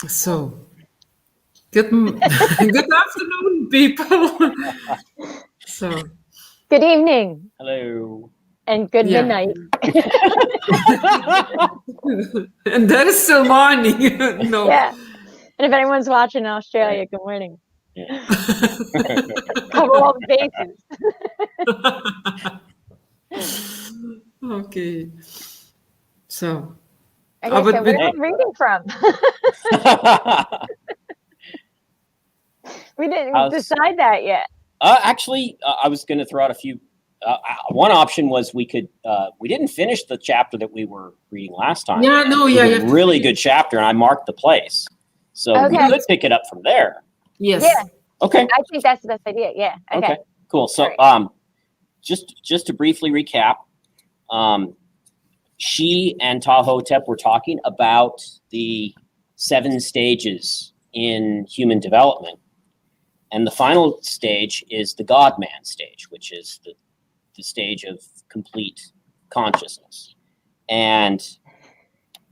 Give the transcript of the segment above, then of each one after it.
So, good afternoon, people. So, Good evening Hello. and good yeah, midnight. and that is still morning. No, Yeah. And if anyone's watching in Australia, good morning. Yeah. Cover all the bases. okay. So, Okay, so but where with are Hey. we reading from? We didn't How's, decide that yet. actually, I was going to throw out a few. One option was we didn't finish the chapter that we were reading last time. yeah, no, It yeah, was you a have to really finish. good chapter, and I marked the place. So we Okay. could pick it up from there. Yeah, Yes. Okay. I think that's the best idea. Yeah. Okay. Cool. So, All just to briefly recap, she and Tahotep were talking about the 7 stages in human development. And the final stage is the God-man stage, which is the stage of complete consciousness. And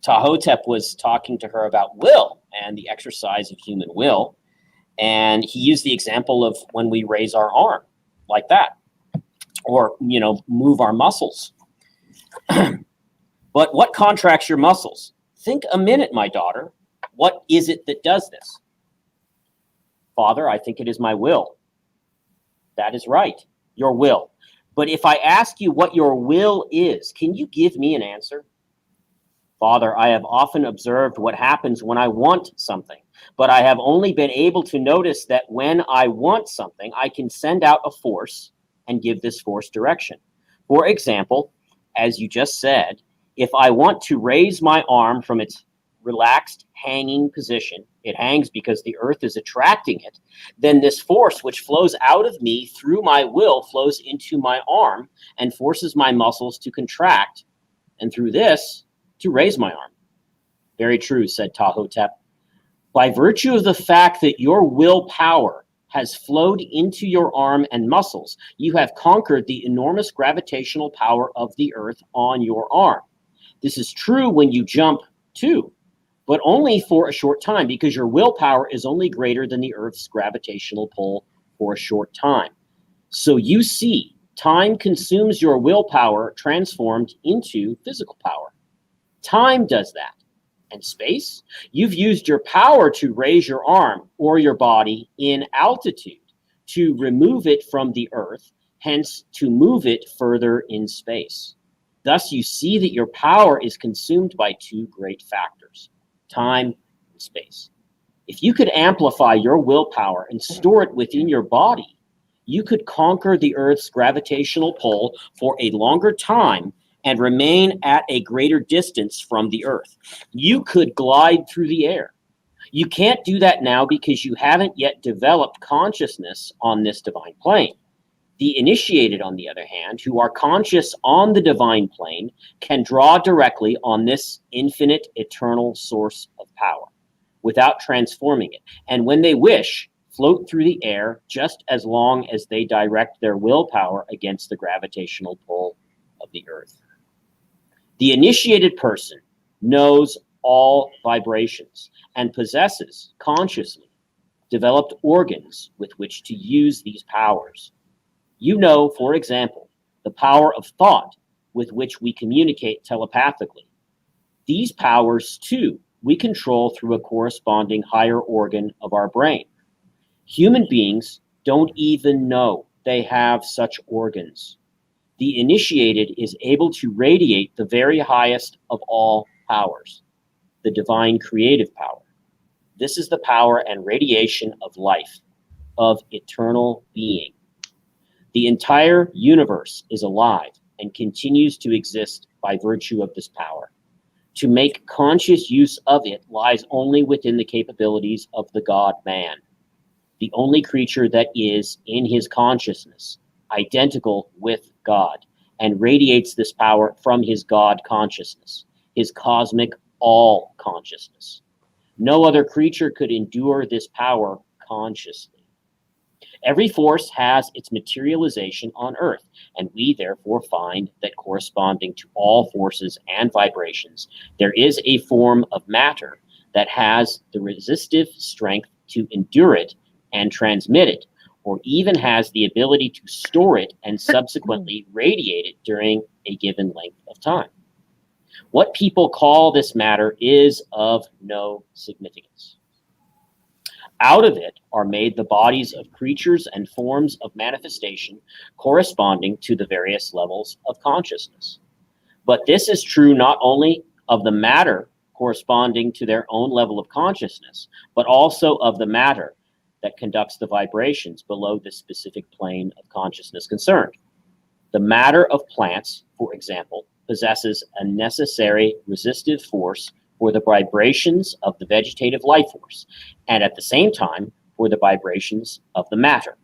Tahotep was talking to her about will and the exercise of human will. And he used the example of when we raise our arm like that, or, move our muscles. But what contracts your muscles? Think a minute, my daughter. What is it that does this? Father, I think it is my will. That is right, your will. But if I ask you what your will is, can you give me an answer? Father, I have often observed what happens when I want something, but I have only been able to notice that when I want something, I can send out a force and give this force direction. For example, as you just said, if I want to raise my arm from its relaxed hanging position, it hangs because the earth is attracting it, then this force which flows out of me through my will flows into my arm and forces my muscles to contract, and through this, to raise my arm. Very true, said Tahotep. By virtue of the fact that your willpower has flowed into your arm and muscles, you have conquered the enormous gravitational power of the earth on your arm. This is true when you jump too, but only for a short time, because your willpower is only greater than the earth's gravitational pull for a short time. So you see, time consumes your willpower transformed into physical power. Time does that. And space? You've used your power to raise your arm or your body in altitude, to remove it from the earth, hence to move it further in space. Thus, you see that your power is consumed by 2 great factors, time and space. If you could amplify your willpower and store it within your body, you could conquer the earth's gravitational pull for a longer time and remain at a greater distance from the earth. You could glide through the air. You can't do that now because you haven't yet developed consciousness on this divine plane. The initiated, on the other hand, who are conscious on the divine plane, can draw directly on this infinite, eternal source of power without transforming it. And when they wish, float through the air just as long as they direct their willpower against the gravitational pull of the earth. The initiated person knows all vibrations and possesses consciously developed organs with which to use these powers. You know, for example, the power of thought with which we communicate telepathically. These powers, too, we control through a corresponding higher organ of our brain. Human beings don't even know they have such organs. The initiated is able to radiate the very highest of all powers, the divine creative power. This is the power and radiation of life, of eternal being. The entire universe is alive and continues to exist by virtue of this power. To make conscious use of it lies only within the capabilities of the God-man, the only creature that is, in his consciousness, identical with God, and radiates this power from his God consciousness, his cosmic all consciousness. No other creature could endure this power consciously. Every force has its materialization on Earth, and we therefore find that corresponding to all forces and vibrations, there is a form of matter that has the resistive strength to endure it and transmit it, or even has the ability to store it and subsequently radiate it during a given length of time. What people call this matter is of no significance. Out of it are made the bodies of creatures and forms of manifestation corresponding to the various levels of consciousness. But this is true not only of the matter corresponding to their own level of consciousness, but also of the matter that conducts the vibrations below the specific plane of consciousness concerned. The matter of plants, for example, possesses a necessary resistive force for the vibrations of the vegetative life force, and at the same time for the vibrations of the matter,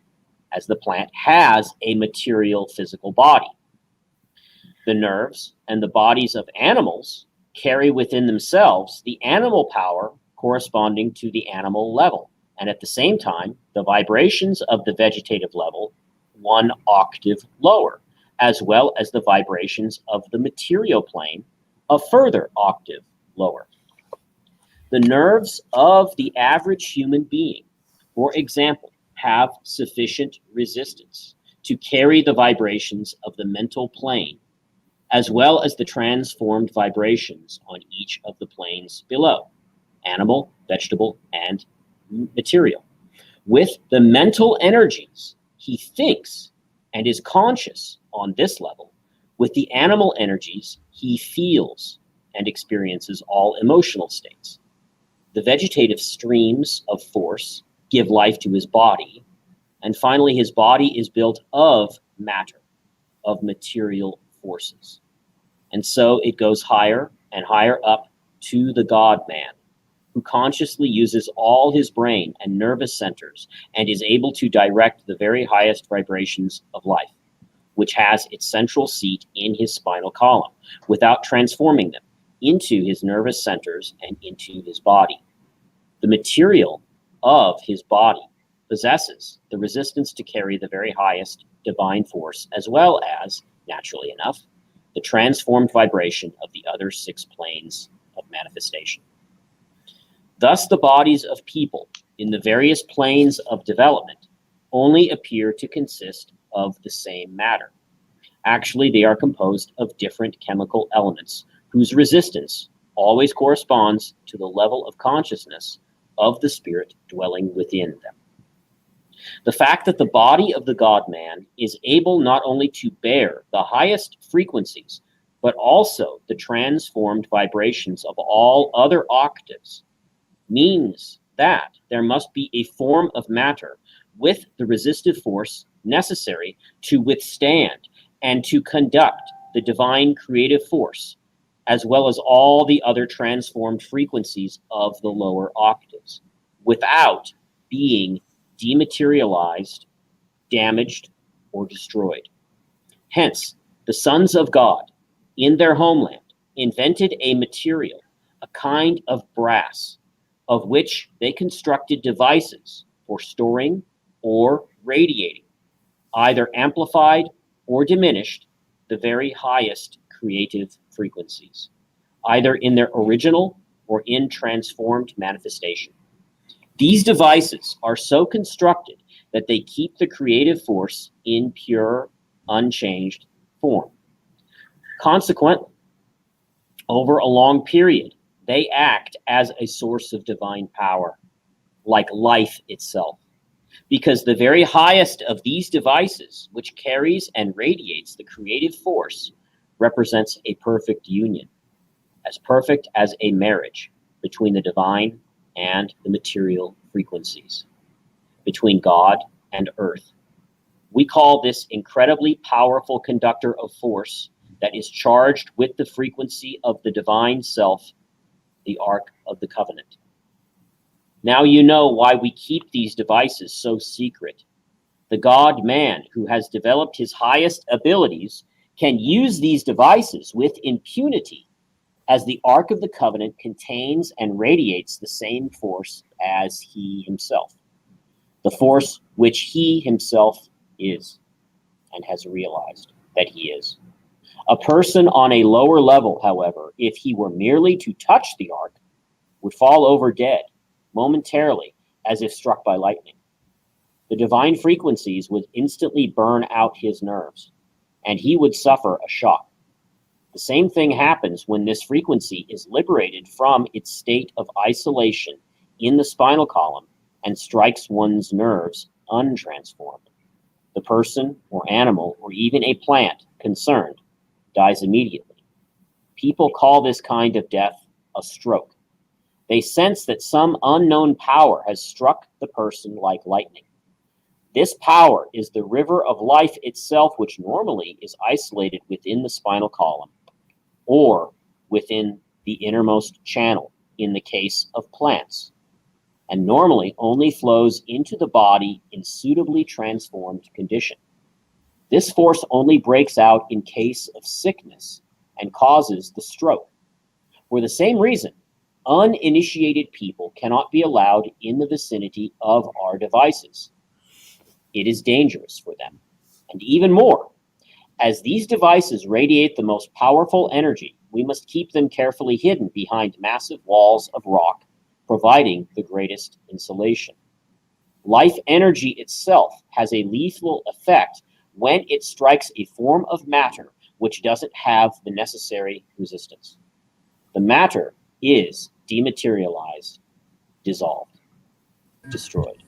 as the plant has a material physical body. The nerves and the bodies of animals carry within themselves the animal power corresponding to the animal level, and at the same time, the vibrations of the vegetative level, one octave lower, as well as the vibrations of the material plane, a further octave lower. The nerves of the average human being, for example, have sufficient resistance to carry the vibrations of the mental plane, as well as the transformed vibrations on each of the planes below, animal, vegetable, and material. With the mental energies, he thinks and is conscious on this level. With the animal energies, he feels and experiences all emotional states. The vegetative streams of force give life to his body, and finally his body is built of matter, of material forces. And so it goes higher and higher up to the God-man, who consciously uses all his brain and nervous centers and is able to direct the very highest vibrations of life, which has its central seat in his spinal column, without transforming them into his nervous centers and into his body. The material of his body possesses the resistance to carry the very highest divine force, as well as, naturally enough, the transformed vibration of the other 6 planes of manifestation. Thus, the bodies of people in the various planes of development only appear to consist of the same matter. Actually, they are composed of different chemical elements whose resistance always corresponds to the level of consciousness of the spirit dwelling within them. The fact that the body of the God-man is able not only to bear the highest frequencies, but also the transformed vibrations of all other octaves, means that there must be a form of matter with the resistive force necessary to withstand and to conduct the divine creative force, as well as all the other transformed frequencies of the lower octaves, without being dematerialized, damaged, or destroyed. Hence, the sons of God, in their homeland, invented a material, a kind of brass, of which they constructed devices for storing or radiating, either amplified or diminished, the very highest creative frequencies, either in their original or in transformed manifestation. These devices are so constructed that they keep the creative force in pure, unchanged form. Consequently, over a long period, they act as a source of divine power, like life itself, because the very highest of these devices, which carries and radiates the creative force, represents a perfect union, as perfect as a marriage between the divine and the material frequencies, between God and earth. We call this incredibly powerful conductor of force that is charged with the frequency of the divine self, the Ark of the Covenant. Now you know why we keep these devices so secret. The God-man, who has developed his highest abilities, can use these devices with impunity, as the Ark of the Covenant contains and radiates the same force as he himself, the force which he himself is and has realized that he is. A person on a lower level, however, if he were merely to touch the Ark, would fall over dead, momentarily, as if struck by lightning. The divine frequencies would instantly burn out his nerves, and he would suffer a shock. The same thing happens when this frequency is liberated from its state of isolation in the spinal column and strikes one's nerves untransformed. The person or animal or even a plant concerned dies immediately. People call this kind of death a stroke. They sense that some unknown power has struck the person like lightning. This power is the river of life itself, which normally is isolated within the spinal column or within the innermost channel in the case of plants, and normally only flows into the body in suitably transformed condition. This force only breaks out in case of sickness and causes the stroke. For the same reason, uninitiated people cannot be allowed in the vicinity of our devices. It is dangerous for them. And even more, as these devices radiate the most powerful energy, we must keep them carefully hidden behind massive walls of rock, providing the greatest insulation. Life energy itself has a lethal effect when it strikes a form of matter which doesn't have the necessary resistance. The matter is dematerialized, dissolved, destroyed.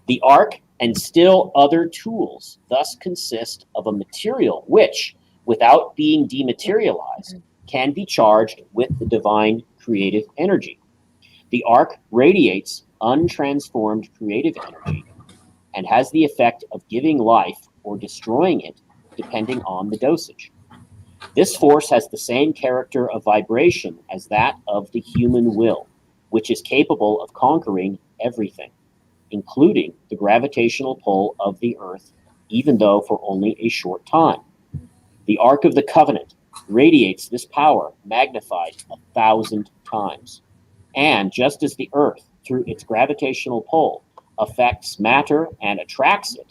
The arc and still other tools thus consist of a material which, without being dematerialized, can be charged with the divine creative energy. The arc radiates untransformed creative energy and has the effect of giving life or destroying it, depending on the dosage. This force has the same character of vibration as that of the human will, which is capable of conquering everything, including the gravitational pull of the earth, even though for only a short time. The Ark of the Covenant radiates this power magnified 1,000 times. And just as the earth, through its gravitational pull, affects matter and attracts it,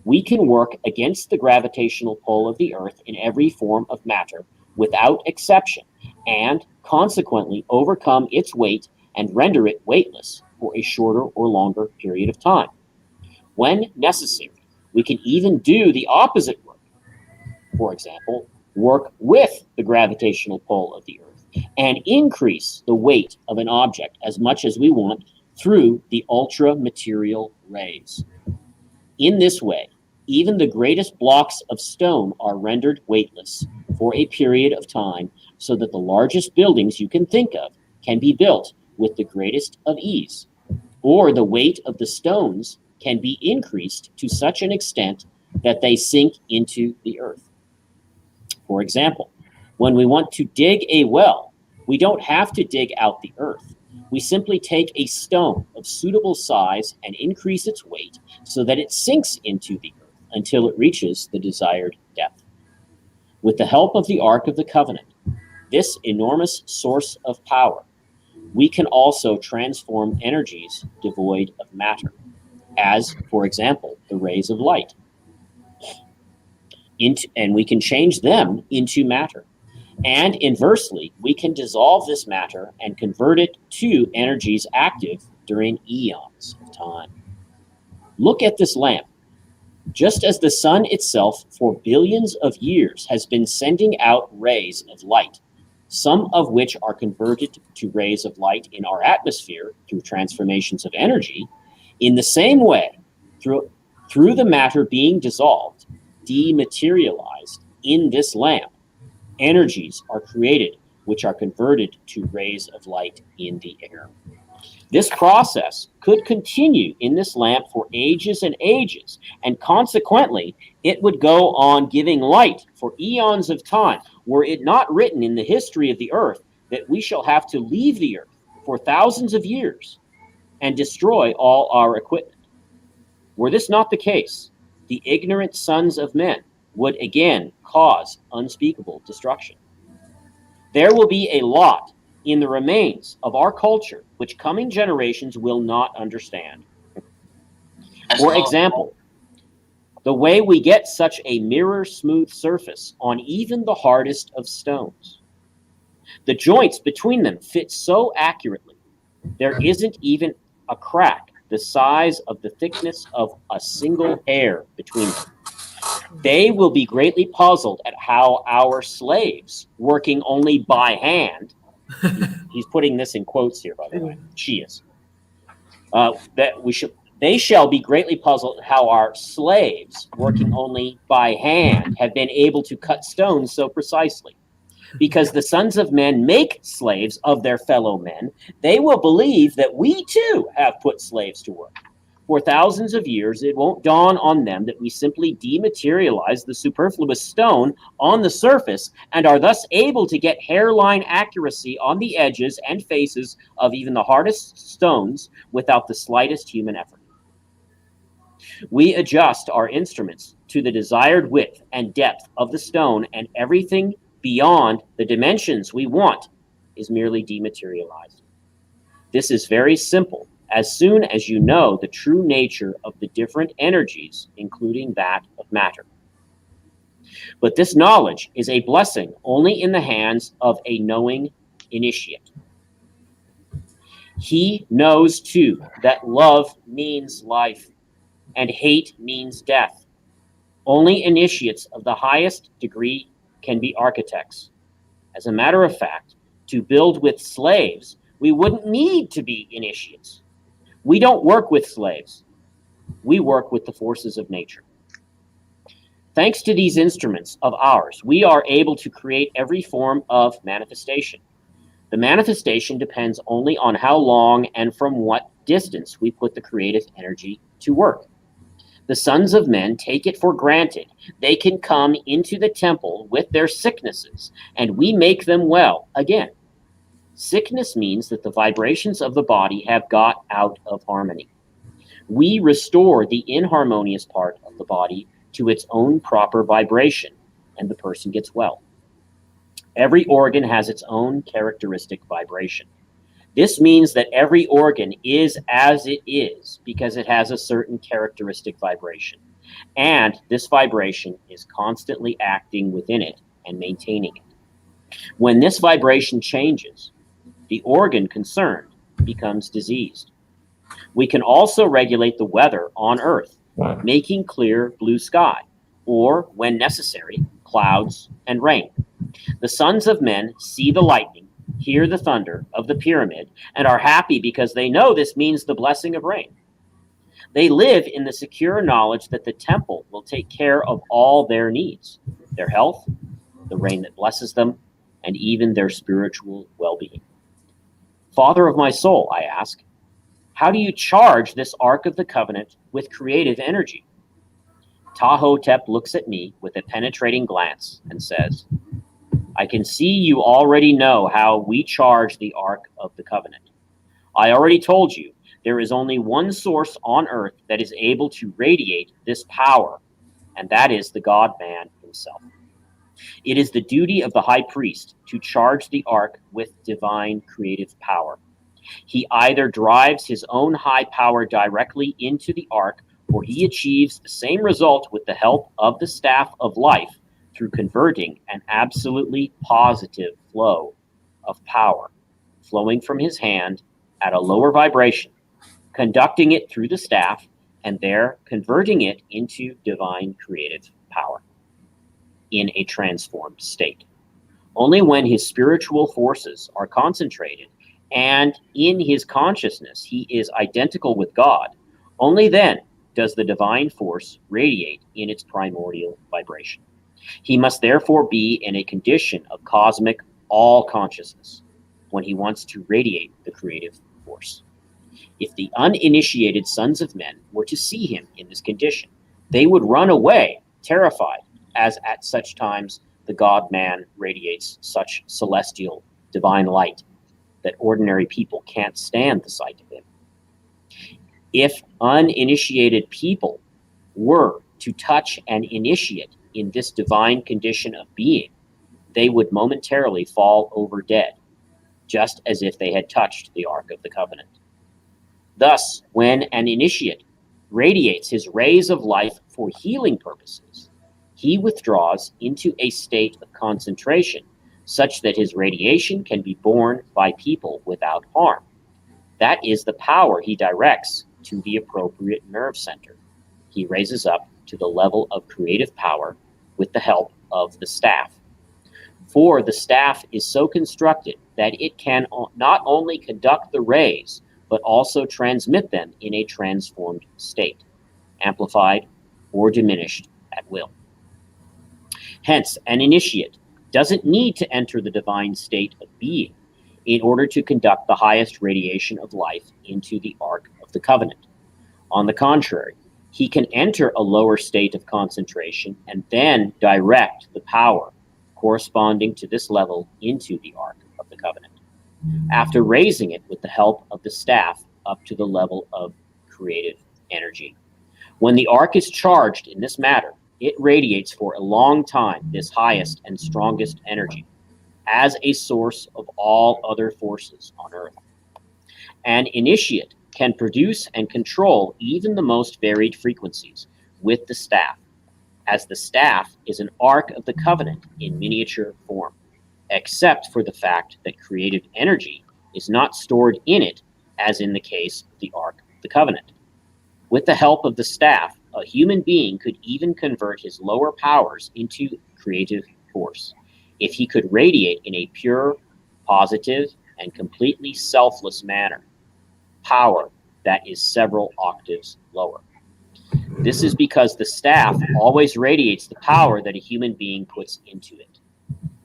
we can work against the gravitational pull of the earth in every form of matter without exception, and consequently overcome its weight and render it weightless for a shorter or longer period of time. When necessary, we can even do the opposite work. For example, work with the gravitational pull of the earth and increase the weight of an object as much as we want through the ultra-material rays. In this way, even the greatest blocks of stone are rendered weightless for a period of time so that the largest buildings you can think of can be built with the greatest of ease, or the weight of the stones can be increased to such an extent that they sink into the earth. For example, when we want to dig a well, we don't have to dig out the earth. We simply take a stone of suitable size and increase its weight so that it sinks into the earth until it reaches the desired depth. With the help of the Ark of the Covenant, this enormous source of power, we can also transform energies devoid of matter, as, for example, the rays of light, and we can change them into matter. And inversely, we can dissolve this matter and convert it to energies active during eons of time. Look at this lamp. Just as the sun itself for billions of years has been sending out rays of light, some of which are converted to rays of light in our atmosphere through transformations of energy, in the same way, through the matter being dissolved, dematerialized in this lamp, energies are created which are converted to rays of light in the air. This process could continue in this lamp for ages and ages, and consequently, it would go on giving light for eons of time, were it not written in the history of the earth that we shall have to leave the earth for thousands of years and destroy all our equipment. Were this not the case, the ignorant sons of men would again cause unspeakable destruction. There will be a lot in the remains of our culture which coming generations will not understand. For example, the way we get such a mirror-smooth surface on even the hardest of stones. The joints between them fit so accurately There isn't even a crack the size of the thickness of a single hair between them. They will be greatly puzzled at how our slaves, working only by hand, he's putting this in quotes here, by the way, she is, they shall be greatly puzzled how our slaves, working only by hand, have been able to cut stones so precisely. Because the sons of men make slaves of their fellow men, they will believe that we too have put slaves to work. For thousands of years, it won't dawn on them that we simply dematerialize the superfluous stone on the surface and are thus able to get hairline accuracy on the edges and faces of even the hardest stones without the slightest human effort. We adjust our instruments to the desired width and depth of the stone, and everything beyond the dimensions we want is merely dematerialized. This is very simple as soon as you know the true nature of the different energies, including that of matter. But this knowledge is a blessing only in the hands of a knowing initiate. He knows too that love means life and hate means death. Only initiates of the highest degree can be architects. As a matter of fact, to build with slaves, we wouldn't need to be initiates. We don't work with slaves. We work with the forces of nature. Thanks to these instruments of ours, we are able to create every form of manifestation. The manifestation depends only on how long and from what distance we put the creative energy to work. The sons of men take it for granted they can come into the temple with their sicknesses, and we make them well again. Sickness means that the vibrations of the body have got out of harmony. We restore the inharmonious part of the body to its own proper vibration, and the person gets well. Every organ has its own characteristic vibration. This means that every organ is as it is because it has a certain characteristic vibration, and this vibration is constantly acting within it and maintaining it. When this vibration changes, the organ concerned becomes diseased. We can also regulate the weather on Earth, making clear blue sky, or, when necessary, clouds and rain. The sons of men see the lightning, hear the thunder of the pyramid, and are happy because they know this means the blessing of rain. They live in the secure knowledge that the temple will take care of all their needs, their health, the rain that blesses them, and even their spiritual well-being. Father of my soul, I ask, how do you charge this Ark of the Covenant with creative energy? Tahotep looks at me with a penetrating glance and says, I can see you already know how we charge the Ark of the Covenant. I already told you there is only one source on earth that is able to radiate this power, and that is the God-man himself. It is the duty of the high priest to charge the Ark with divine creative power. He either drives his own high power directly into the Ark, or he achieves the same result with the help of the staff of life through converting an absolutely positive flow of power flowing from his hand at a lower vibration, conducting it through the staff, and there converting it into divine creative power in a transformed state. Only when his spiritual forces are concentrated and in his consciousness he is identical with God, only then does the divine force radiate in its primordial vibration. He must therefore be in a condition of cosmic all-consciousness when he wants to radiate the creative force. If the uninitiated sons of men were to see him in this condition, they would run away, terrified, as at such times the God-man radiates such celestial divine light that ordinary people can't stand the sight of him. If uninitiated people were to touch an initiate in this divine condition of being, they would momentarily fall over dead, just as if they had touched the Ark of the Covenant. Thus, when an initiate radiates his rays of life for healing purposes, he withdraws into a state of concentration such that his radiation can be borne by people without harm. That is the power he directs to the appropriate nerve center. He raises up to the level of creative power with the help of the staff. For the staff is so constructed that it can not only conduct the rays, but also transmit them in a transformed state, amplified or diminished at will. Hence, an initiate doesn't need to enter the divine state of being in order to conduct the highest radiation of life into the Ark of the Covenant. On the contrary, he can enter a lower state of concentration and then direct the power corresponding to this level into the Ark of the Covenant, after raising it with the help of the staff up to the level of creative energy. When the Ark is charged in this matter, it radiates for a long time this highest and strongest energy as a source of all other forces on Earth. An initiate can produce and control even the most varied frequencies with the staff, as the staff is an Ark of the Covenant in miniature form, except for the fact that creative energy is not stored in it, as in the case of the Ark of the Covenant. With the help of the staff, a human being could even convert his lower powers into creative force, if he could radiate in a pure, positive, and completely selfless manner, power that is several octaves lower. This is because the staff always radiates the power that a human being puts into it.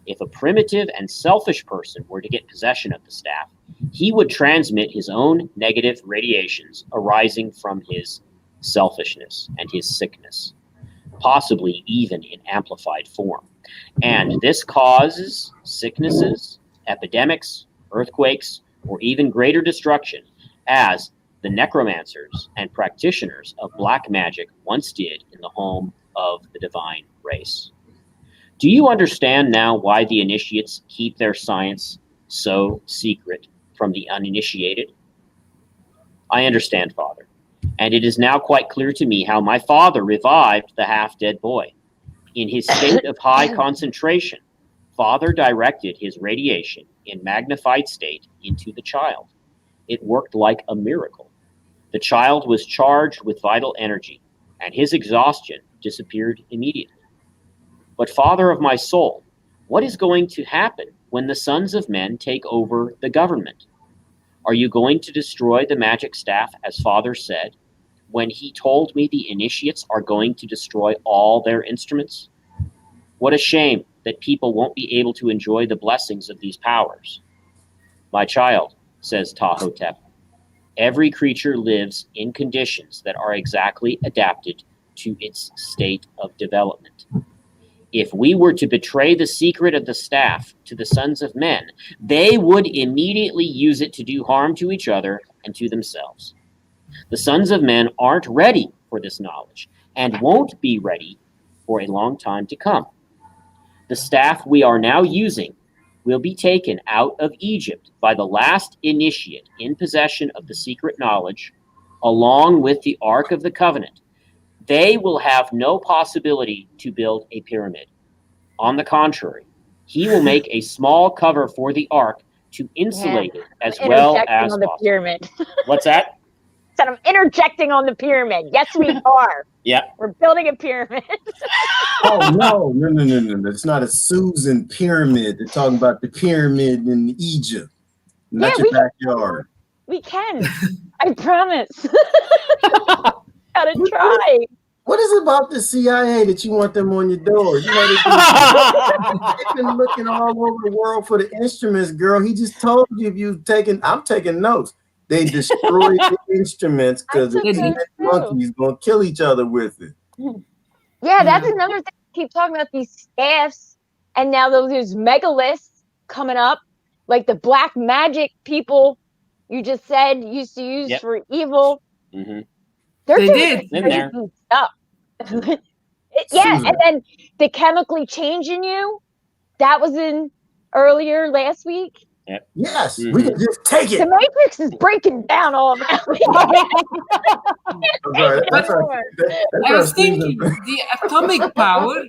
If a primitive and selfish person were to get possession of the staff, he would transmit his own negative radiations arising from his selfishness and his sickness, possibly even in amplified form. And this causes sicknesses, epidemics, earthquakes, or even greater destruction, as the necromancers and practitioners of black magic once did in the home of the divine race. Do you understand now why the initiates keep their science so secret from the uninitiated? I understand, Father, and it is now quite clear to me how my father revived the half-dead boy. In his state of high concentration, Father directed his radiation in magnified state into the child. It worked like a miracle. The child was charged with vital energy, and his exhaustion disappeared immediately. But Father of my soul, what is going to happen when the sons of men take over the government? Are you going to destroy the magic staff, as Father said, when he told me the initiates are going to destroy all their instruments? What a shame that people won't be able to enjoy the blessings of these powers. My child, says Tahotep, every creature lives in conditions that are exactly adapted to its state of development. If we were to betray the secret of the staff to the sons of men, they would immediately use it to do harm to each other and to themselves. The sons of men aren't ready for this knowledge and won't be ready for a long time to come. The staff we are now using will be taken out of Egypt by the last initiate in possession of the secret knowledge, along with the Ark of the Covenant. They will have no possibility to build a pyramid. On the contrary, he will make a small cover for the Ark to insulate it as well as on the possible. pyramid. What's that? Said I'm interjecting on the pyramid. Yes, we are. Yeah. We're building a pyramid. Oh, no. It's not a Susan pyramid. They're talking about the pyramid in Egypt, not your backyard. We can. I promise. Gotta try. What is it about the CIA that you want them on your door? You know, they've been looking all over the world for the instruments, girl. He just told you if you've taken, I'm taking notes. They destroyed the instruments because the monkeys gonna kill each other with it. Yeah, that's another thing. Keep talking about these staffs, and now there's megaliths coming up, like the black magic people you just said used to use for evil. Mm-hmm. They're doing crazy stuff. Yeah, and then the chemically changing you, that was in earlier last week. Yep. Yes, we can just take it. The Matrix is breaking down all around me. I was thinking the atomic power.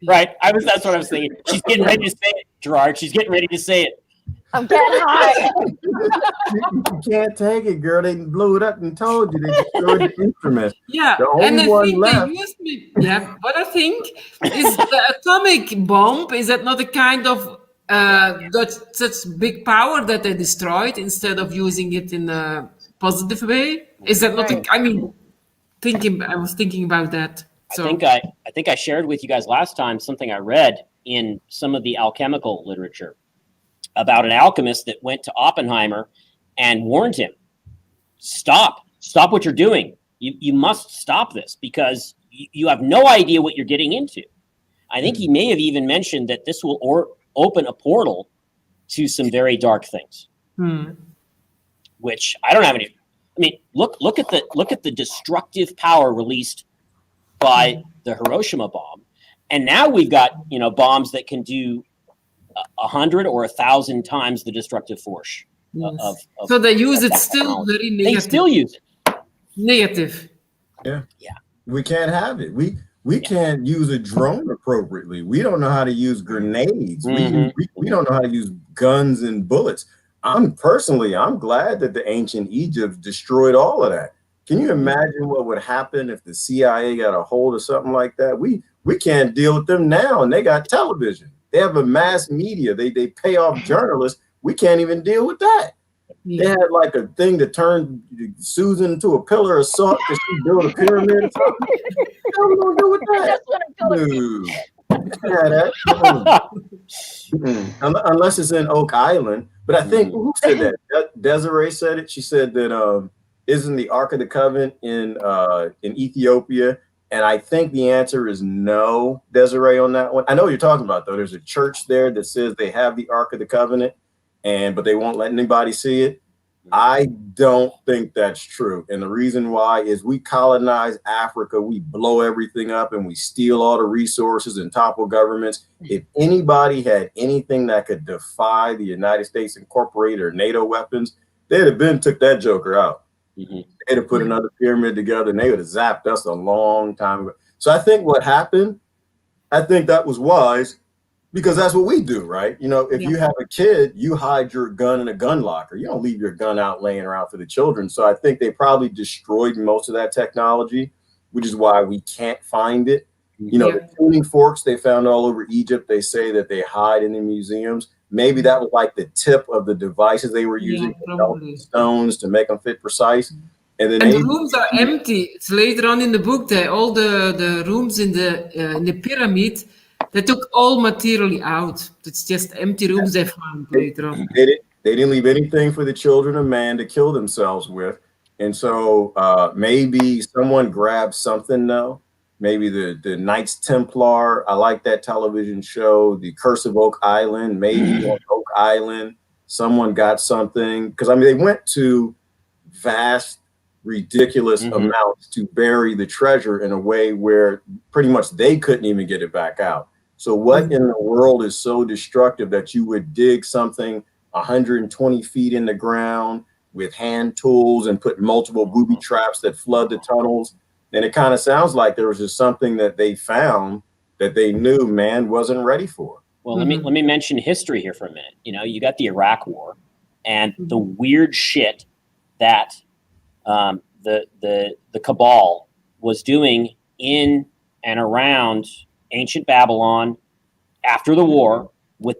Right. That's what I was thinking. She's getting ready to say it, Gerard. She's getting ready to say it. I'm getting high. You can't take it, girl. They blew it up and told you they destroyed the instrument. Yeah, The and only I one think they left. used me. Yeah, but I think is the atomic bomb, is that not a kind of such big power that they destroyed instead of using it in a positive way? Is that not? Right. I mean, I was thinking about that. I So think I shared with you guys last time something I read in some of the alchemical literature about an alchemist that went to Oppenheimer and warned him, stop what you're doing. You must stop this because you have no idea what you're getting into. I think he may have even mentioned that this will open a portal to some very dark things, which I don't have any. I mean, look at the destructive power released by the Hiroshima bomb, and now we've got bombs that can do 100 or 1,000 times the destructive force. yes. So they use it still very negative. They still use it. Negative. Yeah. Yeah. We can't have it. We can't use a drone appropriately. We don't know how to use grenades. We don't know how to use guns and bullets. I'm glad that the ancient Egypt destroyed all of that. Can you imagine what would happen if the CIA got a hold of something like that? We can't deal with them now, and they got television. They have a mass media. They pay off journalists. We can't even deal with that. They had like a thing to turn Susan into a pillar of salt because she built a pyramid or something. What are we gonna do with that? That's what I'm feeling. Unless it's in Oak Island. But I think who said that? Desiree said it. She said that isn't the Ark of the Covenant in Ethiopia? And I think the answer is no, Desiree, on that one. I know what you're talking about, though. There's a church there that says they have the Ark of the Covenant, but they won't let anybody see it. I don't think that's true. And the reason why is we colonize Africa, we blow everything up and we steal all the resources and topple governments. If anybody had anything that could defy the United States Incorporated or NATO weapons, they'd have been took that joker out. They'd have put another pyramid together and they would have zapped us a long time ago. So I think what happened, I think that was wise. Because that's what we do, right? If you have a kid, you hide your gun in a gun locker. You don't leave your gun out laying around for the children. So I think they probably destroyed most of that technology, which is why we can't find it. The tuning forks they found all over Egypt, they say that they hide in the museums. Maybe that was like the tip of the devices they were using to melt stones to make them fit precise. And the rooms are empty. It's later on in the book that all the rooms in the pyramid, they took all material out. It's just empty rooms they found later on. They didn't leave anything for the children of man to kill themselves with. And so maybe someone grabbed something, though. Maybe the Knights Templar. I like that television show, The Curse of Oak Island. Maybe on Oak Island, someone got something. Because, they went to vast, ridiculous amounts to bury the treasure in a way where pretty much they couldn't even get it back out. So what in the world is so destructive that you would dig something 120 feet in the ground with hand tools and put multiple booby traps that flood the tunnels? And it kind of sounds like there was just something that they found that they knew man wasn't ready for. Well, let me mention history here for a minute. You got the Iraq War and the weird shit that the cabal was doing in and around ancient Babylon after the war with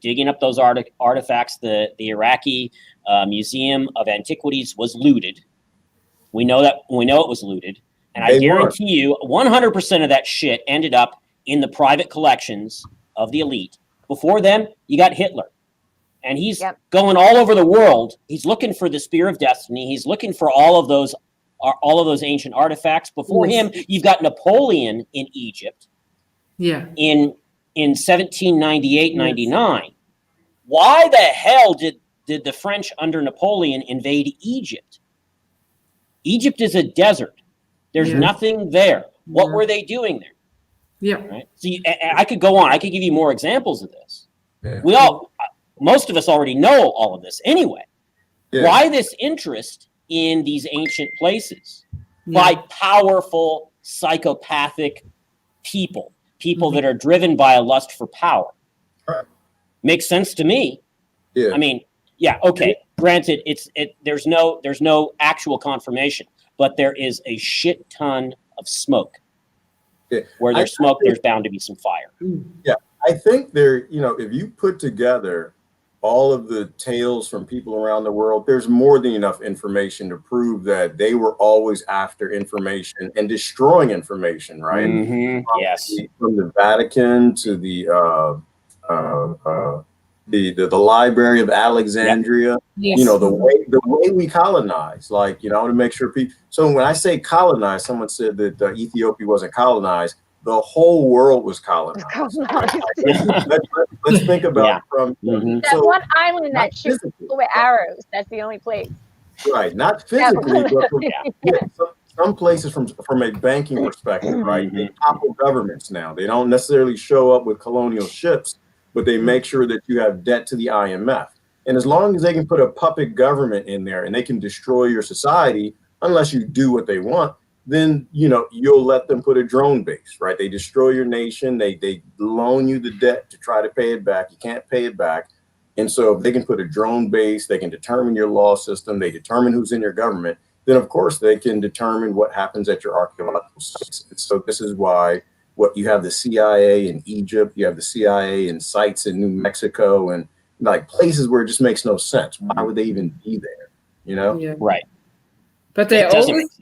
digging up those artifacts. The Iraqi Museum of Antiquities was looted. We know it was looted. And I guarantee you 100% of that shit ended up in the private collections of the elite. Before them, you got Hitler. And he's going all over the world. He's looking for the Spear of Destiny. He's looking for all of those ancient artifacts. Before him, you've got Napoleon in Egypt. Yeah. In 1798-99. Why the hell did the French under Napoleon invade Egypt? Egypt is a desert. There's nothing there. What were they doing there? Yeah. Right? So I could go on. I could give you more examples of this. Yeah. Most of us already know all of this anyway. Yeah. Why this interest in these ancient places by powerful, psychopathic people that are driven by a lust for power? Right. Makes sense to me. Yeah. I mean, yeah, okay. Granted, there's no actual confirmation, but there is a shit ton of smoke. Yeah. Where there's smoke, there's bound to be some fire. Yeah, I think there, if you put together all of the tales from people around the world, there's more than enough information to prove that they were always after information and destroying information, right? Mm-hmm. Yes. From the Vatican to the Library of Alexandria. Yes. The way we colonize, like, I want to make sure people. So when I say colonize, someone said that Ethiopia wasn't colonized. The whole world was colonized. Let's think about from that one island that shoots with arrows. That's the only place. Right, not physically, but some places from a banking perspective, right? They topple governments now. They don't necessarily show up with colonial ships, but they make sure that you have debt to the IMF. And as long as they can put a puppet government in there and they can destroy your society, unless you do what they want, then you'll let them put a drone base, right? They destroy your nation. They loan you the debt to try to pay it back. You can't pay it back. And so if they can put a drone base, they can determine your law system, they determine who's in your government, then of course they can determine what happens at your archaeological sites. And so this is why you have the CIA in Egypt, you have the CIA in sites in New Mexico, and like places where it just makes no sense. Why would they even be there? Yeah. Right. But they always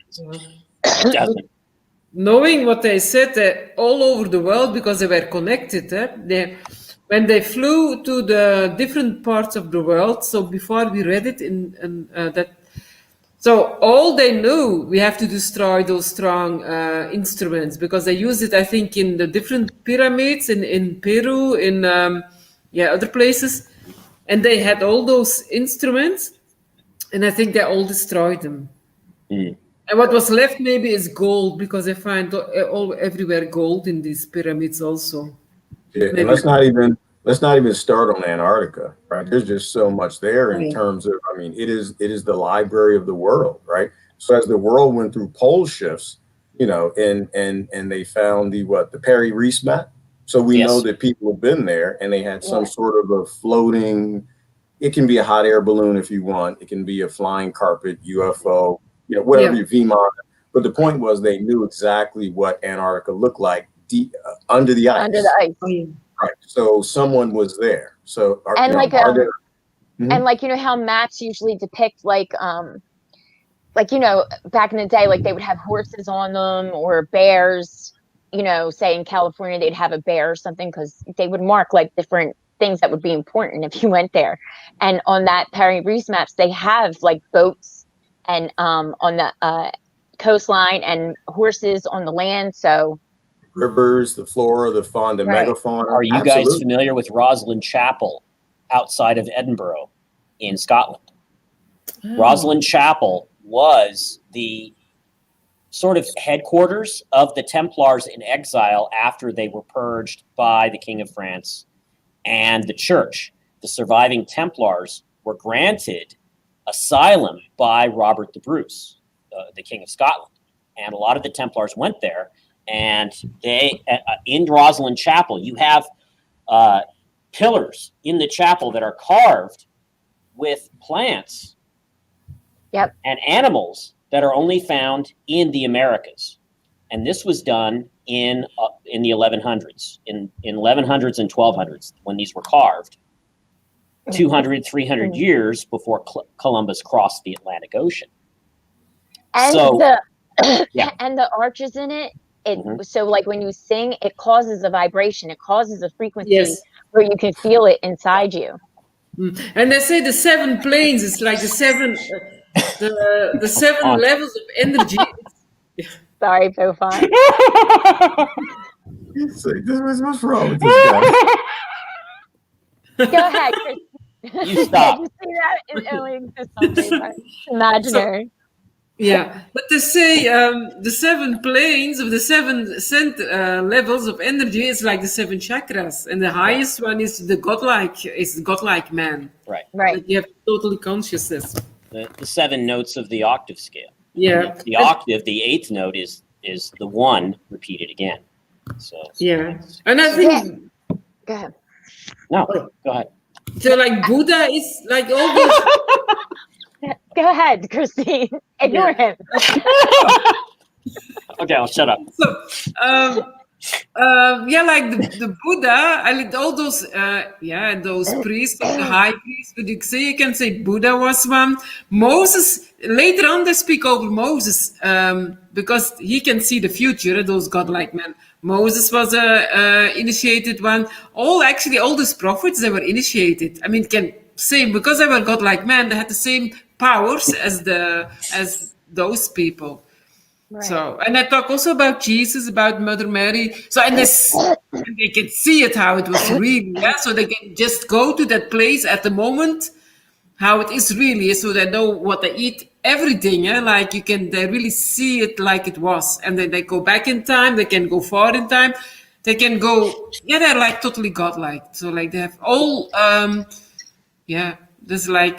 it doesn't. Knowing what they said, all over the world, because they were connected. When they flew to the different parts of the world, so before we read it so all they knew, we have to destroy those strong instruments, because they used it, I think, in the different pyramids in Peru, in other places, and they had all those instruments, and I think they all destroyed them. And what was left maybe is gold, because they find everywhere gold in these pyramids also. Yeah, and let's not even start on Antarctica, right? There's just so much there in terms of, it is the library of the world, right? So as the world went through pole shifts, and they found the Perry Reese map. So we know that people have been there and they had some sort of a floating, it can be a hot air balloon if you want, it can be a flying carpet, UFO, whatever your VMON. But the point was they knew exactly what Antarctica looked like deep under the ice. Under the ice. Right. So someone was there. So and how maps usually depict back in the day, like they would have horses on them or bears, say in California they'd have a bear or something, because they would mark like different things that would be important if you went there. And on that Perry Reese maps, they have like boats and on the coastline and horses on the land. So rivers, the flora, the fauna, the megafauna. Are you guys familiar with Rosslyn Chapel outside of Edinburgh in Scotland? Rosslyn Chapel was the sort of headquarters of the Templars in exile after they were purged by the King of France and the church. The surviving Templars were granted asylum by Robert the Bruce, the King of Scotland. And a lot of the Templars went there. And they, in Rosslyn Chapel, you have pillars in the chapel that are carved with plants and animals that are only found in the Americas. And this was done in the 1100s, in 1100s and 1200s, when these were carved, 200, 300 years before Columbus crossed the Atlantic Ocean. And and the arches in it, so like when you sing, it causes a vibration, it causes a frequency where you can feel it inside you. And they say the 7 planes is like the seven levels of energy. Sorry, Pofon. What's wrong with this guy? Go ahead, Chris. You stop. You see that? It only exists on paper. Imaginary. But they say the 7 planes of the 7 levels of energy is like the 7 chakras, and the highest one is the godlike man. Right. Like you have totally consciousness. The 7 notes of the octave scale. Yeah. The octave, the 8th note is the 1 repeated again. So and I think. Go ahead. No, go ahead. So like Buddha is like all those. Go ahead, Christine. Ignore him. Okay, I'll shut up. So, yeah, like the Buddha, I mean, all those, those priests, the high priests, but you can say Buddha was one. Moses, later on they speak over Moses, because he can see the future, those godlike men. Moses was a initiated one. All these prophets, they were initiated. I mean, can say because they were godlike men, they had the same powers as those people. Right. So, and I talk also about Jesus, about Mother Mary. So, and they can see it how it was really. Yeah. So they can just go to that place at the moment, how it is really. So they know what they eat, everything. Yeah. Like they really see it like it was, and then they go back in time. They can go forward in time. They can go. Yeah, they're like totally godlike. So like they have all. There's like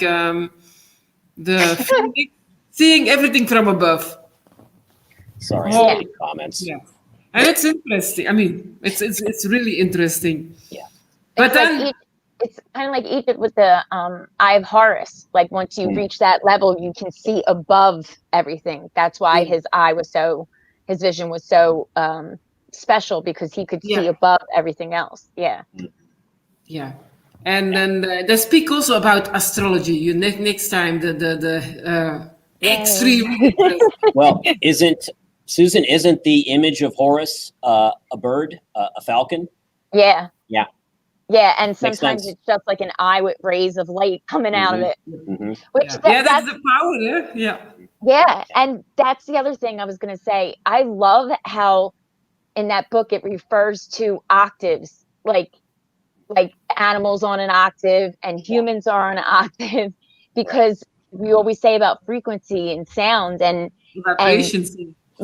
the seeing everything from above. Sorry, Yeah. any comments. Yeah, and it's interesting. I mean, it's really interesting. Yeah. But It's like then it's kind of like Egypt with the Eye of Horus. Like once you reach that level, you can see above everything. That's why his vision was so special, because he could see above everything else. Yeah. Yeah, and then they speak also about astrology. You next time the extreme. Well, isn't the image of Horus a bird, a falcon? Yeah. Yeah. Yeah, and Makes sometimes sense. it's just like an eye with rays of light coming out of it. Mm-hmm. Which That's the power. Yeah. Yeah, and that's the other thing I was going to say. I love how in that book it refers to octaves, like animals on an octave and humans are on an octave, because we always say about frequency and sound and Vibrations.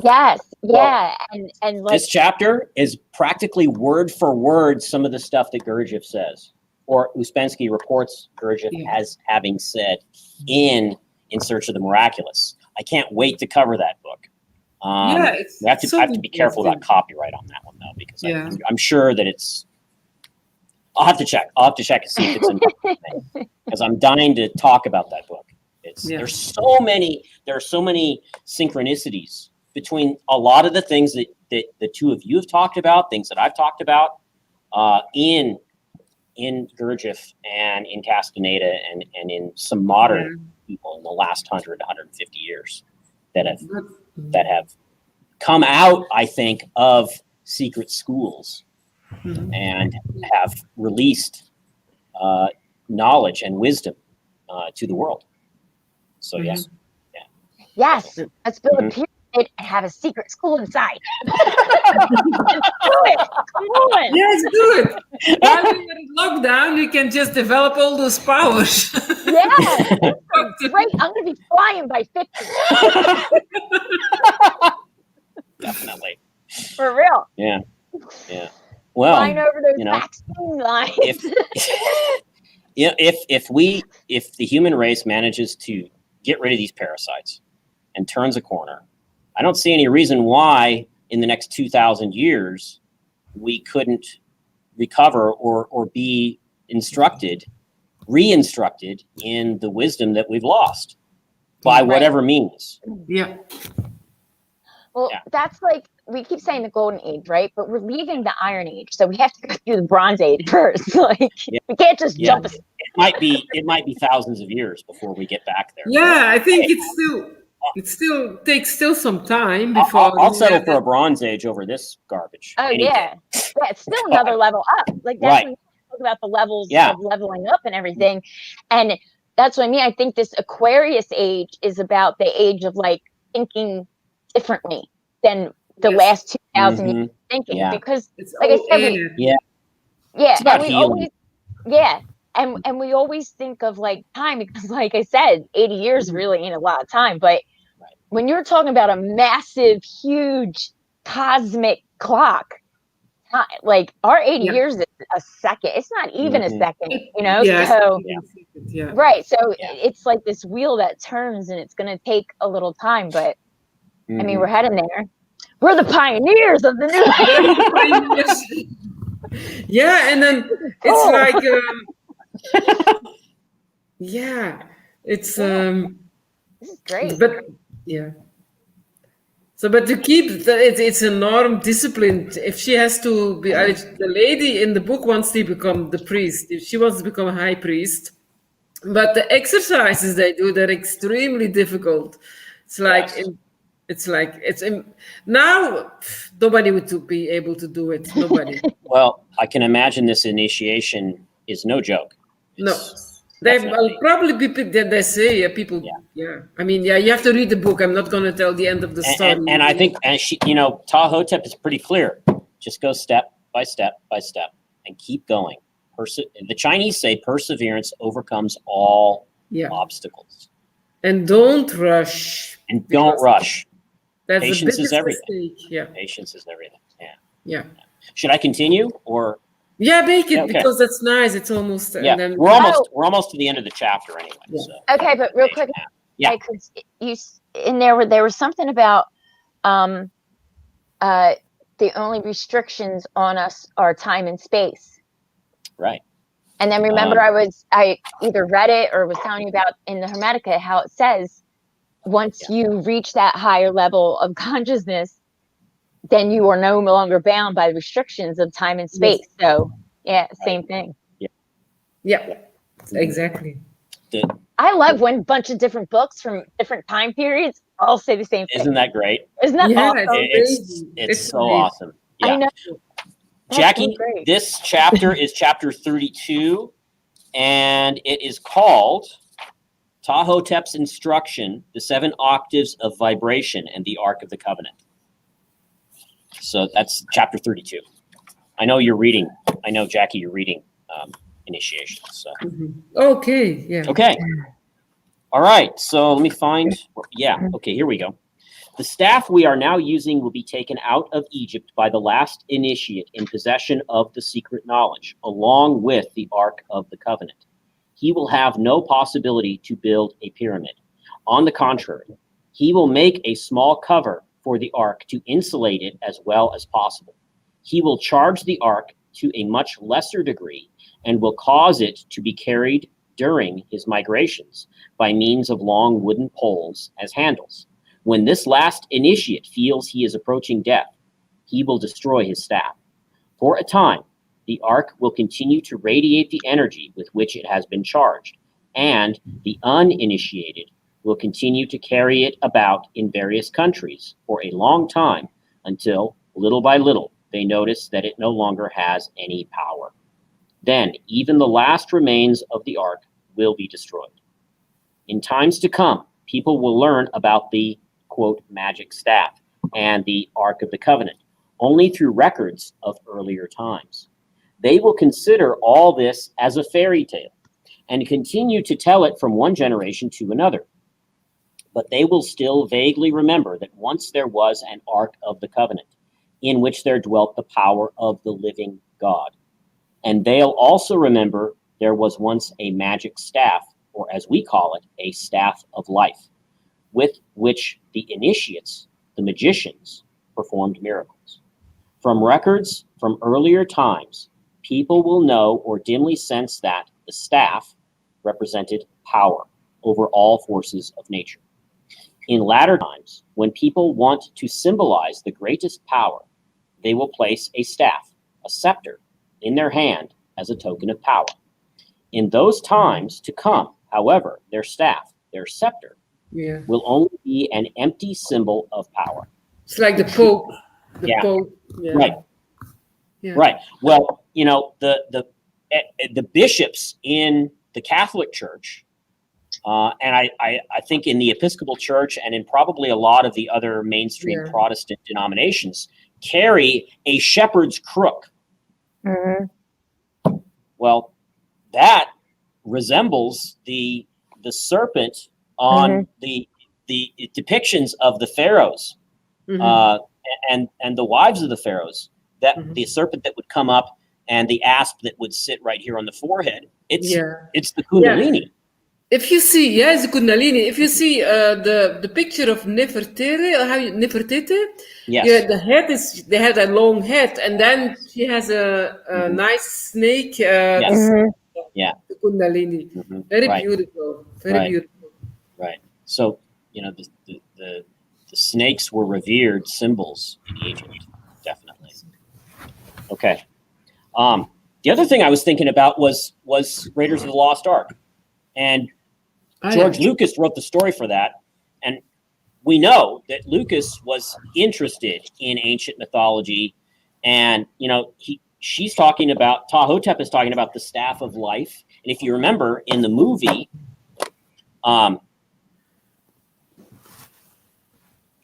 yes, yeah, Well, and like this chapter is practically word for word some of the stuff that Gurdjieff says, or Uspensky reports Gurdjieff as having said in Search of the Miraculous. I can't wait to cover that book. I have to be careful about copyright on that one though, because I'm sure that it's. I'll have to check. And see if it's in because I'm dying to talk about that book. There are so many synchronicities between a lot of the things that the two of you have talked about, things that I've talked about in Gurdjieff and in Castaneda and in some modern people in the last 100, 150 years that have come out, I think, of secret schools and have released knowledge and wisdom to the world. So yes. Yes, let's build a pyramid and have a secret school inside. Let's do it. Come on. Yes, do it. While we're in lockdown, you can just develop all those powers. Yeah. Great. I'm going to be flying by 50. Definitely. For real. Yeah. Well, flying over those vaccine lines. If the human race manages to get rid of these parasites and turns a corner, I don't see any reason why in the next 2,000 years we couldn't recover or be re-instructed in the wisdom that we've lost by whatever means. Yeah. Well, that's like, we keep saying the golden age, right? But we're leaving the iron age, so we have to go through the bronze age first. Like we can't just jump. It might be thousands of years before we get back there. Yeah, I think it still takes some time before. I'll settle for a bronze age over this garbage. Oh yeah, it's still another level up. Like that's when you talk about the levels of leveling up and everything, and that's what I mean. I think this Aquarius age is about the age of like thinking differently than the last 2,000 years of thinking, because it's like I said, and we always think of like time, because like I said, 80 years really ain't a lot of time, but when you're talking about a massive, huge cosmic clock, like our 80 years is a second. It's not even a second, you know? Right. So it's like this wheel that turns, and it's going to take a little time, but I mean, we're heading there. We're the pioneers of the new. Yeah, and then it's like Yeah, it's This is great. but yeah. So, but to keep it's a norm discipline. If she has to be, the lady in the book wants to become the priest. If she wants to become a high priest, but the exercises they do, they're extremely difficult. It's like Yes. now nobody would to be able to do it. Nobody. Well, I can imagine this initiation is no joke. No. It's There definitely- will probably be people that they say people. Yeah. Yeah. I mean, yeah. You have to read the book. I'm not going to tell the end of the story. and I think, and she, Tahotep is pretty clear. Just go step by step by step and keep going. The Chinese say perseverance overcomes all Yeah. obstacles. And don't rush. And don't rush. That's Patience the is biggest everything. mistake. Yeah. Patience is everything. Yeah. Yeah. Should I continue or? Yeah, make it Okay. because that's nice. It's almost Yeah, and then we're almost to the end of the chapter anyway. Yeah. So. Okay, but real quick, Yeah. because in there was something about the only restrictions on us are time and space. Right. And then remember, I either read it or was telling you about in the Hermetica how it says once you reach that higher level of consciousness, then you are no longer bound by the restrictions of time and space. Yes. So yeah, same thing. Yeah. Exactly. I love when a bunch of different books from different time periods all say the same thing. Isn't that great? Isn't that Yeah, awesome? It's so amazing. awesome. Yeah. I know. That's Jackie, so great. this chapter is chapter 32, and it is called Tahotep's Instruction, the 7 Octaves of Vibration and the Ark of the Covenant. So that's chapter 32. I know you're reading. I know, Jackie, you're reading Initiation. So. Okay. Yeah. Okay. All right. So let me find. Yeah. Okay. Here we go. The staff we are now using will be taken out of Egypt by the last initiate in possession of the secret knowledge, along with the Ark of the Covenant. He will have no possibility to build a pyramid. On the contrary, he will make a small cover for the Ark to insulate it as well as possible. He will charge the Ark to a much lesser degree and will cause it to be carried during his migrations by means of long wooden poles as handles. When this last initiate feels he is approaching death, he will destroy his staff. For a time, the Ark will continue to radiate the energy with which it has been charged, and the uninitiated will continue to carry it about in various countries for a long time until, little by little, they notice that it no longer has any power. Then even the last remains of the Ark will be destroyed. In times to come, people will learn about the, quote, magic staff and the Ark of the Covenant only through records of earlier times. They will consider all this as a fairy tale and continue to tell it from one generation to another. But they will still vaguely remember that once there was an Ark of the Covenant in which there dwelt the power of the living God. And they'll also remember there was once a magic staff, or as we call it, a staff of life, with which the initiates, the magicians, performed miracles. From records from earlier times, people will know or dimly sense that the staff represented power over all forces of nature. In latter times, when people want to symbolize the greatest power, they will place a staff, a scepter, in their hand as a token of power. In those times to come, however, their staff, their scepter, will only be an empty symbol of power. It's like the Pope. The Pope. Yeah. Right. Yeah. Right. Well, the bishops in the Catholic Church, and I think in the Episcopal Church and in probably a lot of the other mainstream Protestant denominations, carry a shepherd's crook. Mhm. Well, that resembles the serpent on the depictions of the pharaohs and the wives of the pharaohs. That the serpent that would come up and the asp that would sit right here on the forehead. It's the Kundalini. Yeah. If you see, it's the Kundalini. If you see the picture of Nefertiti, yes. The head they had a long head, and then she has a nice snake. Yes. The Kundalini. Mhm. Very Right. beautiful. Very Right. beautiful. Right. So, the snakes were revered symbols in Egypt, definitely. Okay. The other thing I was thinking about was Raiders of the Lost Ark, and George Lucas wrote the story for that, and we know that Lucas was interested in ancient mythology, and she's talking about Tahotep is talking about the staff of life, and if you remember in the movie,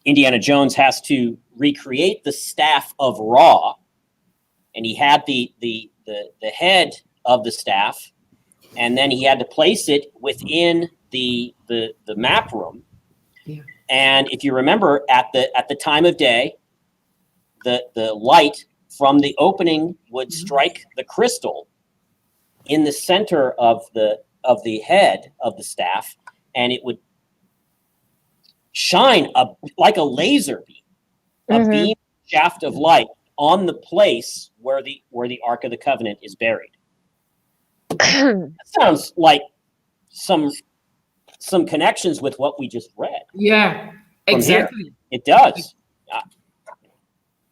Indiana Jones has to recreate the staff of Ra, and he had the head of the staff, and then he had to place it within the map room. Yeah. And if you remember, at the time of day, the light from the opening would strike the crystal in the center of the head of the staff, and it would shine like a laser beam, a beam shaft of light on the place where the Ark of the Covenant is buried. That sounds like some connections with what we just read. Yeah, exactly. Here. It does.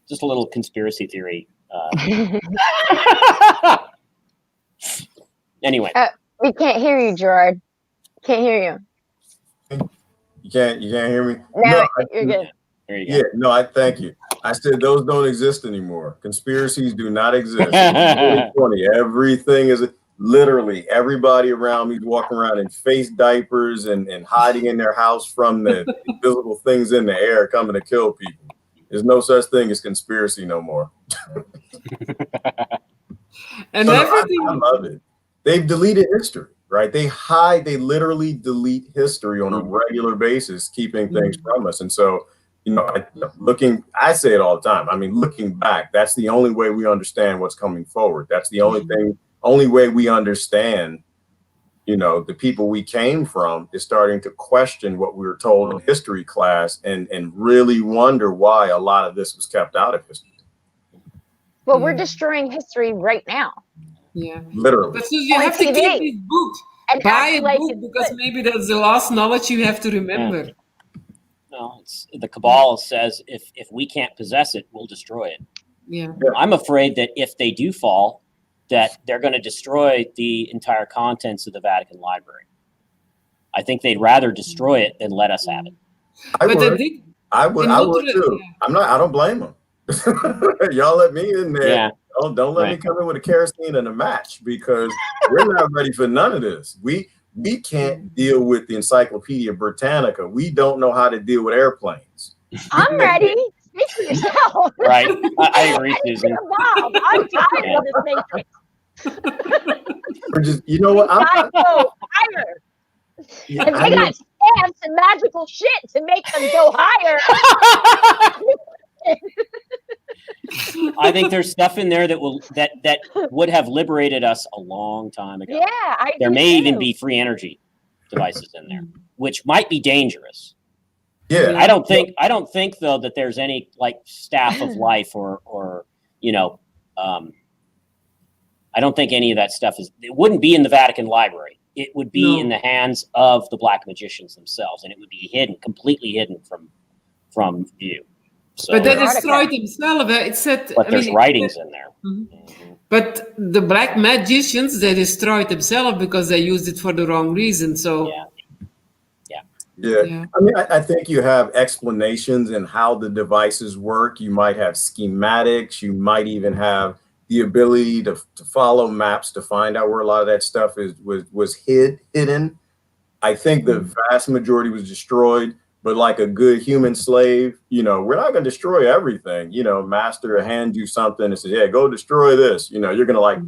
Just a little conspiracy theory. Anyway. We can't hear you, Gerard. Can't hear you. You can't hear me? No, you're good. There you go. Yeah, no, I thank you. I said those don't exist anymore. Conspiracies do not exist. 2020, everything is literally everybody around me is walking around in face diapers and hiding in their house from the invisible things in the air coming to kill people. There's no such thing as conspiracy no more. And So everything. I love it. They've deleted history, right? They literally delete history on a regular basis, keeping things from us. And so, I say it all the time. I mean, looking back, that's the only way we understand what's coming forward. That's the only way we understand, the people we came from is starting to question what we were told in history class and really wonder why a lot of this was kept out of history. Well, we're destroying history right now. Yeah. Literally. But so you have to keep these books. And Buy a like book because maybe that's the last knowledge you have to remember. Yeah. No, the Cabal says if we can't possess it, we'll destroy it. Yeah. I'm afraid that if they do fall, that they're going to destroy the entire contents of the Vatican Library. I think they'd rather destroy it than let us have it. I would too. Yeah. I don't blame them. Y'all let me in there. Yeah. Don't let me come in with a kerosene and a match because we're not ready for none of this. We can't deal with the Encyclopedia Britannica. We don't know how to deal with airplanes. I'm ready. Speak for yourself. Right. I agree, Susan. Bob, I'm tired of this matrix. We're just, you know what? I'm go higher. Yeah, and they got stamps and magical shit to make them go higher. I think there's stuff in there that would have liberated us a long time ago. Yeah, there may even be free energy devices in there, which might be dangerous. Yeah, I don't think though that there's any like staff of life or I don't think any of that stuff it wouldn't be in the Vatican Library. It would be in the hands of the black magicians themselves, and it would be completely hidden from view. So, but they destroyed themselves. It said, but there's writings in there. Mm-hmm. But the black magicians, they destroyed themselves because they used it for the wrong reason. So yeah. I mean, I think you have explanations in how the devices work. You might have schematics. You might even have the ability to follow maps to find out where a lot of that stuff was hidden. I think the vast majority was destroyed. But like a good human slave, we're not going to destroy everything. Master hand you something and says, "Yeah, go destroy this." You're going to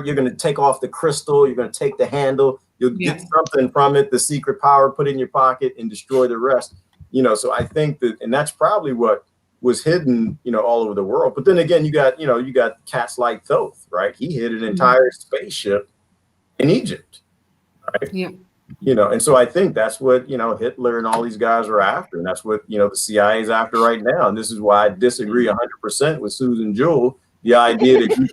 you're going to take off the crystal. You're going to take the handle. You'll get something from it, the secret power, put it in your pocket and destroy the rest. So I think that, and that's probably what was hidden, all over the world. But then again, you got cats like Thoth, right? He hid an entire spaceship in Egypt, right? Yeah. And so I think that's what, Hitler and all these guys are after. And that's what, the CIA is after right now. And this is why I disagree 100% with Susan Jewell. The idea that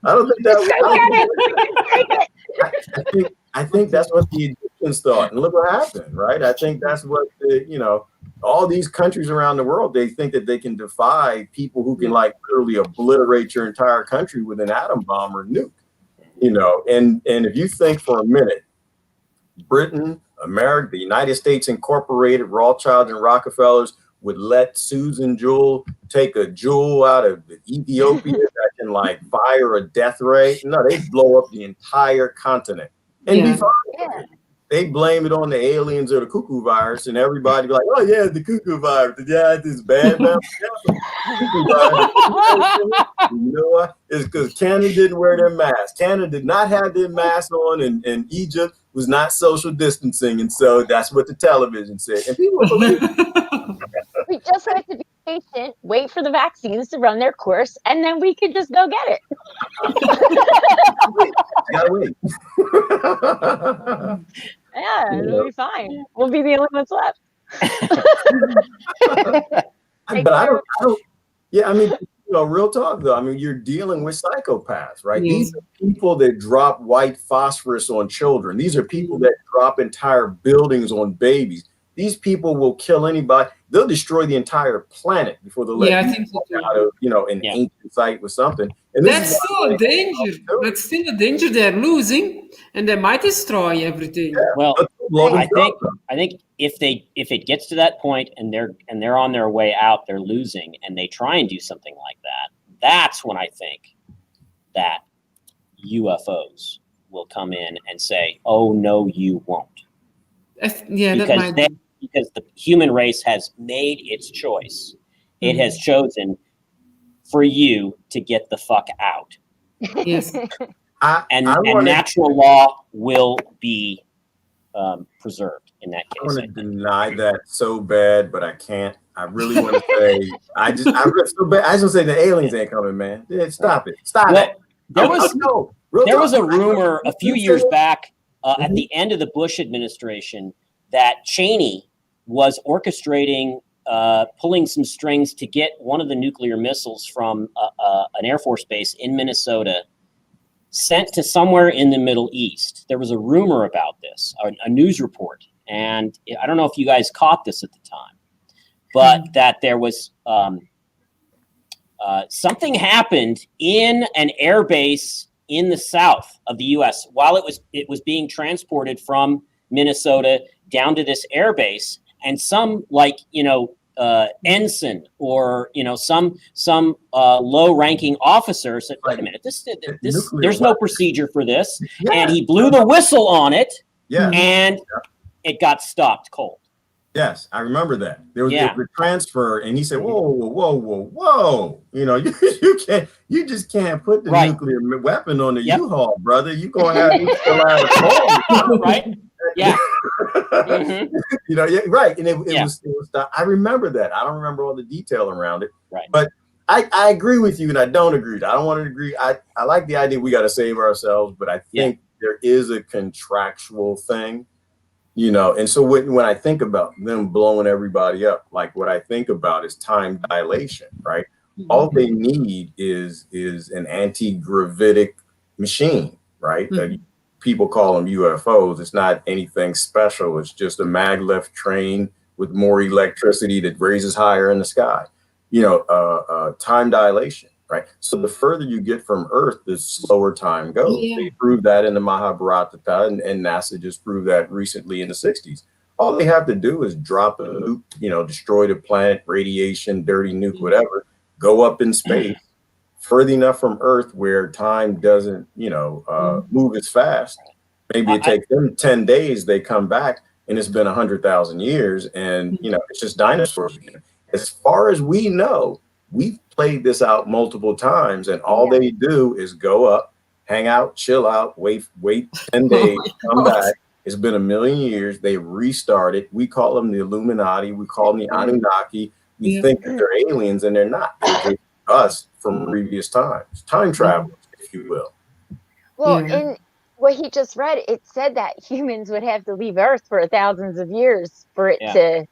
I don't think Just that. go get it. Take it. I think that's what the Egyptians thought, and look what happened, right? I think that's what all these countries around the world, they think that they can defy people who can like literally obliterate your entire country with an atom bomb or nuke, And if you think for a minute, Britain, America, the United States Incorporated, Rothschilds and Rockefellers would let Susan Jewell take a jewel out of Ethiopia that can like fire a death ray. No, they blow up the entire continent and be fine. Yeah. They blame it on the aliens or the cuckoo virus, and everybody be like, "Oh yeah, the cuckoo virus. Yeah, this bad mouth. Cuckoo virus." You know what? It's because Canada didn't wear their mask. Canada did not have their mask on, and Egypt was not social distancing, and so that's what the television said. And people believe it. We just have to be patient, wait for the vaccines to run their course, and then we could just go get it. Gotta wait. Yeah, it'll be fine. We'll be the only ones left. But I don't. Yeah, I mean, real talk though. I mean, you're dealing with psychopaths, right? These are people that drop white phosphorus on children. These are people that drop entire buildings on babies. These people will kill anybody. They'll destroy the entire planet before they let I think so too. out of an ancient site with something. And that's still a danger. That's still a danger they're losing, and they might destroy everything. Yeah. Well, I think if it gets to that point and they're on their way out, they're losing, and they try and do something like that. That's when I think that UFOs will come in and say, "Oh no, you won't." Because the human race has made its choice. It has chosen for you to get the fuck out. Yes. And natural law will be preserved in that case. I want to deny that so bad, but I can't. I really want to say, I just want to say the aliens ain't coming, man. Yeah, stop it. Stop it. There was a rumor a few years back at the end of the Bush administration that Cheney was orchestrating, pulling some strings to get one of the nuclear missiles from an Air Force base in Minnesota sent to somewhere in the Middle East. There was a rumor about this, a news report. And I don't know if you guys caught this at the time, but that there was something happened in an air base in the south of the U.S. while it was being transported from Minnesota down to this air base, and some ensign or some low-ranking officer said, "Wait a minute, this there's no procedure for this," and he blew the whistle on it, and it got stopped cold. Yes, I remember that. There was the transfer, and he said, "Whoa! You just can't put the nuclear weapon on the U-Haul, brother. You gonna have to fill out a form, right?" Yeah. Right. And it was I remember that. I don't remember all the detail around it. Right. But I agree with you, and I don't agree. I don't want to agree. I like the idea we got to save ourselves, but I think there is a contractual thing, and so when I think about them blowing everybody up, like what I think about is time dilation, right? Mm-hmm. All they need is an anti-gravitic machine, right? Mm-hmm. People call them UFOs. It's not anything special. It's just a maglev train with more electricity that raises higher in the sky. Time dilation, right? So the further you get from Earth, the slower time goes. Yeah. They proved that in the Mahabharata, and NASA just proved that recently in the 60s. All they have to do is drop a nuke, destroy the planet, radiation, dirty nuke, whatever, go up in space. Further enough from Earth where time doesn't, move as fast. Maybe it takes them 10 days. They come back, and it's been 100,000 years, and it's just dinosaurs again. As far as we know, we've played this out multiple times, and all they do is go up, hang out, chill out, wait 10 days, come back. It's been 1 million years. They restart it. We call them the Illuminati. We call them the Anunnaki. We think that they're aliens, and they're not. They're just us from previous times, time travelers, if you will. Well, in what he just read, it said that humans would have to leave Earth for thousands of years for it to,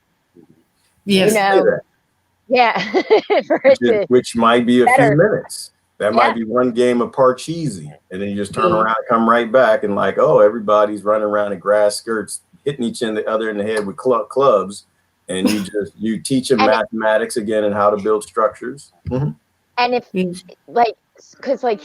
for it which might be a few minutes. That might be one game of Parcheesi, and then you just turn around, come right back, and like, oh, everybody's running around in grass skirts, hitting each other in the head with clubs, and you teach them mathematics again and how to build structures. Mm-hmm. And if like, because like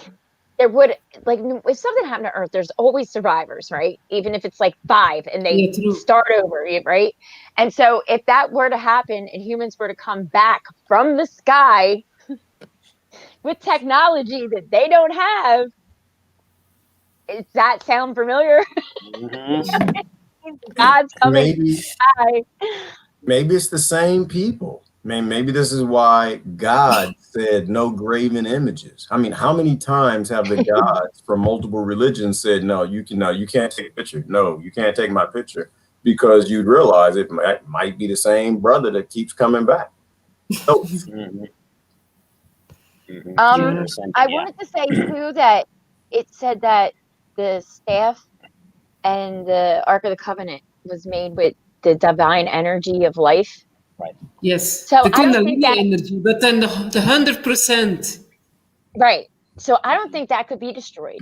there would like if something happened to Earth, there's always survivors, right? Even if it's like 5 and they start over, right? And so if that were to happen and humans were to come back from the sky with technology that they don't have, does that sound familiar? Mm-hmm. God's coming to the sky. Maybe it's the same people. Maybe this is why God said no graven images. I mean, how many times have the gods from multiple religions said, no, you can't take a picture. No, you can't take my picture, because you'd realize it might be the same brother that keeps coming back. So, I wanted to say too that it said that the staff and the Ark of the Covenant was made with the divine energy of life. Right. Yes. So the I don't think that energy, but then the 100%. Right. So I don't think that could be destroyed.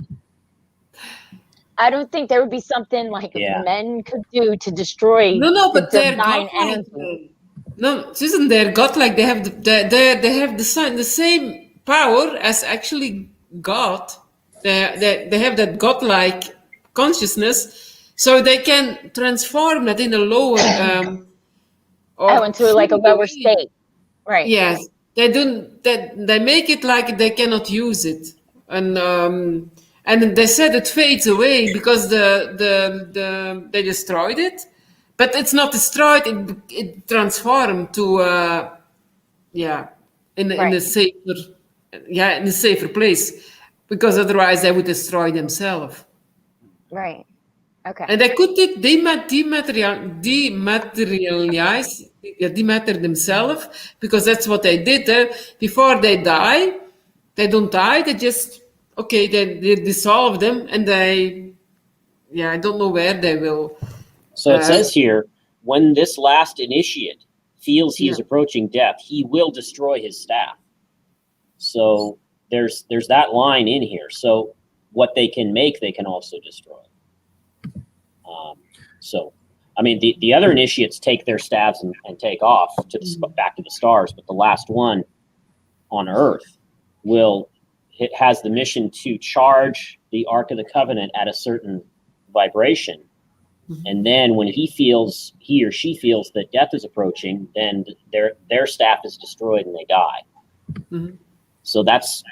I don't think there would be something like men could do to destroy the divine energy. No, isn't there God like they have the same power as actually God. They have that godlike consciousness, so they can transform that in a lower into like a lower state. Right. Yes. They don't they make it like they cannot use it. And they said it fades away because they destroyed it, but it's not destroyed. It transformed to in a safer place, because otherwise they would destroy themselves. Right. Okay. And they could dematter themselves, because that's what they did. Before they die, they don't die. They just they dissolve them, and I don't know where they will. So it says here, when this last initiate feels he is approaching death, he will destroy his staff. So there's that line in here. So what they can make, they can also destroy. So, I mean, the other initiates take their staffs and take off back to the stars, but the last one on Earth has the mission to charge the Ark of the Covenant at a certain vibration. And then when he or she feels that death is approaching, then their staff is destroyed and they die. Mm-hmm. So that's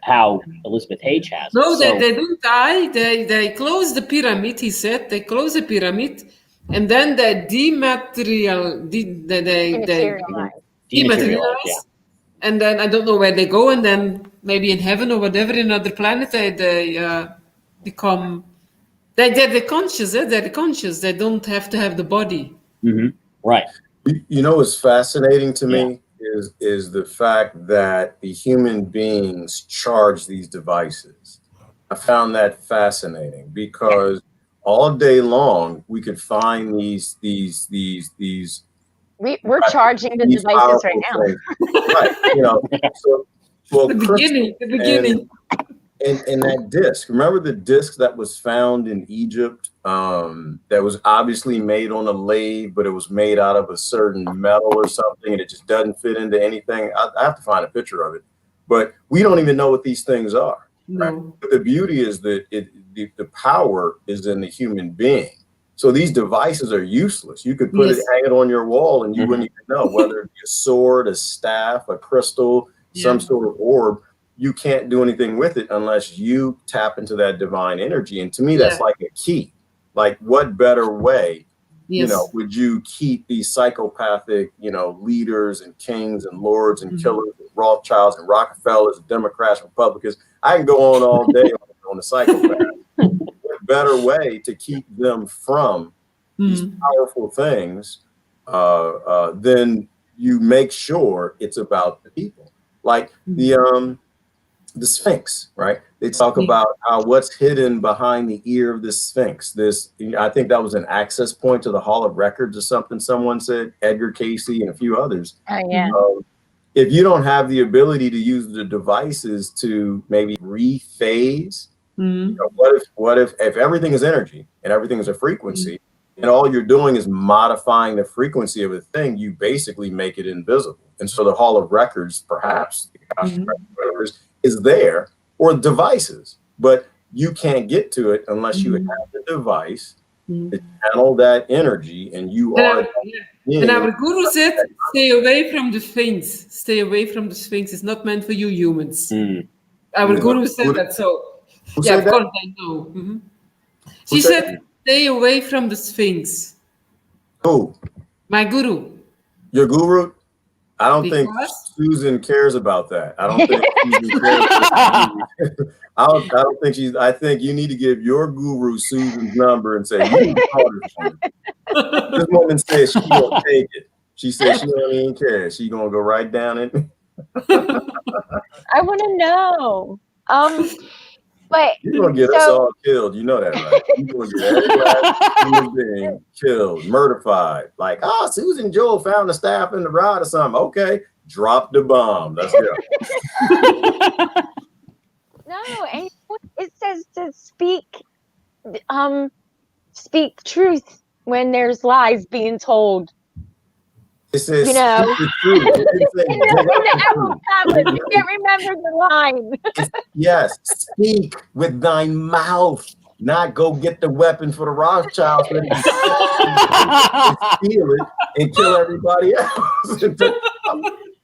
how Elizabeth Page has it. No, they don't die. They close the pyramid, he said. They close the pyramid, and then they dematerialize. And then I don't know where they go, and then maybe in heaven or whatever, in another planet, they become... They're conscious, They're conscious. They don't have to have the body. Mm-hmm. Right. You know what's fascinating to me is the fact that the human beings charge these devices. I found that fascinating, because all day long we could find these we're charging the devices right now. Right. So, the beginning. And that disc, remember the disc that was found in Egypt, that was obviously made on a lathe, but it was made out of a certain metal or something, and it just doesn't fit into anything. I have to find a picture of it, but we don't even know what these things are. No. Right? But the beauty is that the power is in the human being. So these devices are useless. You could put it, hang it on your wall, and you wouldn't even know whether it be a sword, a staff, a crystal, some sort of orb. You can't do anything with it unless you tap into that divine energy. And to me, that's like a key. Like, what better way, would you keep these psychopathic, leaders and kings and lords and killers and Rothschilds and Rockefellers and Democrats, Republicans? I can go on all day on the psychopath. What better way to keep them from these powerful things than you make sure it's about the people? Like the Sphinx, right? They talk about what's hidden behind the ear of the Sphinx. I think that was an access point to the Hall of Records or something. Someone said, Edgar Casey and a few others. Oh, yeah. if you don't have the ability to use the devices to maybe rephase, you know, what if everything is energy and everything is a frequency, and all you're doing is modifying the frequency of a thing, you basically make it invisible. And so the Hall of Records, perhaps, is there, or devices, but you can't get to it unless you have the device to channel that energy, and you are. And our guru said, stay away from the Sphinx. Stay away from the Sphinx. It's not meant for you humans. Our guru said that, so yeah, of course I know. She said, stay away from the Sphinx. Who? My guru. Your guru? I don't think Susan cares about that. I don't think Susan cares. I don't think she's. I think you need to give your guru Susan's number and say, you call this woman. This woman says she won't take it. She says she don't even care. She gonna go right down it. I want to know. But you're gonna get us all killed. You know that, right? You're gonna get every last human being killed, murdered. Like, oh, Susan Joel found the staff in the rod or something. Okay, drop the bomb. Let's go. No, and it says to speak truth when there's lies being told. It says, you know, the truth. in the Apple tablet, you can't remember the line. Yes, speak with thine mouth, not go get the weapon for the Rothschilds, ready to steal it and kill everybody else.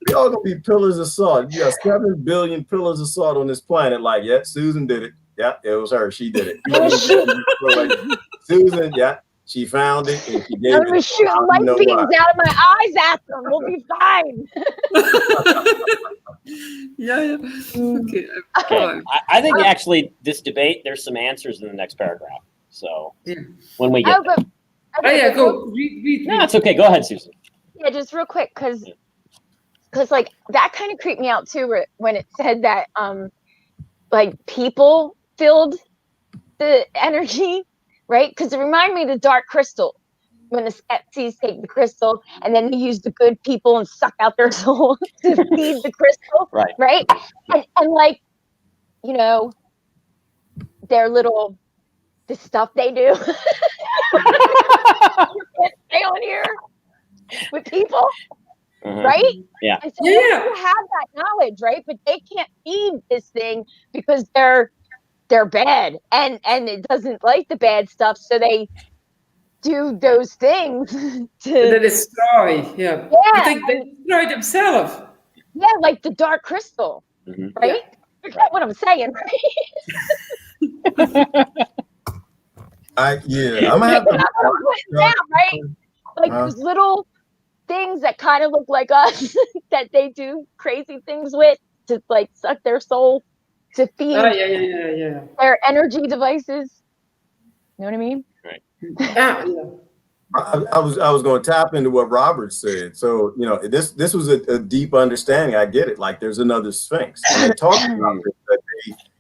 We all gonna be pillars of salt. You got 7 billion pillars of salt on this planet. Like, yeah, Susan did it. Yeah, it was her. She did it. Susan, yeah. She found it and she gave I'm gonna shoot light beams out of my eyes at them. We'll be fine. Okay. I think actually this debate, there's some answers in the next paragraph. So when we get there. Go. Read. No, it's okay. Go ahead, Susan. Yeah, just real quick, because like that kind of creeped me out too when it said that like people filled the energy. Right? Because it reminded me of the dark crystal, when the Skeksis take the crystal and then they use the good people and suck out their soul to feed the crystal. Right? And like, you know, their little, the stuff they do. Stay on here with people. Right? Yeah. And so you have that knowledge, right? But they can't feed this thing because they're bad and it doesn't like the bad stuff, so they do those things to destroy. They destroy themselves. Yeah, like the dark crystal, right? Forget what I'm saying, right? I'm gonna have to down, right? Like those little things that kind of look like us that they do crazy things with to like suck their soul to feed their energy devices. You know what I mean? Right. I was going to tap into what Robert said. So, you know, this was a deep understanding. I get it. Like, there's another Sphinx. And they talked about it, that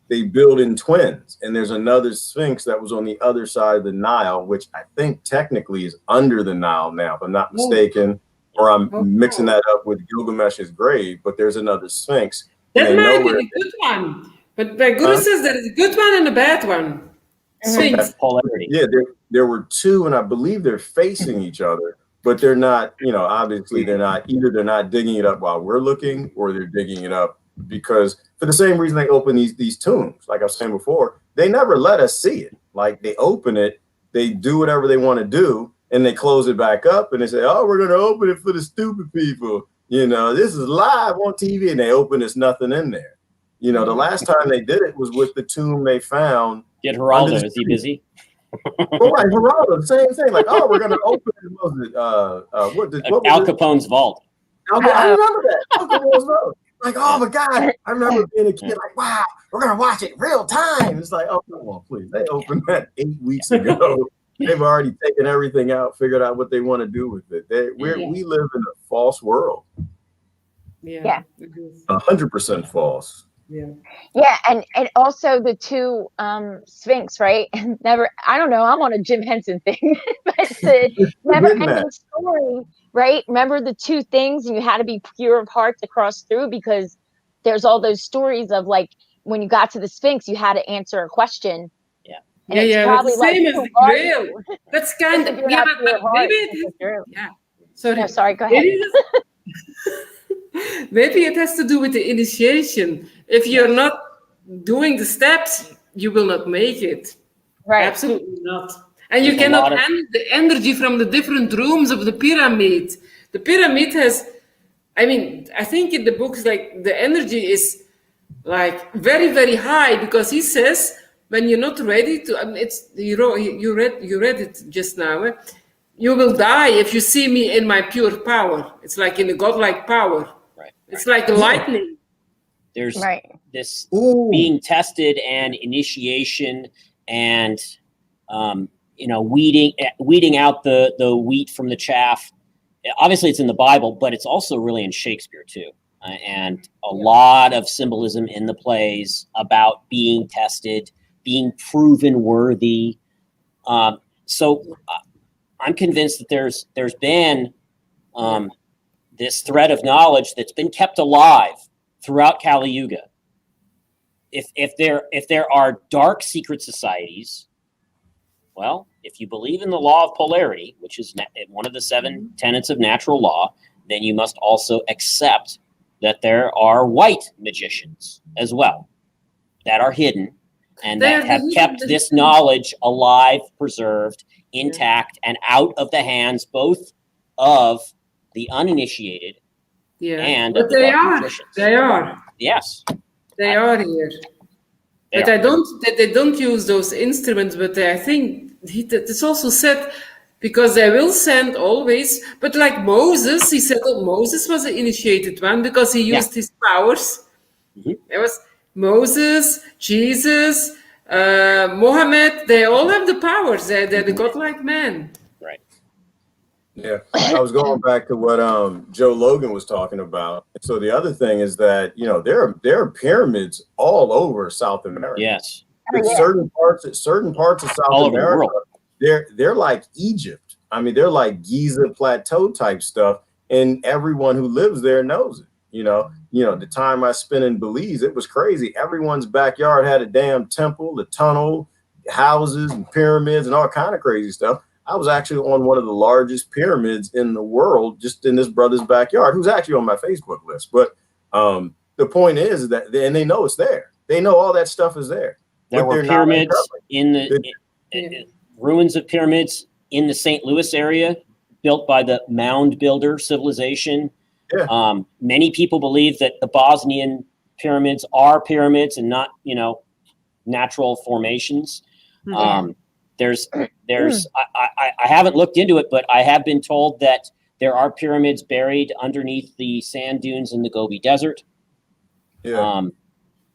they build in twins. And there's another Sphinx that was on the other side of the Nile, which I think technically is under the Nile now, if I'm not mistaken. Or I'm mixing that up with Gilgamesh's grave. But there's another Sphinx. That might be a good one. But my guru says there is a good one and a bad one. Sphinx. Polarity. Yeah, there were two, and I believe they're facing each other, but they're not, you know, obviously they're not digging it up while we're looking, or they're digging it up because for the same reason they open these tombs. Like I was saying before, they never let us see it. Like, they open it, they do whatever they want to do, and they close it back up, and they say, oh, we're going to open it for the stupid people. You know, this is live on TV, and they open, there's nothing in there. You know, the last time they did it was with the tomb they found. Get Geraldo, is he busy? Well, right, Geraldo, same thing. Like, oh, we're gonna open Al Capone's vault. I remember that. Al Capone's vault. Like, oh my God, I remember being a kid. Like, wow, we're gonna watch it real time. It's like, oh, come on, please. They opened that 8 weeks ago. They've already taken everything out, figured out what they want to do with it. We live in a false world. Yeah. 100% false. Yeah, and also the two Sphinx, right? Never, I don't know, I'm on a Jim Henson thing, but the never Getting that. ending story, right? Remember the two things, and you had to be pure of heart to cross through, because there's all those stories of like when you got to the Sphinx, you had to answer a question, Yeah. and Yeah, it's yeah, it's probably the like, same as who the are Grail. you? That's kind If of, you're yeah, not but pure of maybe heart it to has, go through. yeah. Sorry. No, sorry, go Maybe ahead. it maybe it has to do with the initiation. If you're Yes. not doing the steps, you will not make it. Right. Absolutely not. And you There's a cannot lot of handle the energy from the different rooms of the pyramid. The pyramid has, I mean, I think in the books, like the energy is like very, very high because he says when you're not ready to, I mean, it's you read it just now. You will die if you see me in my pure power. It's like in the godlike power. right. It's like Yeah. lightning. There's Right. this Ooh. being tested and initiation and weeding out the wheat from the chaff. Obviously, it's in the Bible, but it's also really in Shakespeare too, and a lot of symbolism in the plays about being tested, being proven worthy. So I'm convinced that there's been this thread of knowledge that's been kept alive throughout Kali Yuga. If there are dark secret societies, well, if you believe in the law of polarity, which is one of the 7 tenets of natural law, then you must also accept that there are white magicians as well that are hidden and that have kept this knowledge alive, preserved, intact, and out of the hands both of the uninitiated and of the dark magicians. They are. Yes. They are here. But they don't use those instruments, but I think it's also said because they will send always, but like Moses, he said that Moses was the initiated one because he used his powers. There was Moses, Jesus, Mohammed, they all have the powers. They're the godlike men. Right. Yeah, I was going back to what Joe Logan was talking about. So the other thing is that there are pyramids all over South America. Yes. Certain parts of South all over America, the world. They're like Egypt. I mean, they're like Giza Plateau type stuff, and everyone who lives there knows it. The time I spent in Belize, it was crazy. Everyone's backyard had a damn temple, a tunnel, houses, and pyramids, and all kind of crazy stuff. I was actually on one of the largest pyramids in the world, just in this brother's backyard, who's actually on my Facebook list. But the point is that, and they know it's there. They know all that stuff is there. There were pyramids in the ruins of pyramids in the St. Louis area, built by the mound builder civilization. Yeah. Many people believe that the Bosnian pyramids are pyramids and not, natural formations. There's I haven't looked into it, but I have been told that there are pyramids buried underneath the sand dunes in the Gobi Desert. Yeah.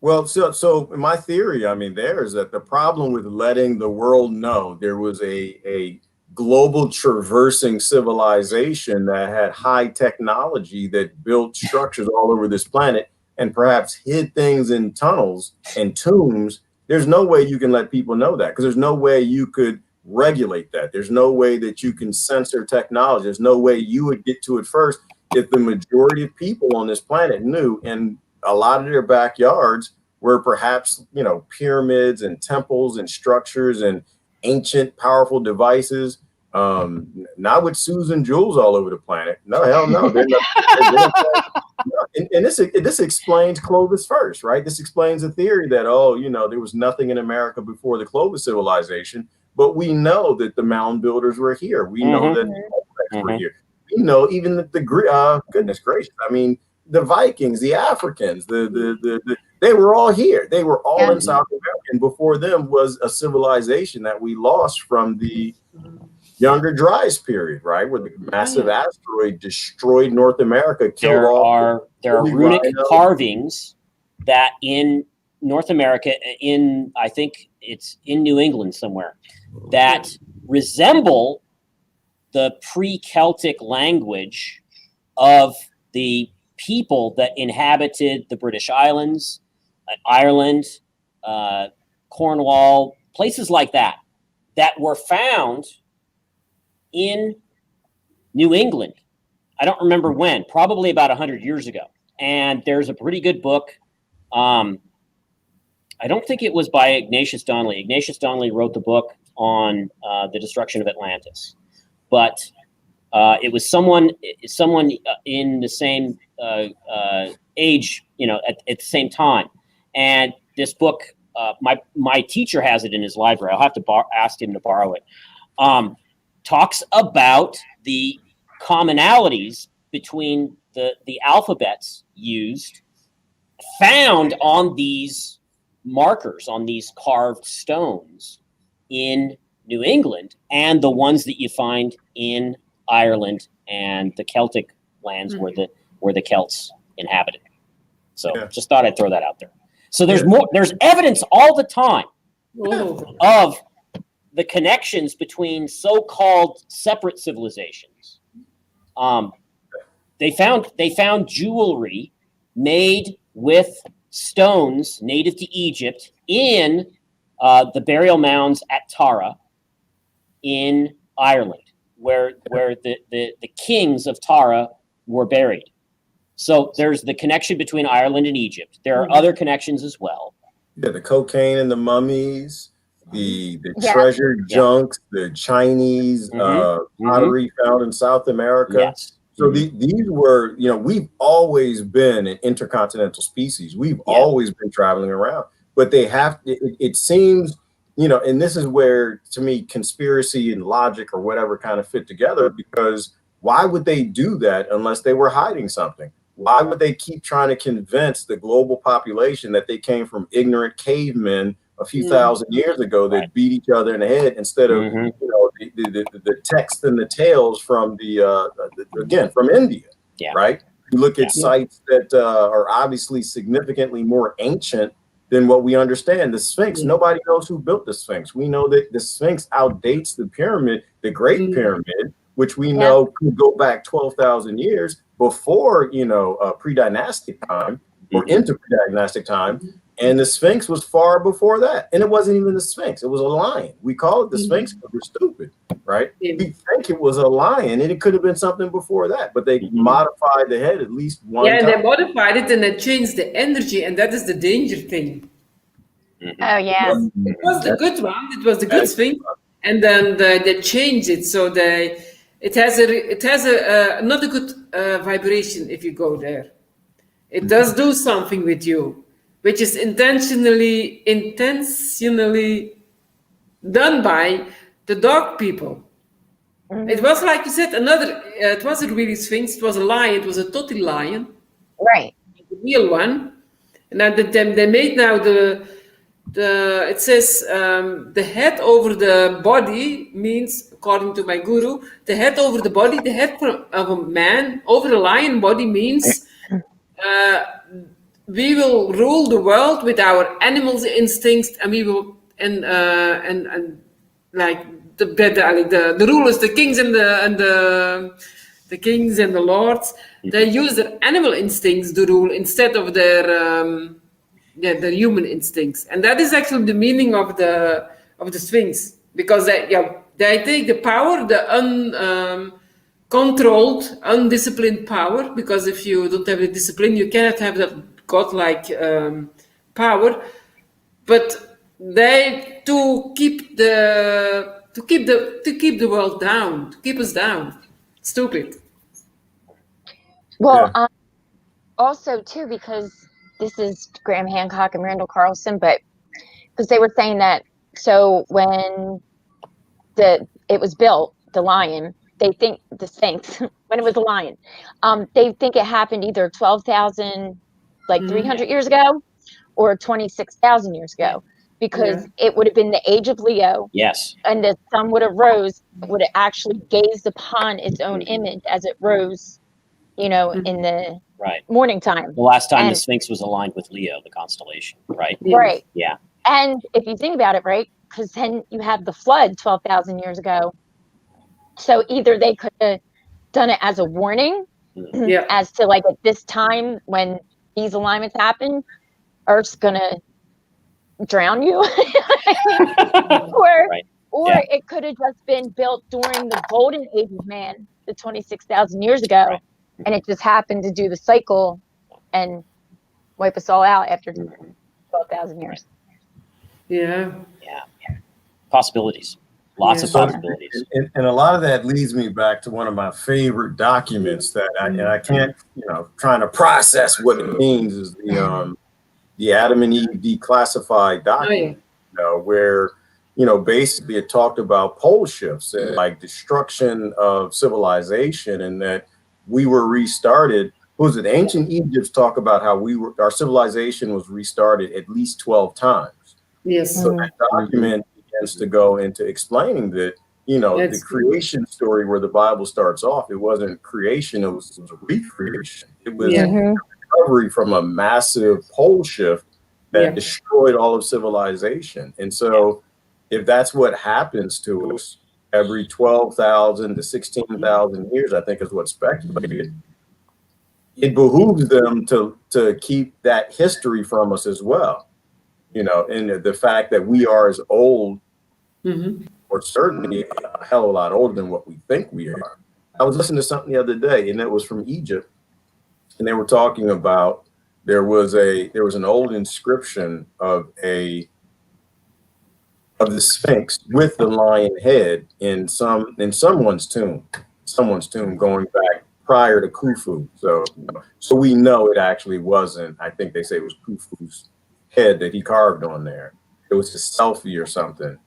Well, so my theory, I mean, there is that the problem with letting the world know there was a global traversing civilization that had high technology that built structures all over this planet and perhaps hid things in tunnels and tombs. There's no way you can let people know that, because there's no way you could regulate that. There's no way that you can censor technology. There's no way you would get to it first if the majority of people on this planet knew, and a lot of their backyards were perhaps, pyramids and temples and structures and ancient powerful devices. Not with Susan jewels all over the planet. No, hell no. They're not, and this explains Clovis first, right? This explains the theory that, there was nothing in America before the Clovis civilization, but we know that the mound builders were here. We know that the Olmecs were here. We know even that goodness gracious, I mean, the Vikings, the Africans, they were all here. They were all in South America, and before them was a civilization that we lost from the Younger Dryas period, right, where the massive asteroid destroyed North America. There are runic carvings that in North America, I think it's in New England somewhere, that resemble the pre-Celtic language of the people that inhabited the British Islands, Ireland, Cornwall, places like that were found in New England. I don't remember when, probably about 100 years ago. And there's a pretty good book. I don't think it was by Ignatius Donnelly. Ignatius Donnelly wrote the book on the destruction of Atlantis. But it was someone in the same age, at the same time. And this book, my teacher has it in his library. I'll have to ask him to borrow it. Talks about the commonalities between the alphabets used, found on these markers, on these carved stones in New England, and the ones that you find in Ireland and the Celtic lands where the Celts inhabited. So just thought I'd throw that out there. So there's evidence all the time of the connections between so-called separate civilizations. They found jewelry made with stones native to Egypt in the burial mounds at Tara in Ireland, where the kings of Tara were buried. So there's the connection between Ireland and Egypt. There are other connections as well. Yeah, the cocaine and the mummies, the treasure junks, the Chinese pottery found in South America. Yes. So these were, we've always been an intercontinental species. We've always been traveling around, but it seems, and this is where, to me, conspiracy and logic or whatever kind of fit together, because why would they do that unless they were hiding something? Why would they keep trying to convince the global population that they came from ignorant cavemen a few thousand years ago that beat each other in the head instead of the text and the tales from from India, right? You look at sites that are obviously significantly more ancient than what we understand. The Sphinx, nobody knows who built the Sphinx. We know that the Sphinx outdates the pyramid, the Great Pyramid, which we know could go back 12,000 years before, pre-dynastic time or into pre-dynastic time. And the Sphinx was far before that. And it wasn't even the Sphinx. It was a lion. We call it the Sphinx because we're stupid, right? We think it was a lion, and it could have been something before that. But they modified the head at least one time. Yeah, and they modified it and they changed the energy. And that is the danger thing. Oh, yeah. It was the good one. It was the good Sphinx. And then they changed it. So it has not a good vibration if you go there. It does do something with you, which is intentionally done by the dark people. It was, like you said, it wasn't really Sphinx, it was a lion, it was a total lion. Right. The real one. And then they made now it says the head over the body means, according to my guru, the head over the body, the head of a man over a lion body means we will rule the world with our animals' instincts, and we will and like the rulers, the kings and the kings and the lords, they use their animal instincts to rule instead of their human instincts, and that is actually the meaning of the Sphinx, because they take the power, the uncontrolled, undisciplined power, because if you don't have the discipline, you cannot have that godlike power. But they to keep the world down, to keep us down. Stupid. Well, also too, because this is Graham Hancock and Randall Carlson, but because they were saying that, so when it was built, the lion, they think the Sphinx, when it was a lion, they think it happened either 12,000, like 300 years ago, or 26,000 years ago, because it would have been the age of Leo. Yes. And the sun would have actually gazed upon its own image as it rose, in the morning time. The last time the Sphinx was aligned with Leo, the constellation, right? Right. Yeah. And if you think about it, right, because then you had the flood 12,000 years ago. So either they could have done it as a warning as to, like, at this time when these alignments happen, Earth's gonna drown you, or Right. or it could have just been built during the golden age of man, the 26,000 years ago, Right. and it just happened to do the cycle and wipe us all out after 12,000 years. Yeah. Yeah. Possibilities. Lots of Yeah. possibilities. And a lot of that leads me back to one of my favorite documents that I can't, trying to process what it means is the Adam and Eve declassified document, where, basically it talked about pole shifts and like destruction of civilization, and that we were restarted. What was it? Ancient Egypt's talk about how our civilization was restarted at least 12 times. Yes. So that document begins to go into explaining that, the creation story where the Bible starts off, it wasn't creation, it was a recreation. It was recovery from a massive pole shift that destroyed all of civilization. And so if that's what happens to us every 12,000 to 16,000 years, I think is what's speculated, it behooves them to keep that history from us as well. And the fact that we are as old, or certainly a hell of a lot older than what we think we are. I was listening to something the other day, and it was from Egypt, and they were talking about there was an old inscription of the Sphinx with the lion head in someone's tomb going back prior to Khufu. So we know it actually wasn't. I think they say it was Khufu's head that he carved on there. It was a selfie or something.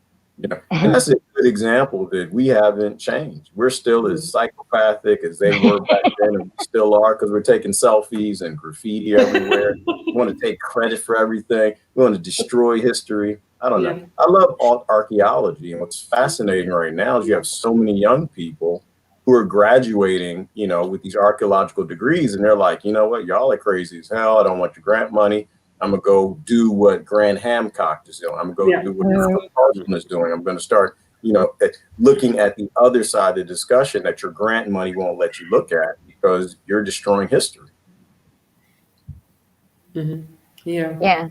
And that's a good example that we haven't changed. We're still as psychopathic as they were back then, and we still are, because we're taking selfies and graffiti everywhere. We want to take credit for everything. We want to destroy history. I don't know. I love archaeology, and what's fascinating right now is you have so many young people who are graduating, with these archaeological degrees, and they're like, you know what, y'all are crazy as hell. I don't want your grant money. I'm gonna go do what Grant Hancock is doing. I'm gonna go do what Carson is doing. I'm gonna start, looking at the other side of the discussion that your grant money won't let you look at, because you're destroying history. Yeah.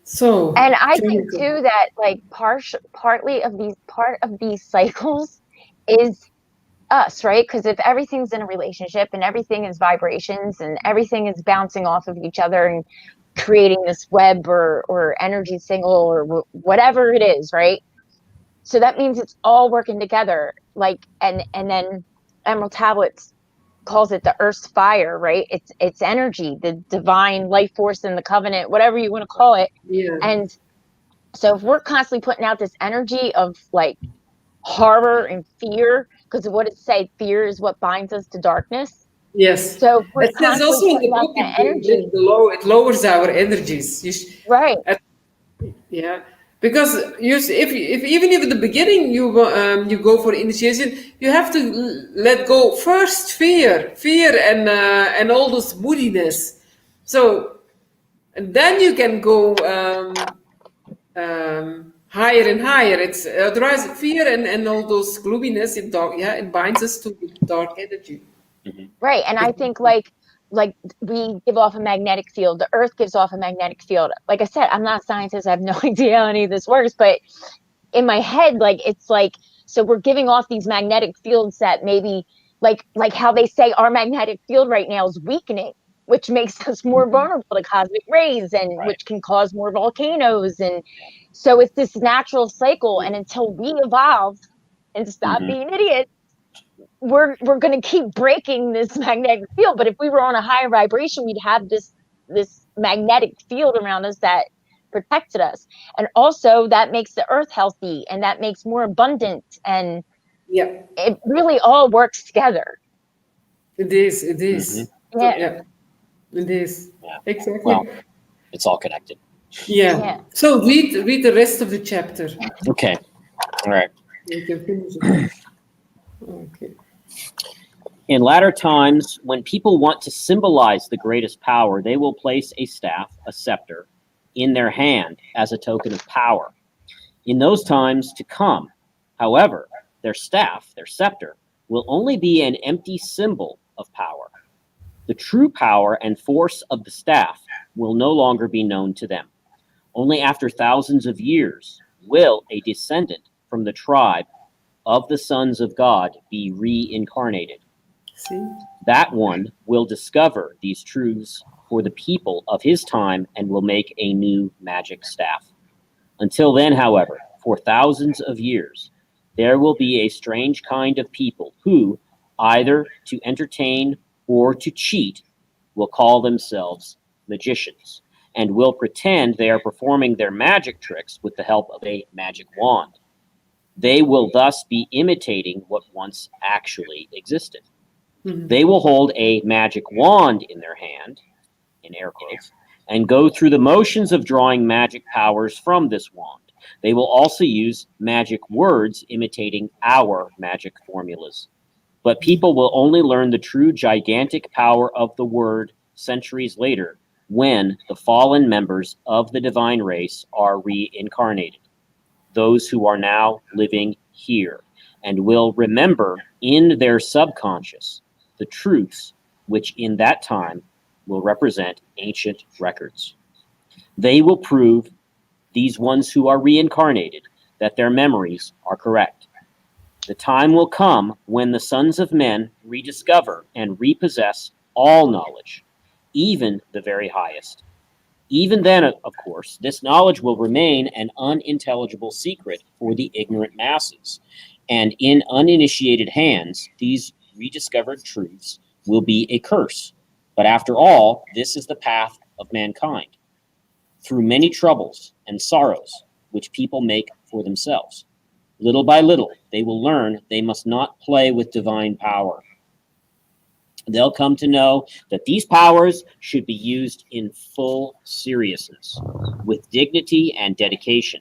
So, and I think too that like part of these cycles is us, right? Because if everything's in a relationship and everything is vibrations and everything is bouncing off of each other and creating this web or energy signal or whatever it is, right? So that means it's all working together. Like, and then Emerald Tablets calls it the Earth's fire, right? It's energy, the divine life force in the covenant, whatever you want to call it. And so if we're constantly putting out this energy of like horror and fear, because what it say, fear is what binds us to darkness. Yes. So we're it says also in the book, it lowers our energies. Right. Yeah. Because if even if at the beginning you go for initiation, you have to let go first fear and all those moodiness. So, and then you can go higher and higher. It's otherwise fear and all those gloominess. It binds us to dark energy. Right, and I think like we give off a magnetic field. The Earth gives off a magnetic field. Like I said, I'm not a scientist. I have no idea how any of this works, but in my head, like it's like, so we're giving off these magnetic fields that maybe like how they say our magnetic field right now is weakening, which makes us more vulnerable to cosmic rays, and which can cause more volcanoes. And so it's this natural cycle. And until we evolve and stop being idiots, we're going to keep breaking this magnetic field. But if we were on a higher vibration, we'd have this magnetic field around us that protected us. And also that makes the Earth healthy, and that makes more abundant, and it really all works together. It is. It is. Yeah. It is. Yeah. Exactly. Well, it's all connected. Yeah. So read the rest of the chapter. Okay. All right. You can finish it. Okay. In latter times, when people want to symbolize the greatest power, they will place a staff, a scepter, in their hand as a token of power. In those times to come, however, their staff, their scepter, will only be an empty symbol of power. The true power and force of the staff will no longer be known to them. Only after thousands of years will a descendant from the tribe of the sons of God be reincarnated. See? That one will discover these truths for the people of his time and will make a new magic staff. Until then, however, for thousands of years, there will be a strange kind of people who, either to entertain or to cheat, will call themselves magicians and will pretend they are performing their magic tricks with the help of a magic wand. They will thus be imitating what once actually existed. They will hold a magic wand in their hand, in air quotes, and go through the motions of drawing magic powers from this wand. They will also use magic words imitating our magic formulas. But people will only learn the true gigantic power of the word centuries later when the fallen members of the divine race are reincarnated, those who are now living here, and will remember in their subconscious the truths which in that time will represent ancient records. They will prove, these ones who are reincarnated, that their memories are correct. The time will come when the sons of men rediscover and repossess all knowledge, even the very highest. Even then, of course, this knowledge will remain an unintelligible secret for the ignorant masses, and in uninitiated hands, these rediscovered truths will be a curse. But after all, this is the path of mankind, through many troubles and sorrows which people make for themselves. Little by little, they will learn they must not play with divine power. They'll come to know that these powers should be used in full seriousness, with dignity and dedication.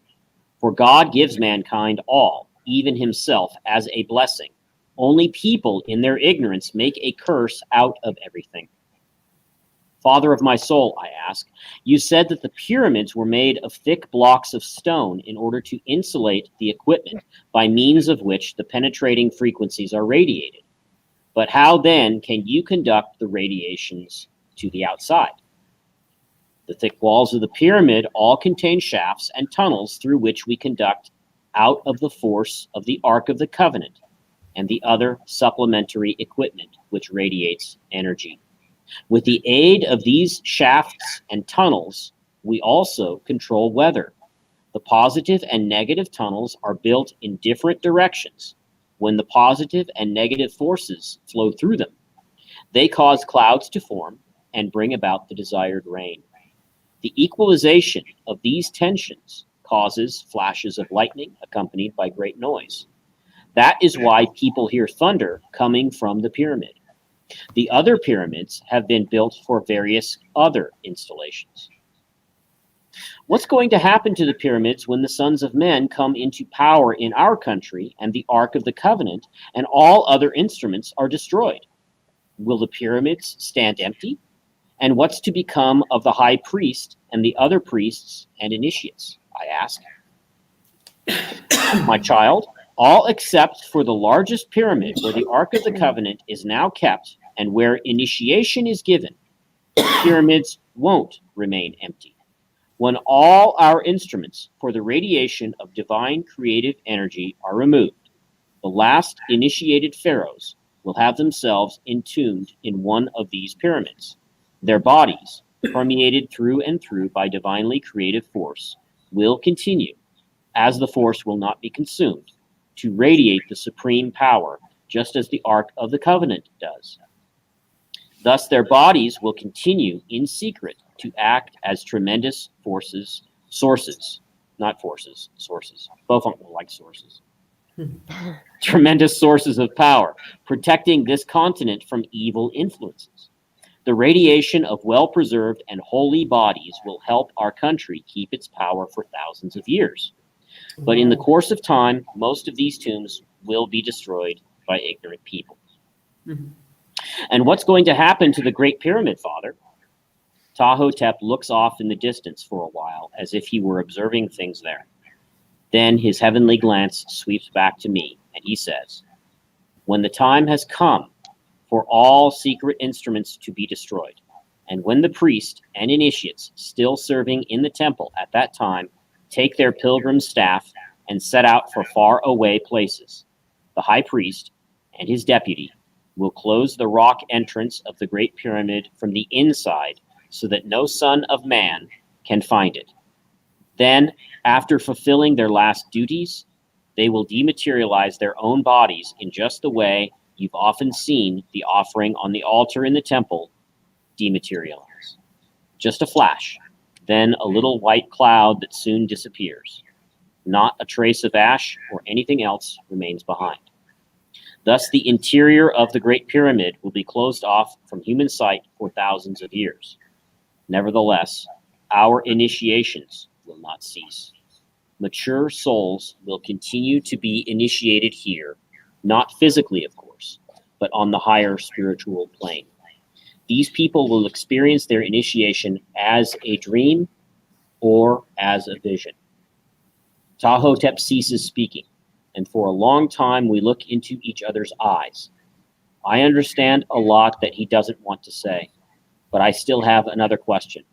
For God gives mankind all, even himself, as a blessing. Only people in their ignorance make a curse out of everything. Father of my soul, I ask, you said that the pyramids were made of thick blocks of stone in order to insulate the equipment by means of which the penetrating frequencies are radiated. But how then can you conduct the radiations to the outside? The thick walls of the pyramid all contain shafts and tunnels through which we conduct out of the force of the Ark of the Covenant and the other supplementary equipment which radiates energy. With the aid of these shafts and tunnels, we also control weather. The positive and negative tunnels are built in different directions. When the positive and negative forces flow through them, they cause clouds to form and bring about the desired rain. The equalization of these tensions causes flashes of lightning accompanied by great noise. That is why people hear thunder coming from the pyramid. The other pyramids have been built for various other installations. What's going to happen to the pyramids when the sons of men come into power in our country and the Ark of the Covenant and all other instruments are destroyed? Will the pyramids stand empty? And what's to become of the high priest and the other priests and initiates? I ask. My child, all except for the largest pyramid where the Ark of the Covenant is now kept and where initiation is given, the pyramids won't remain empty. When all our instruments for the radiation of divine creative energy are removed, the last initiated pharaohs will have themselves entombed in one of these pyramids. Their bodies, permeated through and through by divinely creative force, will continue, as the force will not be consumed, to radiate the supreme power, just as the Ark of the Covenant does. Thus, their bodies will continue in secret to act as tremendous sources. Both of them like sources. Tremendous sources of power, protecting this continent from evil influences. The radiation of well-preserved and holy bodies will help our country keep its power for thousands of years. But in the course of time, most of these tombs will be destroyed by ignorant people. And what's going to happen to the Great Pyramid, Father? Ptahhotep looks off in the distance for a while, as if he were observing things there. Then his heavenly glance sweeps back to me, and he says, when the time has come for all secret instruments to be destroyed, And when the priest and initiates still serving in the temple at that time take their pilgrim staff and set out for far away places, the high priest and his deputy will close the rock entrance of the Great Pyramid from the inside so that no son of man can find it. Then, after fulfilling their last duties, they will dematerialize their own bodies in just the way you've often seen the offering on the altar in the temple dematerialize. Just a flash, then a little white cloud that soon disappears. Not a trace of ash or anything else remains behind. Thus, the interior of the Great Pyramid will be closed off from human sight for thousands of years. Nevertheless, our initiations will not cease. Mature souls will continue to be initiated here, not physically, of course, but on the higher spiritual plane. These people will experience their initiation as a dream or as a vision. Ptahhotep ceases speaking, and for a long time we look into each other's eyes. I understand a lot that he doesn't want to say, but I still have another question.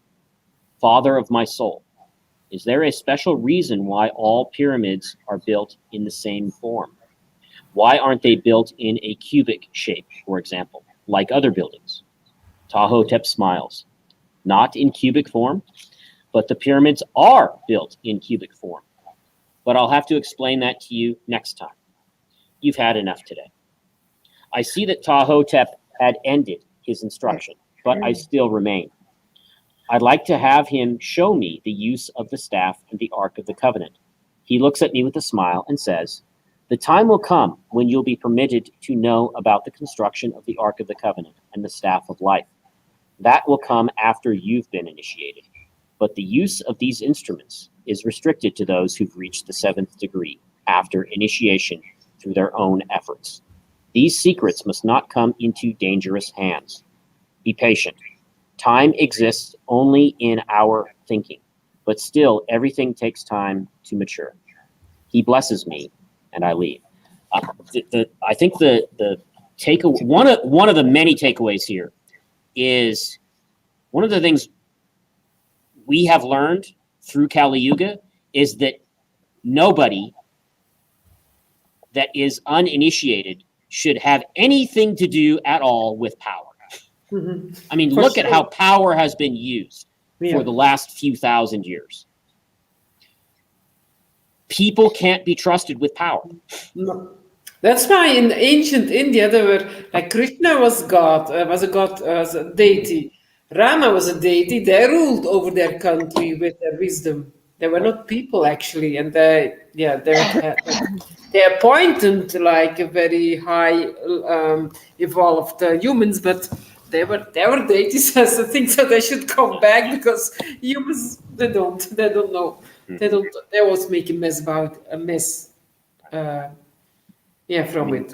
Father of my soul, is there a special reason why all pyramids are built in the same form? Why aren't they built in a cubic shape, for example, like other buildings? Ptahhotep smiles. Not in cubic form, but the pyramids are built in cubic form. But I'll have to explain that to you next time. You've had enough today. I see that Ptahhotep had ended his instruction, but I still remain. I'd like to have him show me the use of the staff and the Ark of the Covenant. He looks at me with a smile and says, the time will come when you'll be permitted to know about the construction of the Ark of the Covenant and the Staff of Life. That will come after you've been initiated. But the use of these instruments is restricted to those who've reached the 7th degree after initiation through their own efforts. These secrets must not come into dangerous hands. Be patient. Time exists only in our thinking, but still everything takes time to mature. He blesses me, and I leave. I think the takeaway, one of the many takeaways here is one of the things we have learned through Kali Yuga is that nobody that is uninitiated should have anything to do at all with power. Mhm. I mean, For look at sure. how power has been used Yeah. for the last few thousand years. People can't be trusted with power. No. That's why in ancient India there were like Krishna was God, was a deity. Rama was a deity. They ruled over their country with their wisdom. They were not people actually, and they appointed like a very high evolved humans, but they were deities. I think that they should come back because humans they don't know. They always make a mess. From it.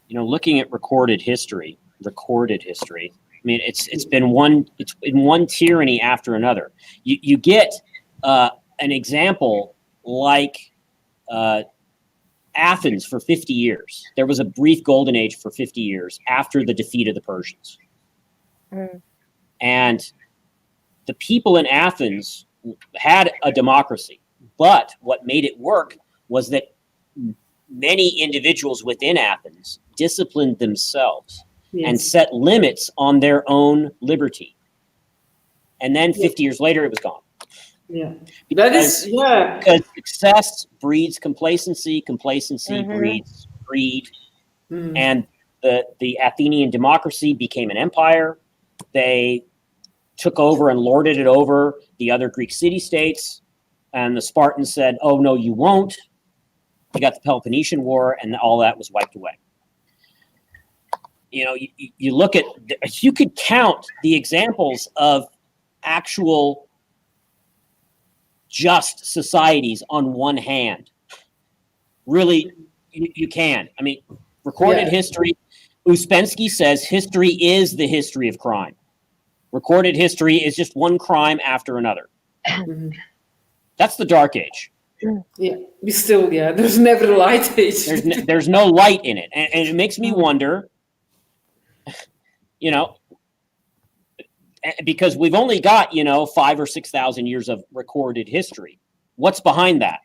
You know, looking at recorded history. I mean, it's been one tyranny after another. You get an example like Athens for 50 years. There was a brief golden age for 50 years after the defeat of the Persians. And the people in Athens had a democracy, but what made it work was that many individuals within Athens disciplined themselves and set limits on their own liberty. And then 50 years later, it was gone. Yeah. Because success breeds complacency, breeds greed, and the Athenian democracy became an empire. They took over and lorded it over the other Greek city-states, and the Spartans said, oh, no, you won't. You got the Peloponnesian War, and all that was wiped away. You know, you look at, you could count the examples of actual just societies on one hand. Really, you can. I mean, recorded history, Uspensky says history is the history of crime. Recorded history is just one crime after another. That's the Dark Age. Yeah, we still, there's never a light age. There's no light in it. And it makes me wonder, you know, because we've only got 5,000 or 6,000 years of recorded history. What's behind that?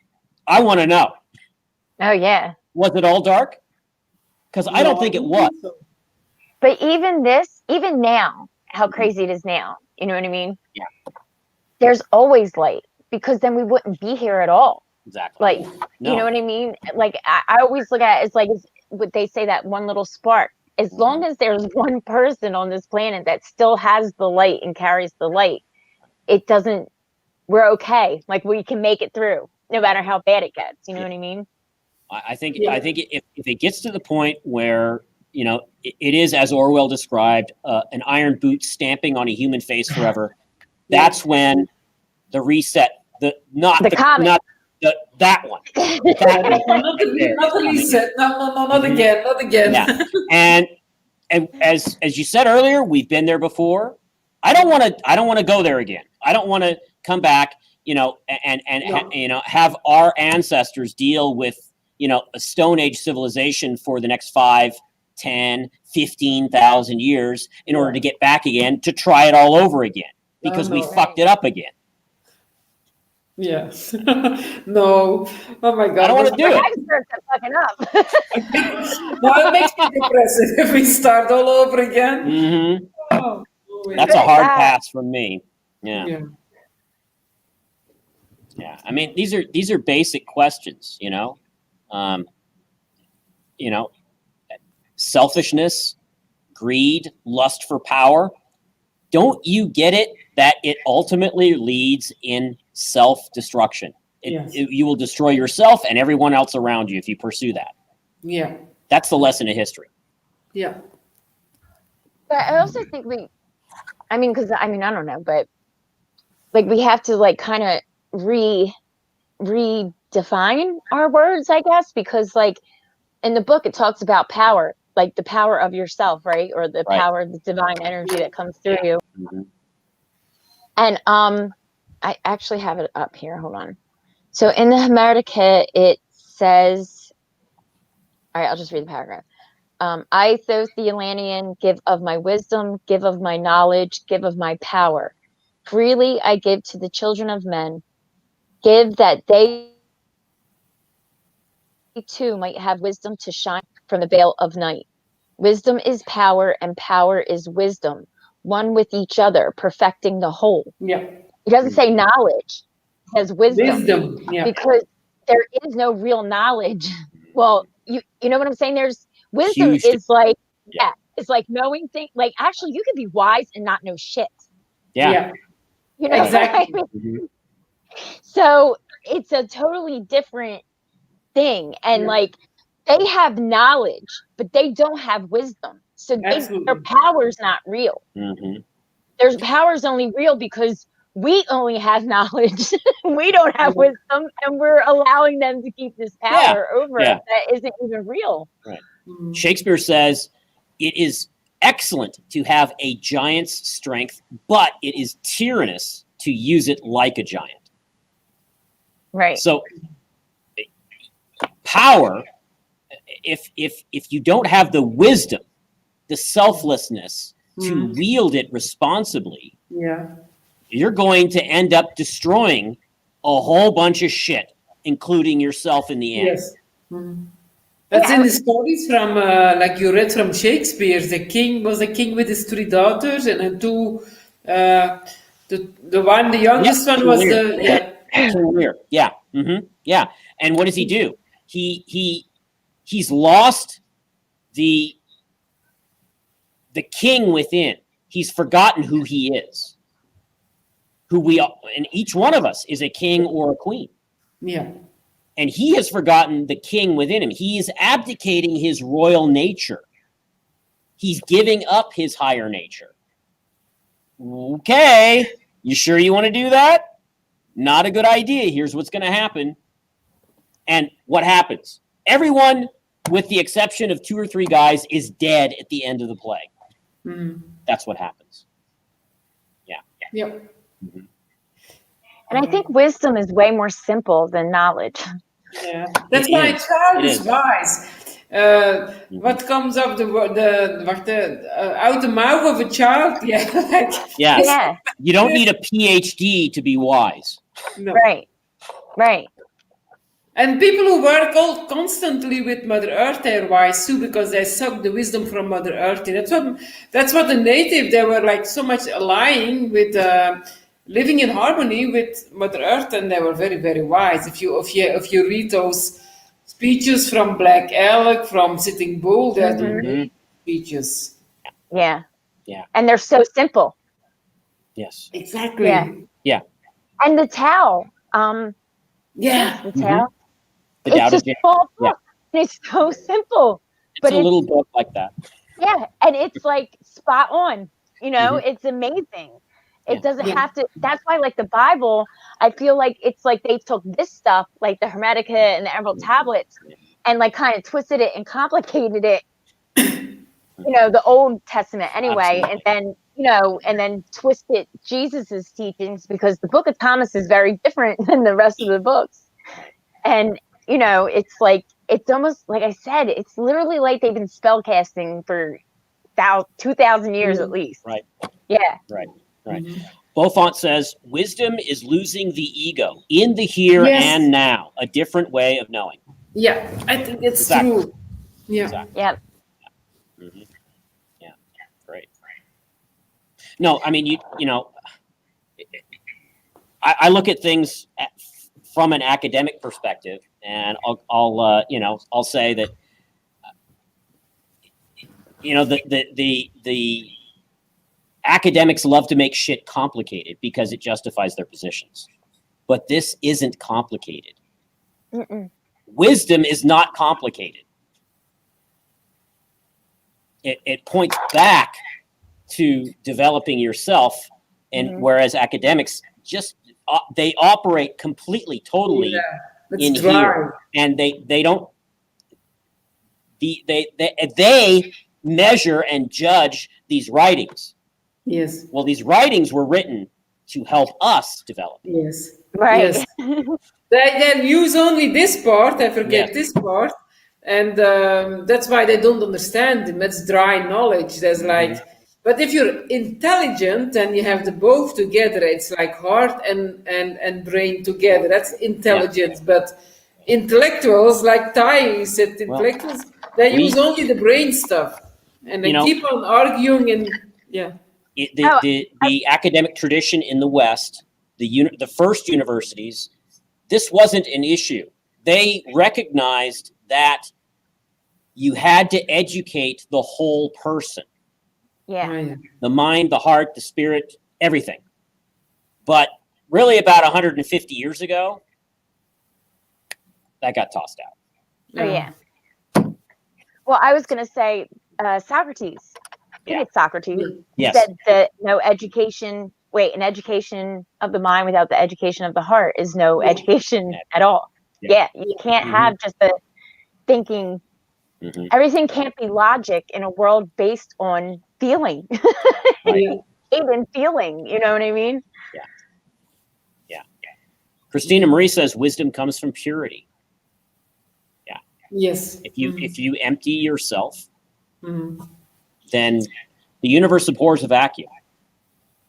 I want to know. Oh yeah. Was it all dark? Because I don't think it was. But even now, how crazy it is now. You know what I mean? Yeah. There's always light, because then we wouldn't be here at all. Exactly. Like, No. you know what I mean? Like, I always look at it as like, what they say, that one little spark. As long as there's one person on this planet that still has the light and carries the light, we're okay. Like, we can make it through no matter how bad it gets. You know what I mean? I think if it gets to the point where, it is, as Orwell described, an iron boot stamping on a human face forever, that's when the reset, that one. Not the reset. No, not again, not again. Yeah. And as you said earlier, we've been there before. I don't want to go there again. I don't want to come back, have our ancestors deal with, a Stone Age civilization for the next 5, 10, 15,000 years in order to get back again, to try it all over again, because we fucked it up again. Yes. No. Oh my God. I don't want to do it. I start fucking up. No, it makes me depressive if we start all over again. Mm-hmm. Oh, That's a hard pass from me. Yeah. I mean, these are basic questions, selfishness, greed, lust for power. Don't you get it that it ultimately leads in self-destruction? You will destroy yourself and everyone else around you if you pursue that. Yeah. That's the lesson of history. Yeah. But I also think I don't know, but like, we have to like kind of redefine our words, I guess, because like in the book it talks about power, like the power of yourself, right? Or the power of the divine energy that comes through you. Mm-hmm. And I actually have it up here. Hold on. So in the Hermetica, it says, all right, I'll just read the paragraph. I, Thoth the Elanian, give of my wisdom, give of my knowledge, give of my power. Freely I give to the children of men. Give that they too might have wisdom to shine from the veil of night. Wisdom is power, and power is wisdom, one with each other, perfecting the whole. Yeah. It doesn't say knowledge, it says wisdom. Yeah. Because there is no real knowledge. Well, you know what I'm saying? There's wisdom is like, it's like knowing things. Like, actually, you can be wise and not know shit. Yeah. You know, exactly. What I mean? So it's a totally different thing. And like, they have knowledge, but they don't have wisdom. So their power's not real. Mm-hmm. Their power's only real because we only have knowledge. We don't have wisdom, and we're allowing them to keep this power over us that isn't even real. Right. Shakespeare says, it is excellent to have a giant's strength, but it is tyrannous to use it like a giant. Right. So power, if you don't have the wisdom, the selflessness to wield it responsibly, you're going to end up destroying a whole bunch of shit, including yourself in the end. Yes. That's in the stories from, like you read from Shakespeare. The king was a king with his 3 daughters, and then 2. The youngest one was Career. Yeah. Mm-hmm. Yeah. And what does he do? He's lost the king within. He's forgotten who he is. Who we are, and each one of us is a king or a queen. Yeah. And he has forgotten the king within him. He is abdicating his royal nature. He's giving up his higher nature. Okay, you sure you want to do that? Not a good idea. Here's what's going to happen. And what happens? Everyone, with the exception of 2 or 3 guys, is dead at the end of the play. That's what happens. Yeah. Yep. Mm-hmm. And I think wisdom is way more simple than knowledge. Yeah, that's why a child is wise. what comes up out the mouth of a child. Yeah, like, Yes. Yeah. You don't need a PhD to be wise. no. Right. Right. And people who work constantly with Mother Earth, they're wise too, because they suck the wisdom from Mother Earth. And that's what the native, they were like so much aligning with living in harmony with Mother Earth, and they were very, very wise. If you read those speeches from Black Elk, from Sitting Bull, they're the great speeches. Yeah. Yeah. And they're so simple. Yes. Exactly. Yeah. Yeah. And the Tao. Yeah. The Tao. The It's Tao Te just Ching. small Yeah. book. And it's so simple. It's a little book like that. Yeah. And it's like spot on. You know, it's amazing. It doesn't have to. That's why, like the Bible, I feel like it's like they took this stuff, like the Hermetica and the Emerald Tablets, and like kind of twisted it and complicated it. You know, the Old Testament anyway, Absolutely. and then twisted Jesus's teachings, because the Book of Thomas is very different than the rest of the books. And it's like, it's almost like I said, it's literally like they've been spell casting for 2,000 years at least. Right. Yeah. Right. Beaufont says, wisdom is losing the ego in the here and now, a different way of knowing. Yeah, I think it's Exactly. true. Yeah. Exactly. Yeah. Yeah. Great. No, I mean, I look at things from an academic perspective, and I'll say that the academics love to make shit complicated because it justifies their positions. But this isn't complicated. Wisdom is not complicated. It points back to developing yourself, and whereas academics just they operate completely, totally in here, and they don't. They measure and judge these writings. Yes. Well, these writings were written to help us develop. Yes. Right. Yes. They use only this part. I forget this part, and that's why they don't understand him. That's dry knowledge. There's like, but if you're intelligent and you have the both together, it's like heart and brain together. That's intelligence. But intellectuals, like Tai said, intellectuals, they use only the brain stuff, and they keep on arguing and the academic tradition in the West, the first universities, this wasn't an issue. They recognized that you had to educate the whole person. Yeah. The mind, the heart, the spirit, everything. But really about 150 years ago, that got tossed out. Oh, yeah. Well, I was going to say Socrates. I think it's Socrates. Yes. Said that an education of the mind without the education of the heart is no education at all. Yeah. You can't have just the thinking. Everything can't be logic in a world based on feeling. Even feeling, you know what I mean? Yeah. Christina Marie says wisdom comes from purity. Yeah. Yes. If you empty yourself, then the universe abhors a vacuum.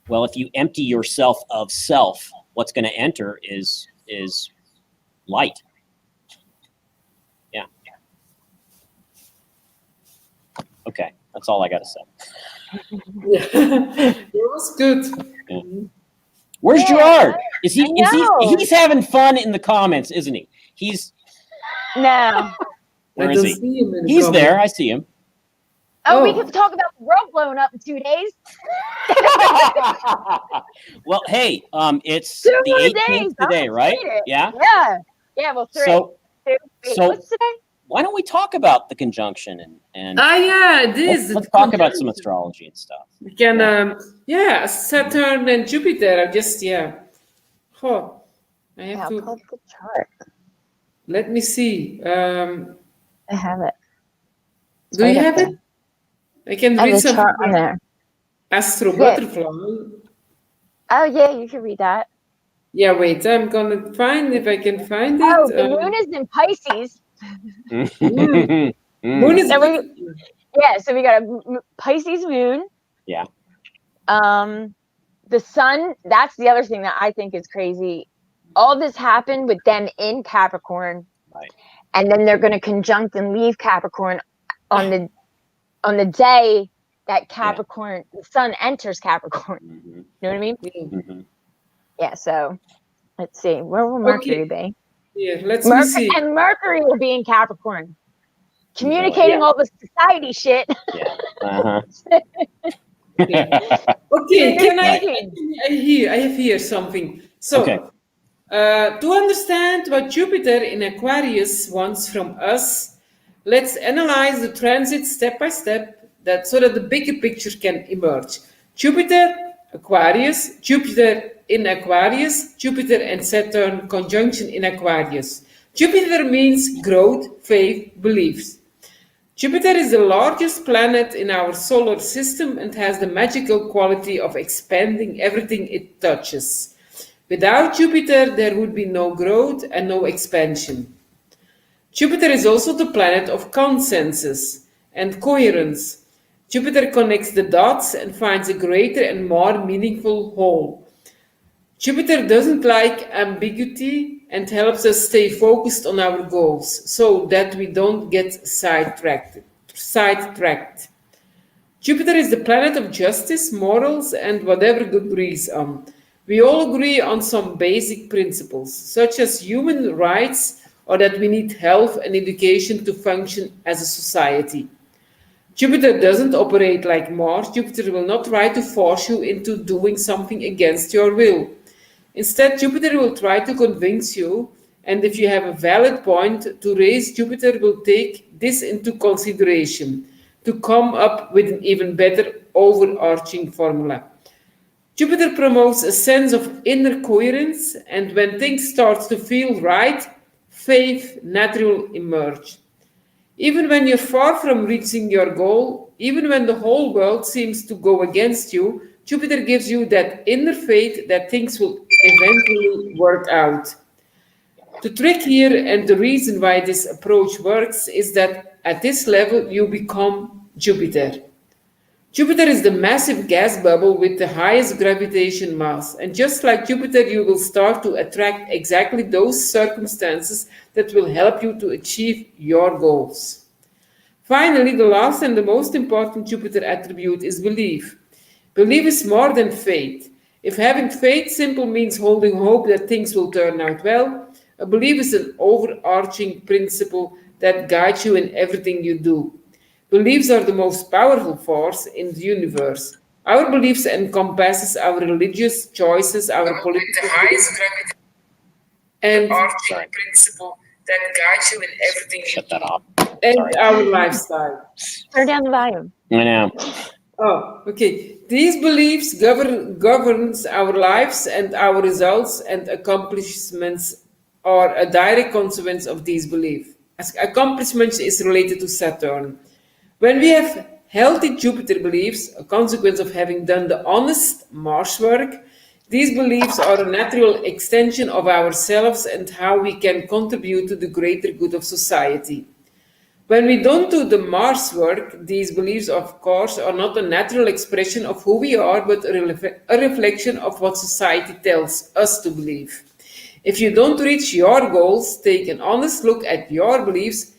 Well, if you empty yourself of self, what's going to enter is light. Yeah. Okay, that's all I got to say. It was good. Yeah. Where's Gerard? He's having fun in the comments, isn't he? No. Where is he? He's there. I see him. Oh, we can talk about the world blowing up in 2 days. Well, hey, it's the 18th today, right? Yeah. Yeah. Well, 3. So what's today? Why don't we talk about the conjunction and it is. Let's talk about some astrology and stuff. We can, Saturn and Jupiter are just, Oh, I have to. Pull up the chart. Let me see. I have it. Do you have it? I can read some chart on there. Astro Butterfly. Oh, yeah, you can read that. Yeah, wait, I'm gonna find if I can find it. Oh, the moon is in Pisces. Moon is Then we, good. so we got a Pisces moon. Yeah. The sun, that's the other thing that I think is crazy. All this happened with them in Capricorn. Right. And then they're going to conjunct and leave Capricorn on the day that Capricorn, the sun enters Capricorn. Mm-hmm. You know what I mean? Mm-hmm. Yeah, so let's see. Where will Mercury be? Yeah, let's me see. And Mercury will be in Capricorn. Communicating all the society shit. Yeah. Uh-huh. Okay, can I have here something. So, Okay. To understand what Jupiter in Aquarius wants from us, let's analyze the transit step by step, so that the bigger picture can emerge. Jupiter, Aquarius, Jupiter in Aquarius, Jupiter and Saturn conjunction in Aquarius. Jupiter means growth, faith, beliefs. Jupiter is the largest planet in our solar system and has the magical quality of expanding everything it touches. Without Jupiter, there would be no growth and no expansion. Jupiter is also the planet of consensus and coherence. Jupiter connects the dots and finds a greater and more meaningful whole. Jupiter doesn't like ambiguity and helps us stay focused on our goals so that we don't get sidetracked. Jupiter is the planet of justice, morals, and whatever good agrees on. We all agree on some basic principles, such as human rights or that we need health and education to function as a society. Jupiter doesn't operate like Mars. Jupiter will not try to force you into doing something against your will. Instead, Jupiter will try to convince you, and if you have a valid point to raise, Jupiter will take this into consideration to come up with an even better overarching formula. Jupiter promotes a sense of inner coherence, and when things start to feel right, faith naturally emerges. Even when you're far from reaching your goal, even when the whole world seems to go against you, Jupiter gives you that inner faith that things will eventually work out. The trick here and the reason why this approach works is that at this level you become Jupiter. Jupiter is the massive gas bubble with the highest gravitation mass, and just like Jupiter, you will start to attract exactly those circumstances that will help you to achieve your goals. Finally, the last and the most important Jupiter attribute is belief. Belief is more than faith. If having faith simple means holding hope that things will turn out well, a belief is an overarching principle that guides you in everything you do. Beliefs are the most powerful force in the universe. Our beliefs encompasses our religious choices, our political and overarching principle that guides you in everything you do. And our lifestyle. Turn down the volume. I know. Oh, okay. These beliefs governs our lives, and our results and accomplishments are a direct consequence of these beliefs. Accomplishments is related to Saturn. When we have healthy Jupiter beliefs, a consequence of having done the honest Mars work, these beliefs are a natural extension of ourselves and how we can contribute to the greater good of society. When we don't do the Mars work, these beliefs, of course, are not a natural expression of who we are, but a reflection of what society tells us to believe. If you don't reach your goals, take an honest look at your beliefs.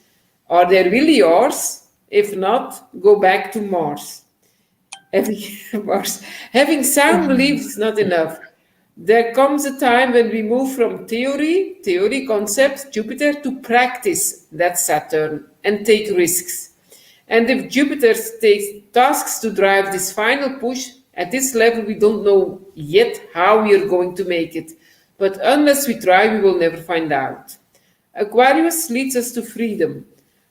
Are they really yours? If not, go back to Mars. Having sound beliefs is not enough. There comes a time when we move from theory concepts, Jupiter, to practice, that's Saturn, and take risks. And if Jupiter takes tasks to drive this final push, at this level we don't know yet how we are going to make it. But unless we try, we will never find out. Aquarius leads us to freedom.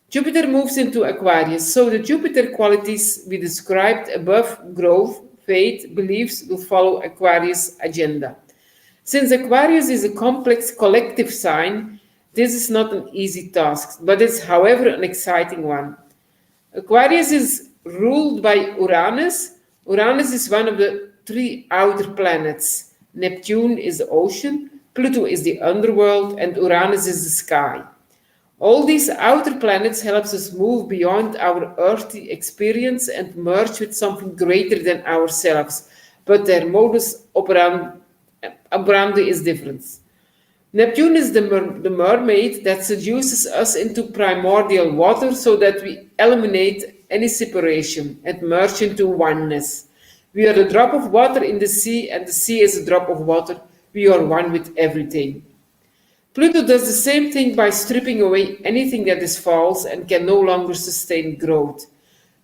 Jupiter moves into Aquarius, so the Jupiter qualities we described above, growth, faith, beliefs, will follow Aquarius' agenda. Since Aquarius is a complex collective sign, this is not an easy task, but it's, however, an exciting one. Aquarius is ruled by Uranus. Uranus is one of the three outer planets. Neptune is the ocean, Pluto is the underworld, and Uranus is the sky. All these outer planets helps us move beyond our earthly experience and merge with something greater than ourselves, but their modus operandi is different. Neptune is the mermaid that seduces us into primordial water so that we eliminate any separation and merge into oneness. We are a drop of water in the sea, and the sea is a drop of water. We are one with everything. Pluto does the same thing by stripping away anything that is false and can no longer sustain growth.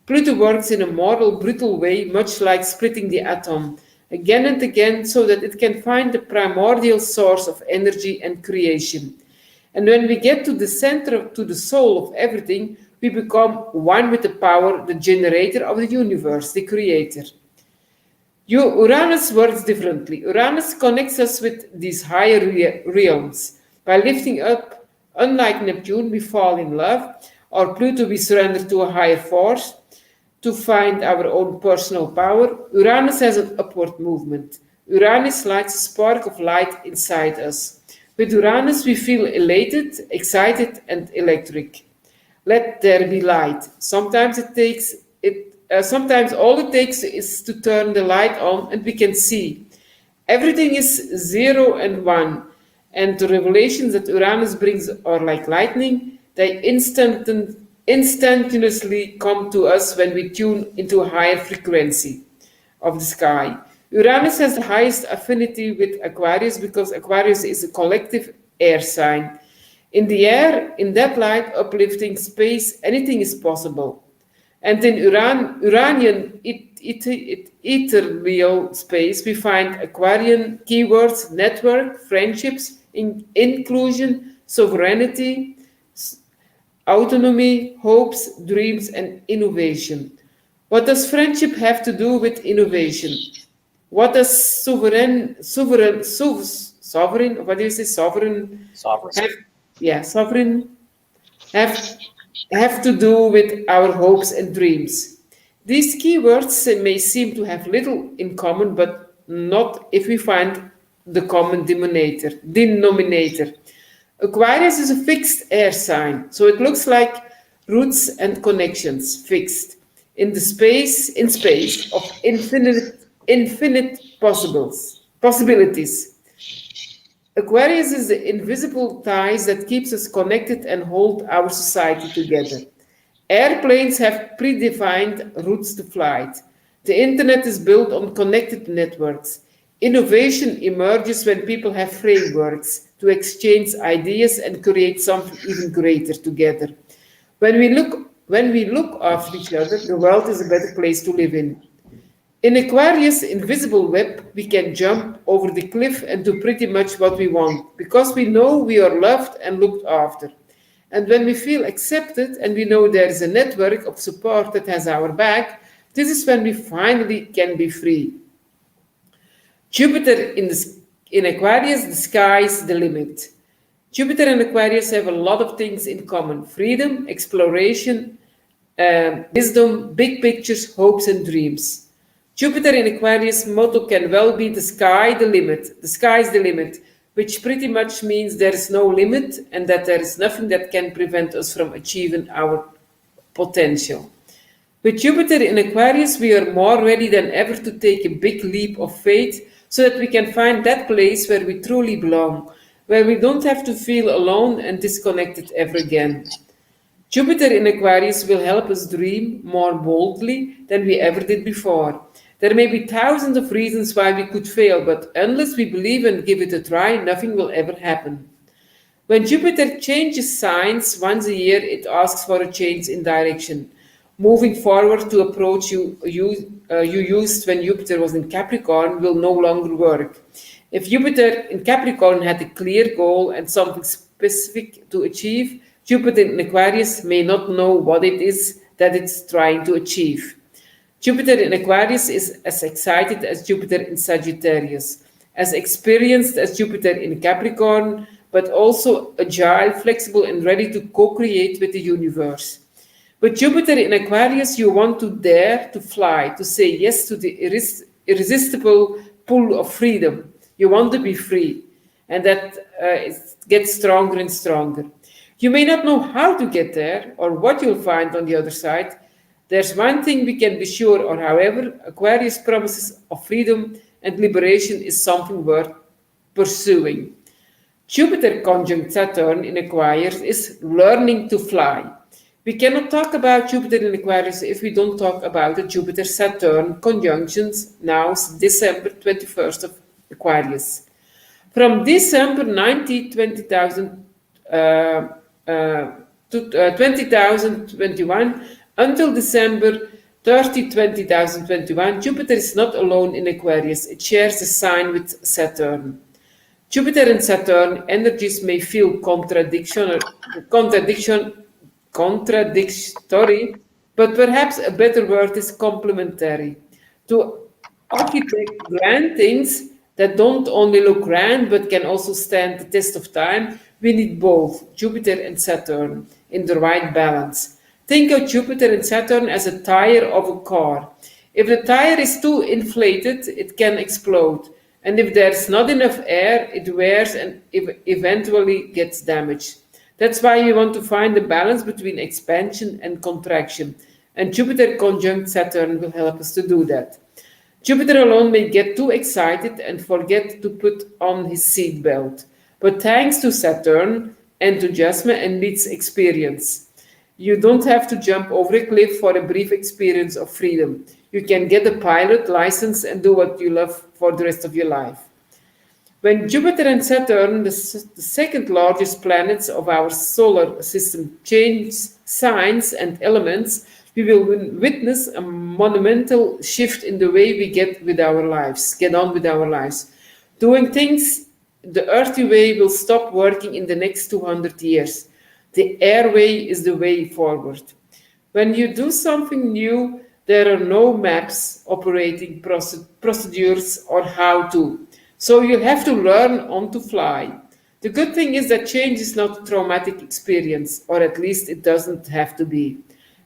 Pluto works in a mortal, brutal way, much like splitting the atom, again and again, so that it can find the primordial source of energy and creation. And when we get to the center, to the soul of everything, we become one with the power, the generator of the universe, the creator. Uranus works differently. Uranus connects us with these higher realms. By lifting up, unlike Neptune, we fall in love, or Pluto, we surrender to a higher force to find our own personal power. Uranus has an upward movement. Uranus lights a spark of light inside us. With Uranus, we feel elated, excited, and electric. Let there be light. Sometimes all it takes is to turn the light on, and we can see. Everything is 0 and 1, and the revelations that Uranus brings are like lightning. They instantaneously come to us when we tune into a higher frequency of the sky. Uranus has the highest affinity with Aquarius because Aquarius is a collective air sign. In the air, in that light, uplifting space, anything is possible. And in Uranian ethereal space, we find Aquarian keywords: network, friendships, inclusion, sovereignty, autonomy, hopes, dreams, and innovation. What does friendship have to do with innovation? What does sovereign, what do you say, sovereign, sovereign have to do with our hopes and dreams? These keywords may seem to have little in common, but not if we find the common denominator. Aquarius is a fixed air sign, so it looks like roots and connections, fixed in space of infinite possibilities. Aquarius is the invisible ties that keeps us connected and hold our society together. Airplanes have predefined routes to flight. The internet is built on connected networks. Innovation emerges when people have frameworks to exchange ideas and create something even greater together. When we look after each other, the world is a better place to live in. In Aquarius' invisible web, we can jump over the cliff and do pretty much what we want because we know we are loved and looked after. And when we feel accepted and we know there is a network of support that has our back, this is when we finally can be free. Jupiter in Aquarius, the sky is the limit. Jupiter and Aquarius have a lot of things in common: freedom, exploration, wisdom, big pictures, hopes, and dreams. Jupiter in Aquarius motto can well be the sky, the limit. The sky is the limit, which pretty much means there is no limit and that there is nothing that can prevent us from achieving our potential. With Jupiter in Aquarius, we are more ready than ever to take a big leap of faith so that we can find that place where we truly belong, where we don't have to feel alone and disconnected ever again. Jupiter in Aquarius will help us dream more boldly than we ever did before. There may be thousands of reasons why we could fail, but unless we believe and give it a try, nothing will ever happen. When Jupiter changes signs once a year, it asks for a change in direction, moving forward to approach you used when Jupiter was in Capricorn will no longer work. If Jupiter in Capricorn had a clear goal and something specific to achieve, Jupiter in Aquarius may not know what it is that it's trying to achieve. Jupiter in Aquarius is as excited as Jupiter in Sagittarius, as experienced as Jupiter in Capricorn, but also agile, flexible, and ready to co-create with the universe. With Jupiter in Aquarius, you want to dare to fly, to say yes to the irresistible pull of freedom. You want to be free, and that it gets stronger and stronger. You may not know how to get there or what you'll find on the other side. There's one thing we can be sure of, however: Aquarius' promises of freedom and liberation is something worth pursuing. Jupiter conjunct Saturn in Aquarius is learning to fly. We cannot talk about Jupiter in Aquarius if we don't talk about the Jupiter-Saturn conjunctions now December 21st of Aquarius. From December 90, 20,000 to 20,021 until December 30, 20,021, Jupiter is not alone in Aquarius. It shares a sign with Saturn. Jupiter and Saturn energies may feel contradictory, but perhaps a better word is complementary. To architect grand things that don't only look grand but can also stand the test of time, we need both Jupiter and Saturn in the right balance. Think of Jupiter and Saturn as a tire of a car. If the tire is too inflated, it can explode. And if there's not enough air, it wears and eventually gets damaged. That's why we want to find the balance between expansion and contraction. And Jupiter conjunct Saturn will help us to do that. Jupiter alone may get too excited and forget to put on his seatbelt. But thanks to Saturn and to Jasmine and Leeds experience, you don't have to jump over a cliff for a brief experience of freedom. You can get a pilot license and do what you love for the rest of your life. When Jupiter and Saturn, the second largest planets of our solar system, change signs and elements, we will witness a monumental shift in the way we get on with our lives. Doing things the earthly way will stop working in the next 200 years. The air way is the way forward. When you do something new, there are no maps, operating procedures, or how to. So you'll have to learn on to fly. The good thing is that change is not a traumatic experience, or at least it doesn't have to be.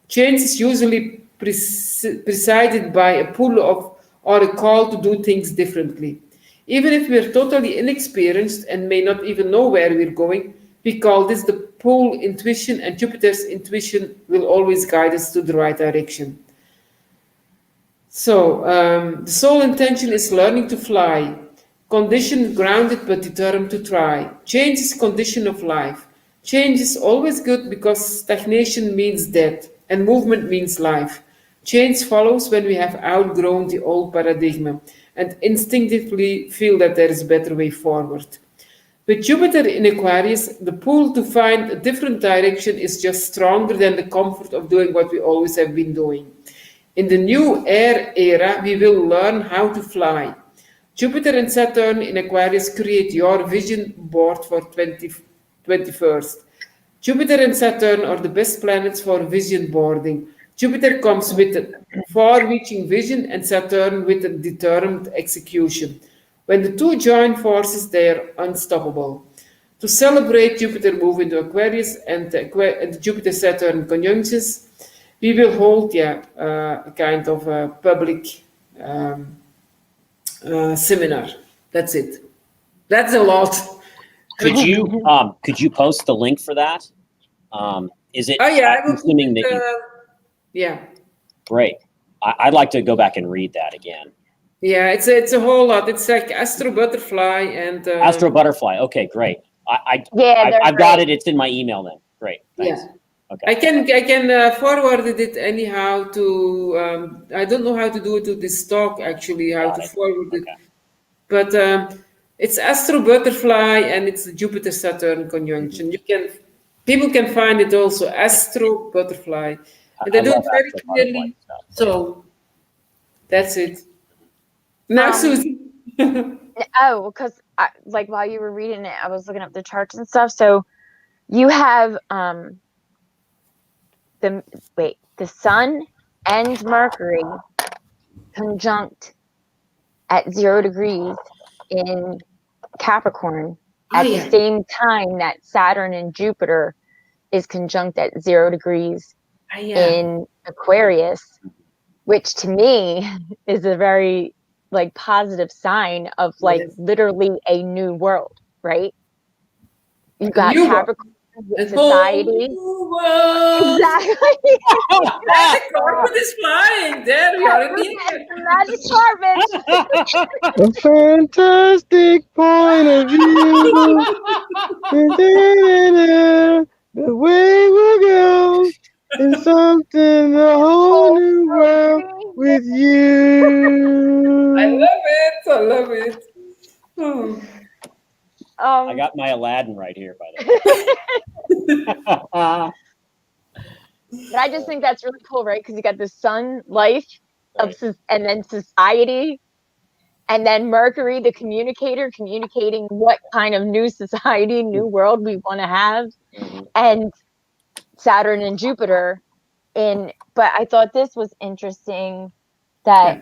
Change is usually preceded by a pull of or a call to do things differently. Even if we're totally inexperienced and may not even know where we're going, we call this the pull intuition, and Jupiter's intuition will always guide us to the right direction. So, the sole intention is learning to fly, conditioned, grounded, but determined to try. Change is condition of life. Change is always good because stagnation means death and movement means life. Change follows when we have outgrown the old paradigm and instinctively feel that there is a better way forward. With Jupiter in Aquarius, the pull to find a different direction is just stronger than the comfort of doing what we always have been doing. In the new air era, we will learn how to fly. Jupiter and Saturn in Aquarius create your vision board for 2021st. Jupiter and Saturn are the best planets for vision boarding. Jupiter comes with a far-reaching vision and Saturn with a determined execution. When the two join forces, they are unstoppable. To celebrate Jupiter move into Aquarius and the Jupiter-Saturn conjunctions, we will hold a kind of a public seminar. That's it. That's a lot. Could you post the link for that? Is it? Oh yeah, I will assuming that yeah. Great. I'd like to go back and read that again. Yeah, it's a whole lot. It's like Astro Butterfly and Astro Butterfly. Okay, great. I've got it. It's in my email then. Great. Thanks. Yeah. Okay. I can forward it anyhow to. I don't know how to do it to this talk actually. How to forward it, but it's Astro Butterfly and it's the Jupiter Saturn conjunction. People can find it also Astro Butterfly, and they do it very clearly. So that's it. Now, Susie. Oh, because like while you were reading it, I was looking up the charts and stuff. So you have the Sun and Mercury conjunct at 0 degrees in Capricorn at the same time that Saturn and Jupiter is conjunct at 0 degrees in Aquarius, which to me is a very like positive sign of like literally a new world, right? You got Capricorn And society. whole world. Exactly. And the carpet is flying. There we are in the air. The magic carpet. A fantastic point of view. The way we go is something, a whole new world with you. I love it. I love it. Oh. I got my Aladdin right here, by the way. But I just think that's really cool, right? Because you got the sun, life, and then society, and then Mercury, the communicator, communicating what kind of new society, new world we want to have, and Saturn and Jupiter. But I thought this was interesting that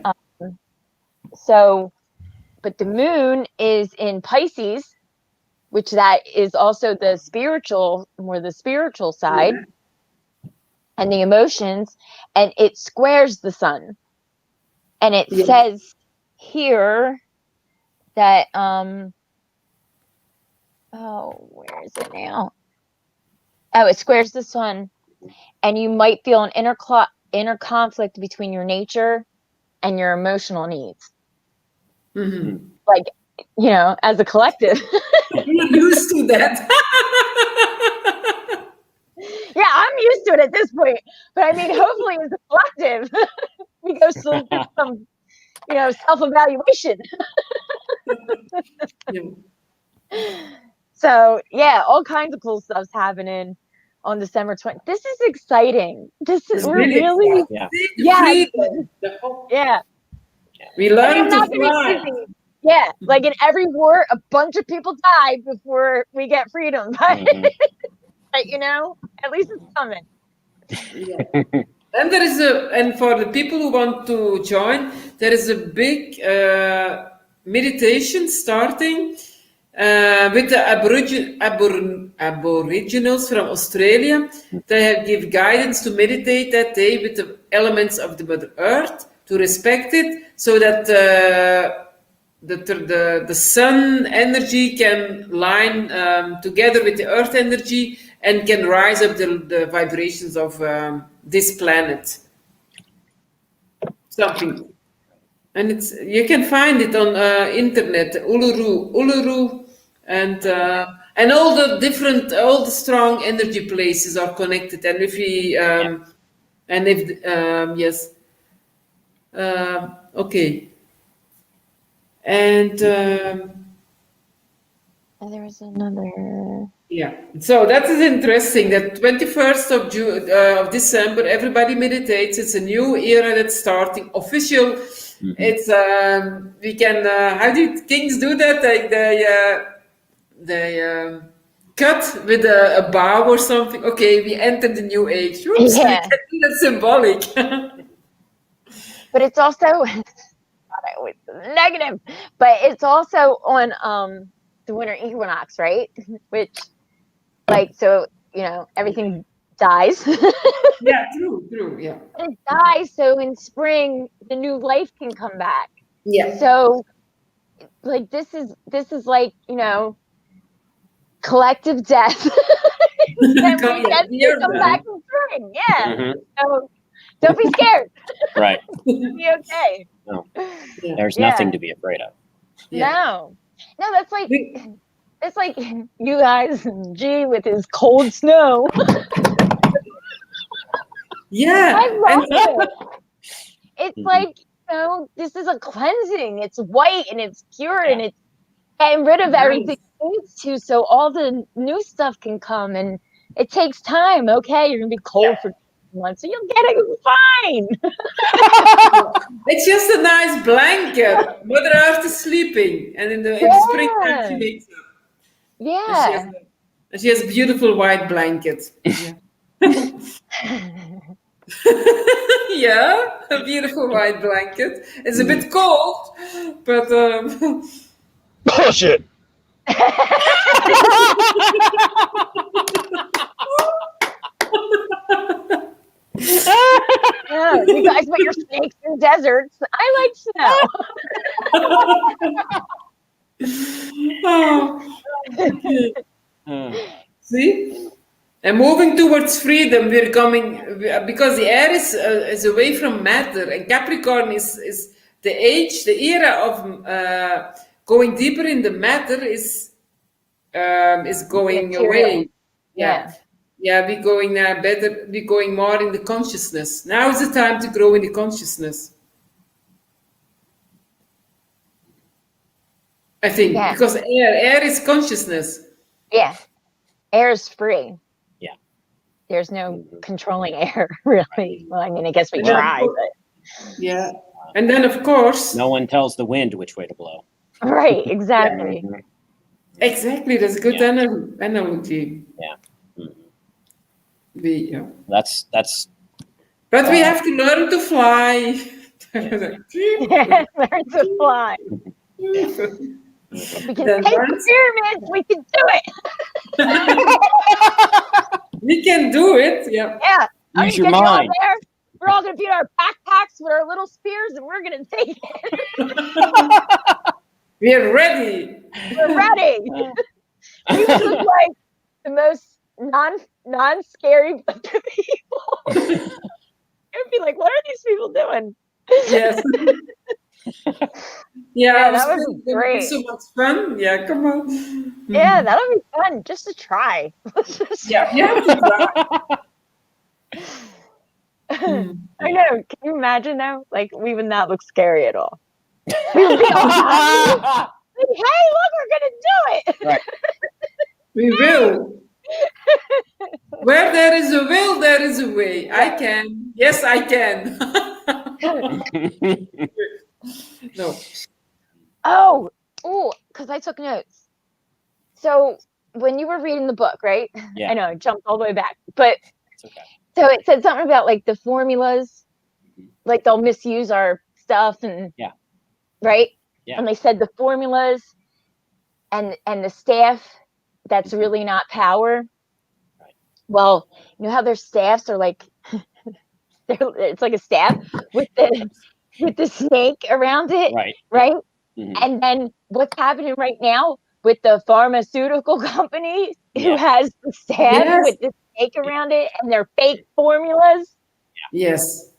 but the moon is in Pisces, which that is also the spiritual side. Yeah. And the emotions, and it squares the sun. And it says here that where is it now? Oh, it squares the sun, and you might feel an inner conflict between your nature and your emotional needs. Mm-hmm. Like, as a collective. You're used to that. Yeah, I'm used to it at this point. But I mean, hopefully as a collective, we go through some, self-evaluation. So, yeah, all kinds of cool stuff's happening on December 20th. This is exciting. Really yeah. We learn to Be fly. easy. Yeah, like in every war, a bunch of people died before we get freedom. But, at least it's coming. Yeah. And and for the people who want to join, there is a big meditation starting with the Aboriginals from Australia. They give guidance to meditate that day with the elements of the Mother Earth, to respect it, so that the sun energy can line together with the earth energy and can rise up the vibrations of this planet. Something. And you can find it on internet, Uluru, and all the strong energy places are connected. And if we, okay. And there was another. Yeah, so that is interesting. That 21st of December, everybody meditates. It's a new era that's starting. Official. Mm-hmm. It's we can. How do kings do that? Like they cut with a bow or something. Okay, we enter the new age. Oops, yeah. We can do that symbolic. But it's also negative. But it's also on the winter equinox, right? Which, so everything dies. Yeah, true, yeah. It dies, so in spring the new life can come back. Yeah. So, this is collective death. And we get to come back in spring. Yeah. Mm-hmm. So don't be scared. Right. Be okay. No. There's nothing to be afraid of. Yeah. No, that's like it's like you guys and G with his cold snow. Yeah. I love it. It's like, this is a cleansing. It's white and it's pure and it's getting rid of everything it needs to, so all the new stuff can come. And it takes time. Okay, you're gonna be cold for months, so you'll get it fine. It's just a nice blanket. Mother Earth is sleeping, and in the springtime she wakes up. Yeah. And she has a beautiful white blanket. Yeah. Yeah, a beautiful white blanket. It's a bit cold, but bullshit. Yeah, you guys put your snakes in deserts. I like snow. Okay. See? And moving towards freedom, we're coming because the air is away from matter, and Capricorn is the age, the era of going deeper in the matter is going Material. away. Yeah. Yeah, we're going now better. We're going more in the consciousness. Now is the time to grow in the consciousness. I think Yeah. because air is consciousness. Yeah. Air is free. Yeah. There's no controlling air, really. Well, I mean, I guess we And then, try, but yeah, and then of course, No one tells the wind which way to blow. right, exactly. exactly. That's a good Yeah. analogy. Yeah. Mhm. Yeah. That's But we have to learn to fly. Learn to fly. We can Then take learn- the pyramids. We can do it. we can do it. Yeah. Yeah. I'm Use gonna your get you all mind. there. We're all gonna be in our backpacks with our little spears, and we're gonna take it. We are ready. We're ready. We would look like the most non-scary people. It would be like, what are these people doing? Yes. Yeah, that it's would gonna be great. so much fun. Yeah, come on. Yeah, that'll be fun just to try. Let's just Yeah, you have to try. I know. Can you imagine though? Like we would not look scary at all. We would be all happy. Like, hey, look, we're gonna do it. Right. We will. Where there is a will, there is a way. I can. Yes, I can. No. Oh, because I took notes. So when you were reading the book, right? Yeah. I know I jumped all the way back, but It's okay. so it said something about like the formulas, like they'll misuse our stuff and Yeah. right? Yeah. And they said the formulas and the staff, that's really not power. Right. Well, you know how their staffs are like it's like a staff with the snake around it, Right. Mm-hmm. And then what's happening right now with the pharmaceutical company who has the staff with the snake around it and their fake formulas? Yes.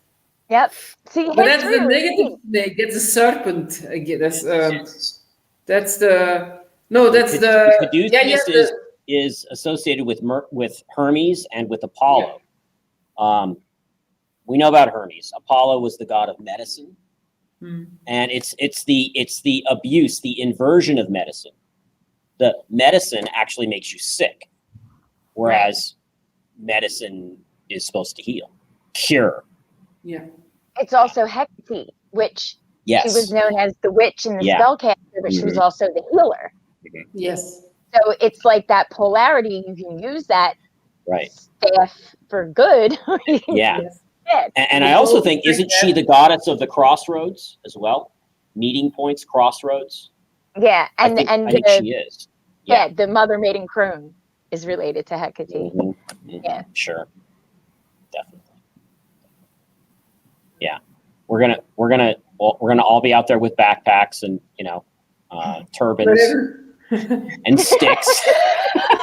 Yep. See, But that's the history negative snake. That's a serpent. Again, that's the no. That's the Caduceus is associated with Hermes and with Apollo. We know about Hermes. Apollo was the god of medicine, and it's the abuse, the inversion of medicine. The medicine actually makes you sick, whereas medicine is supposed to heal, cure. Yeah. It's also Hecate, which she was known as the witch and the spellcaster, but she was also the healer. Yes. So it's like that polarity. You can use that staff for good. Yeah. Yes. And I also think, isn't she the goddess of the crossroads as well? Meeting points, crossroads. Yeah, I think she is. Yeah, the mother maiden crone is related to Hecate. Yeah, sure, definitely. Yeah, we're gonna all be out there with backpacks and turbans and sticks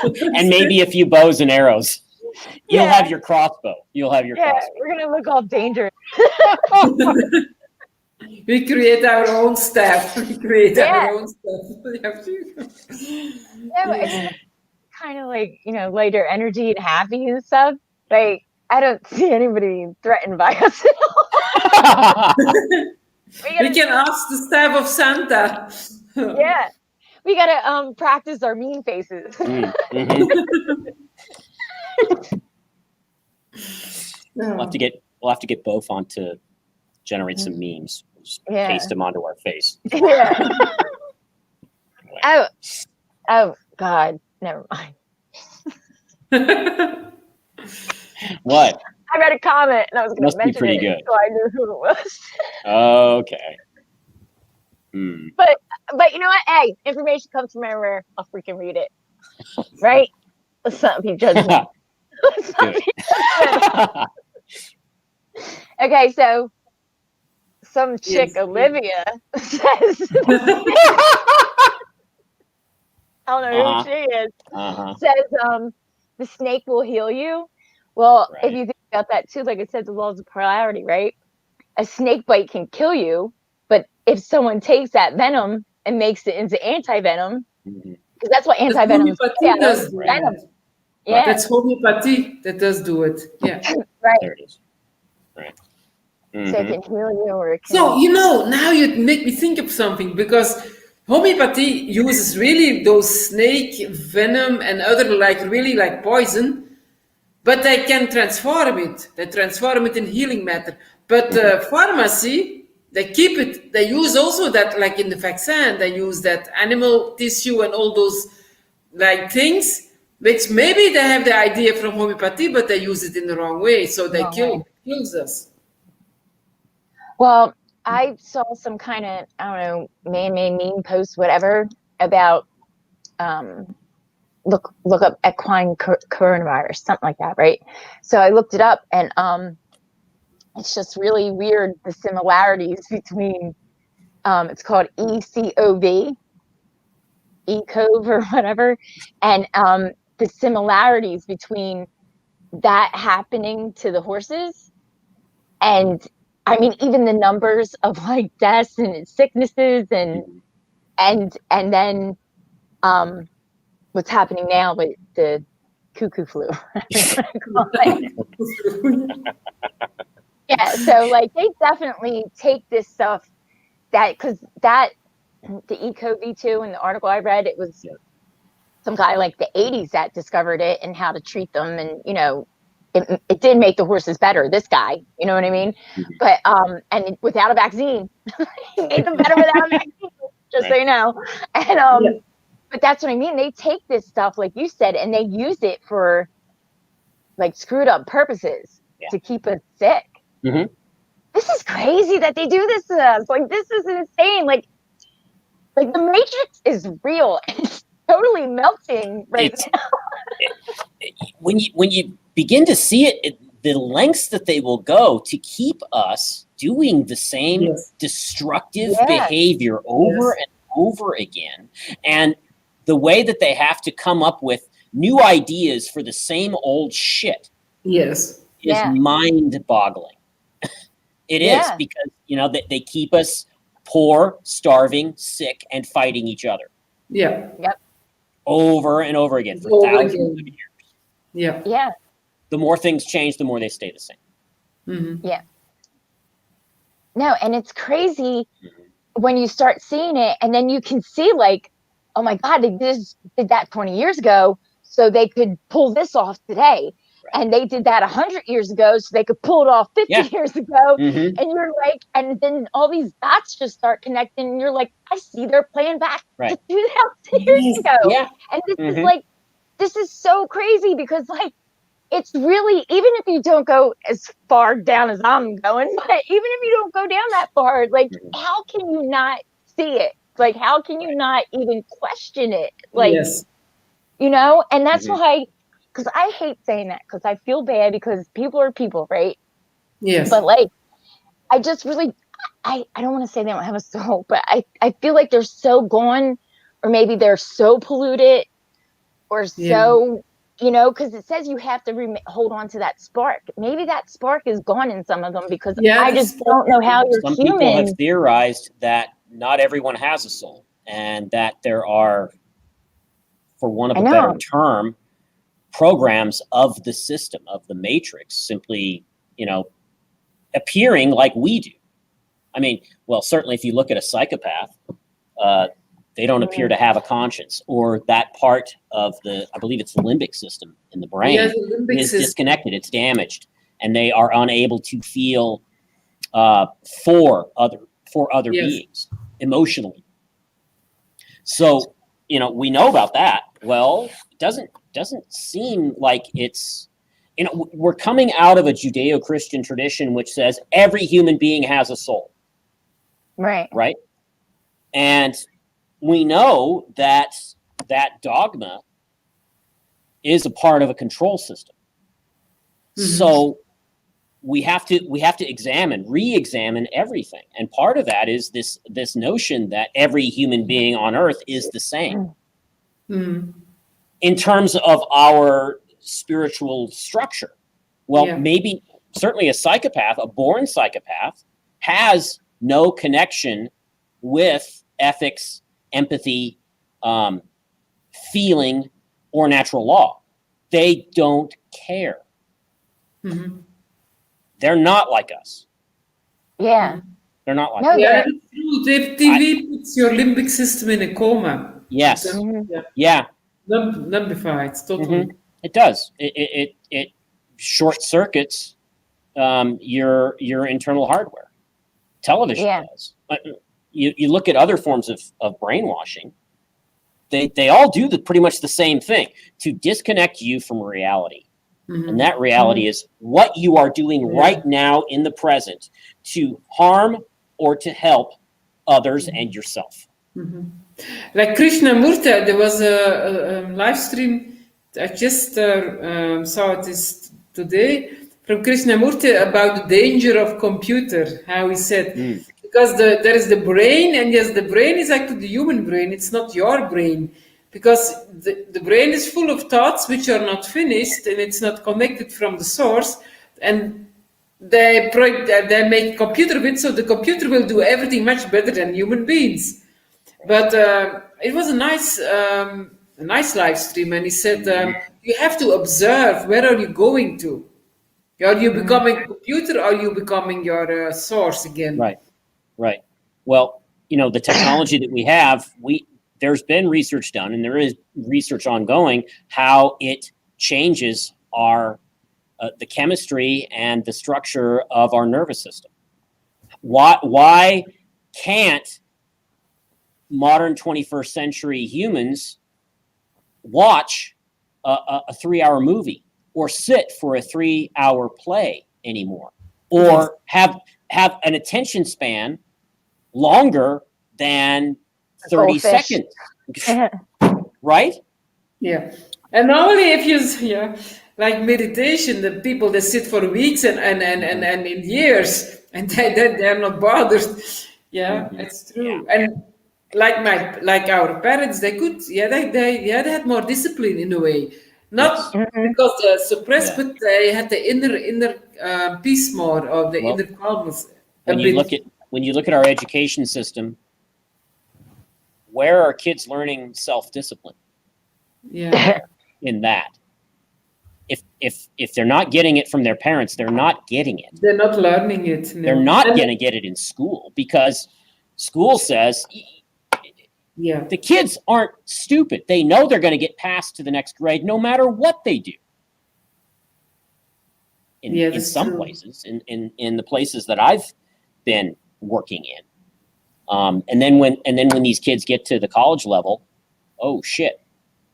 and maybe a few bows and arrows. You'll have your crossbow. Crossbow. We're gonna look all dangerous. We create our own staff. We create our own stuff. It's kind of like lighter energy and happy and stuff. Like I don't see anybody threatened by us at all. We can ask the staff of Santa. Yeah, we gotta practice our mean faces. We'll have to get Beaufont to generate some memes. Just paste them onto our face. Yeah. Oh God, never mind. What? I read a comment and I was going to mention pretty it, good. so I knew who it was. Okay. But you know what? Hey, information comes from everywhere. I'll freaking read it. Right? Let's not be judgmental. Okay, so some chick, Olivia, says, I don't know who she is, says, the snake will heal you. Well, Right. if you think about that too, like I said, the laws of polarity, right? A snake bite can kill you, but if someone takes that venom and makes it into anti-venom, Mhm. because that's what That's anti-venom is homeopathy made out of, does do venom. that. Yeah, That's homeopathy that does do it. Yeah. right. There it is. Right. So it Mhm. can heal you, or it can. So, now you make me think of something because homeopathy uses really those snake venom and other really like poison, but they can transform it. They transform it in healing matter. But pharmacy, they keep it. They use also that, like in the vaccine, they use that animal tissue and all those like things, which maybe they have the idea from homeopathy, but they use it in the wrong way, so they Wrong way. kills us. Well, I saw some kind of, I don't know, man-made meme post, whatever, about look up equine coronavirus, something like that, right? So I looked it up, and it's just really weird, the similarities between it's called ECOV, ECOV or whatever, and the similarities between that happening to the horses, and I mean even the numbers of like deaths and sicknesses, and then what's happening now with the cuckoo flu. Yeah, so like they definitely take this stuff, that because that the ECOV2 in the article I read, it was some guy like the 80s that discovered it and how to treat them, and it did make the horses better, this guy, you know what I mean? But and without a vaccine, he made them better without a vaccine, just so you know. And but that's what I mean, they take this stuff like you said and they use it for like screwed up purposes to keep us sick. Mhm. This is crazy that they do this to us. Like, this is insane. Like the Matrix is real. It's totally melting right It's- now. when you begin to see it, the lengths that they will go to keep us doing the same destructive behavior over and over again, and the way that they have to come up with new ideas for the same old shit is mind-boggling. It is, because they keep us poor, starving, sick, and fighting each other. Yeah. Yep. Over and over again for thousands of years. Yeah. Yeah. The more things change, the more they stay the same. Mm-hmm. Yeah. No, and it's crazy when you start seeing it, and then you can see like, oh my God, they did that 20 years ago, so they could pull this off today. And they did that 100 years ago, so they could pull it off 50 years ago. And you're like, and then all these dots just start connecting, and you're like, I see their plan back to 2,000 years ago. Yeah. And this is like, this is so crazy, because like, it's really, even if you don't go as far down as I'm going, but even if you don't go down that far, like, how can you not see it? Like, how can you not even question it? Like, and that's why, because I hate saying that, because I feel bad, because people are people, right? Yes. But like, I just really, I don't want to say they don't have a soul, but I feel like they're so gone, or maybe they're so polluted, or so, because it says you have to hold on to that spark. Maybe that spark is gone in some of them, because I just don't know how you're Some human. people have theorized that not everyone has a soul, and that there are, for want of a better term, programs of the system, of the Matrix, simply, appearing like we do. I mean, well, certainly if you look at a psychopath, they don't appear to have a conscience, or that part of I believe it's the limbic system in the brain is disconnected, it's damaged, and they are unable to feel for other beings emotionally. So, we know about that. Well, it doesn't seem like it's, we're coming out of a Judeo-Christian tradition which says every human being has a soul. Right? And we know that dogma is a part of a control system. So we have to re-examine everything. And part of that is this notion that every human being on earth is the same. In terms of our spiritual structure. Well, maybe certainly a psychopath, a born psychopath, has no connection with ethics, empathy, feeling, or natural law. They don't care. Mm-hmm. They're not like us. Yeah. They're not like No, us. Yeah, that's true. If TV puts your limbic system in a coma. Yes. Yeah. Numbified, totally. It does. It short circuits your internal hardware. Television does. You look at other forms of brainwashing. They all do pretty much the same thing, to disconnect you from reality. Mm-hmm. And that reality is what you are doing right now in the present to harm or to help others and yourself. Mm-hmm. Like Krishnamurti, there was a live stream. I just saw it today from Krishnamurti about the danger of computer. How he said, because there is the brain, and yes, the brain is actually the human brain. It's not your brain, because the brain is full of thoughts which are not finished, and it's not connected from the source, and they make computer with, so the computer will do everything much better than human beings. But it was a nice live stream, and he said you have to observe, where are you going to? Are you becoming a computer, or are you becoming your source again? Right. Well, the technology that we have, there's been research done, and there is research ongoing, how it changes our the chemistry and the structure of our nervous system. Why can't modern 21st century humans watch a 3-hour movie or sit for a 3-hour play anymore, or have an attention span longer than 30 seconds? Right? Yeah. And normally if you like meditation, the people that sit for weeks and in years, and they're not bothered. Yeah, it's true. Yeah. And like our parents, they could, they had more discipline in a way, not because they're suppressed, but they had the inner peace more, or the inner calmness. When you look at our education system, where are kids learning self-discipline? Yeah, in that, if they're not getting it from their parents, they're not getting it. They're not learning it. No. They're not going to get it in school, because school says. Yeah. The kids aren't stupid. They know they're going to get passed to the next grade no matter what they do. In some places, in the places that I've been working in. And then when these kids get to the college level, oh shit,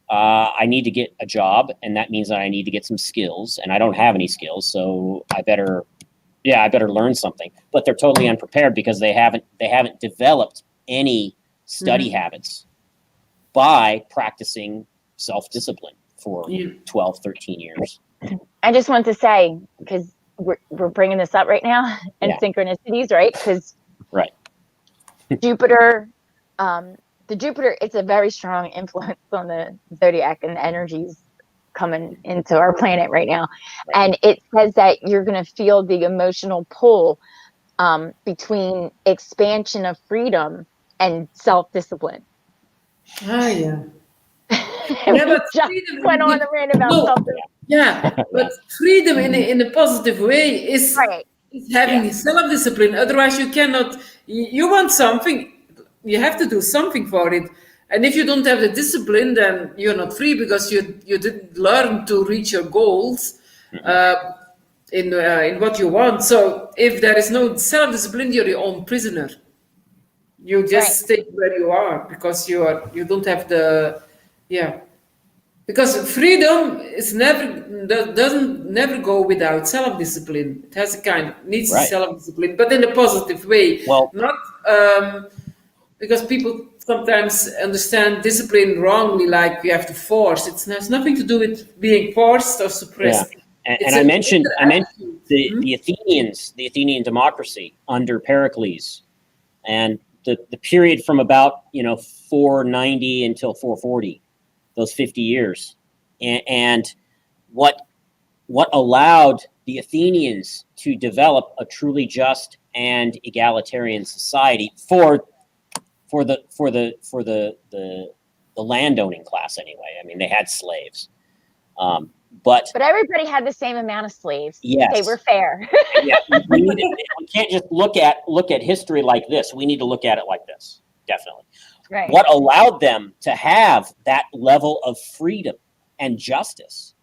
I need to get a job, and that means that I need to get some skills, and I don't have any skills, so I better learn something. But they're totally unprepared, because they haven't developed any study habits by practicing self-discipline for 12, 13 years. I just want to say, because we're bringing this up right now, and synchronicities, right? Because Jupiter, it's a very strong influence on the zodiac and the energies coming into our planet right now. And it says that you're going to feel the emotional pull between expansion of freedom and self-discipline. Ah, yeah. But freedom went on a rant about self-discipline. Yeah, but freedom in a positive way is having self-discipline. Otherwise, you cannot. You want something, you have to do something for it. And if you don't have the discipline, then you're not free, because you didn't learn to reach your goals in what you want. So if there is no self-discipline, you're your own prisoner. You just stay where you are, because you don't have the because freedom is never go without self-discipline. It has needs self-discipline, but in a positive way. Well, not because people sometimes understand discipline wrongly, like you have to force. It has nothing to do with being forced or suppressed. Yeah. And I mentioned the Athenians, the Athenian democracy under Pericles, and the period from about 490 until 440, those 50 years, and what allowed the Athenians to develop a truly just and egalitarian society for the landowning class anyway. I mean, they had slaves, but everybody had the same amount of slaves. Yes, they were fair. Yeah, we can't just look at history like this. We need to look at it like this. Definitely. Right. What allowed them to have that level of freedom and justice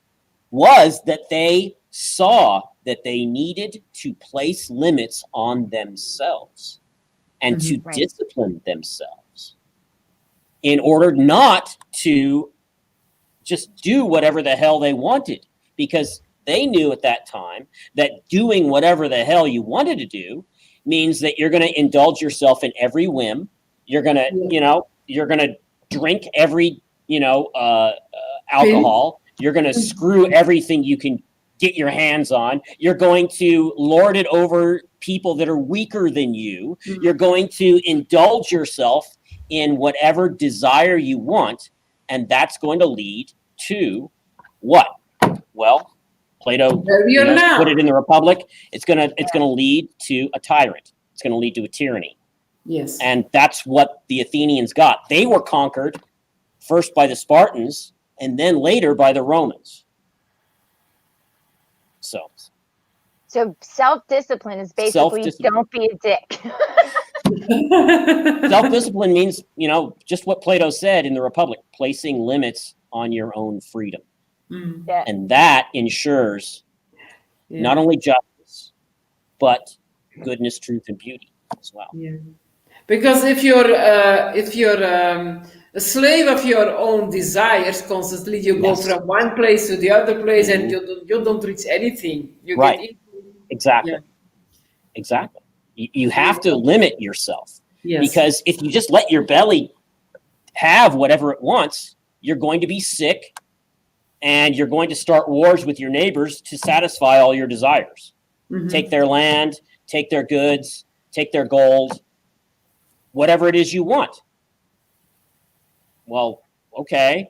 was that they saw that they needed to place limits on themselves and to discipline themselves in order not to just do whatever the hell they wanted, because they knew at that time that doing whatever the hell you wanted to do means that you're going to indulge yourself in every whim. You're going to, you're going to drink every, alcohol. You're going to screw everything you can get your hands on. You're going to lord it over people that are weaker than you. You're going to indulge yourself in whatever desire you want. And that's going to lead to what? Well, Plato put it in the Republic. It's gonna lead to a tyrant. It's gonna lead to a tyranny. Yes. And that's what the Athenians got. They were conquered first by the Spartans and then later by the Romans. So self-discipline is basically don't be a dick. Self-discipline means, just what Plato said in the Republic, placing limits on your own freedom. Yeah. And that ensures not only justice, but goodness, truth, and beauty as well. Yeah. Because if you're a slave of your own desires constantly, you go from one place to the other place and you don't reach anything. You right. Get exactly. Yeah. Exactly. You have to limit yourself. Yes. Because if you just let your belly have whatever it wants, you're going to be sick and you're going to start wars with your neighbors to satisfy all your desires. Take their land, take their goods, take their gold, whatever it is you want. Well, okay.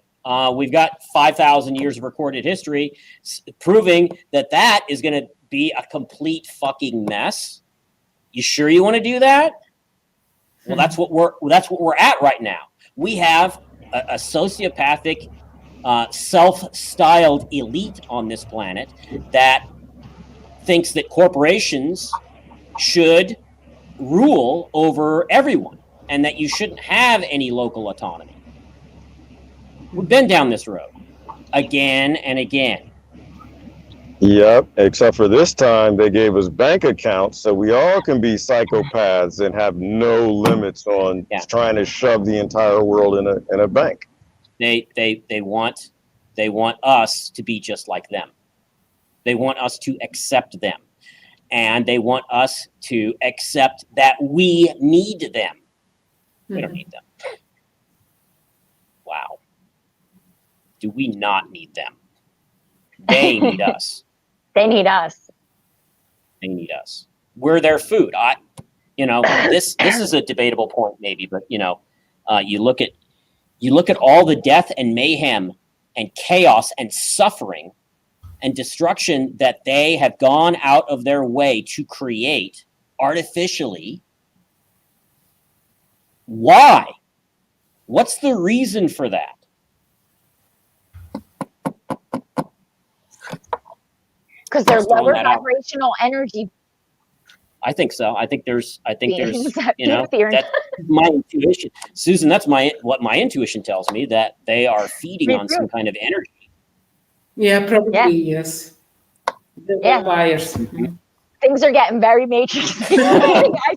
We've got 5,000 years of recorded history proving that is going to be a complete fucking mess. You sure you want to do that? Well, that's what we're at right now. We have a sociopathic, self-styled elite on this planet that thinks that corporations should rule over everyone and that you shouldn't have any local autonomy. We've been down this road again and again. Yep, except for this time they gave us bank accounts so we all can be psychopaths and have no limits on trying to shove the entire world in a bank. They want us to be just like them. They want us to accept them. And they want us to accept that we need them. We don't need them. Wow. Do we not need them? They need us. They need us. They need us. We're their food. This is a debatable point maybe, but you look at all the death and mayhem and chaos and suffering and destruction that they have gone out of their way to create artificially. Why? What's the reason for that? Because they're lower vibrational energy. I think so. I think there's that's my intuition. Susan, that's what my intuition tells me, that they are feeding on some kind of energy. Yeah, probably, yes. The vampires. Things are getting very matrix.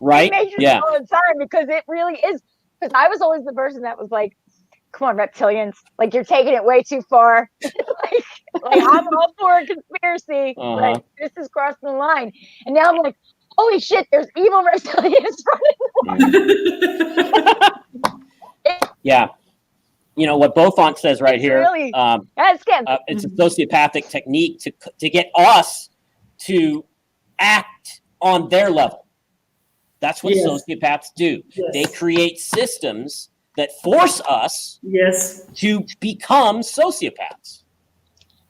Right? Matrix all the time because it really is. Because I was always the person that was like, come on, reptilians, like you're taking it way too far. like I'm all for a conspiracy. Like this is crossing the line. And now I'm like, holy shit, there's evil reptilians running. Yeah. What Beaufont says right here. Really, it's a sociopathic technique to get us to act on their level. That's what sociopaths do. Yes. They create systems that force us to become sociopaths.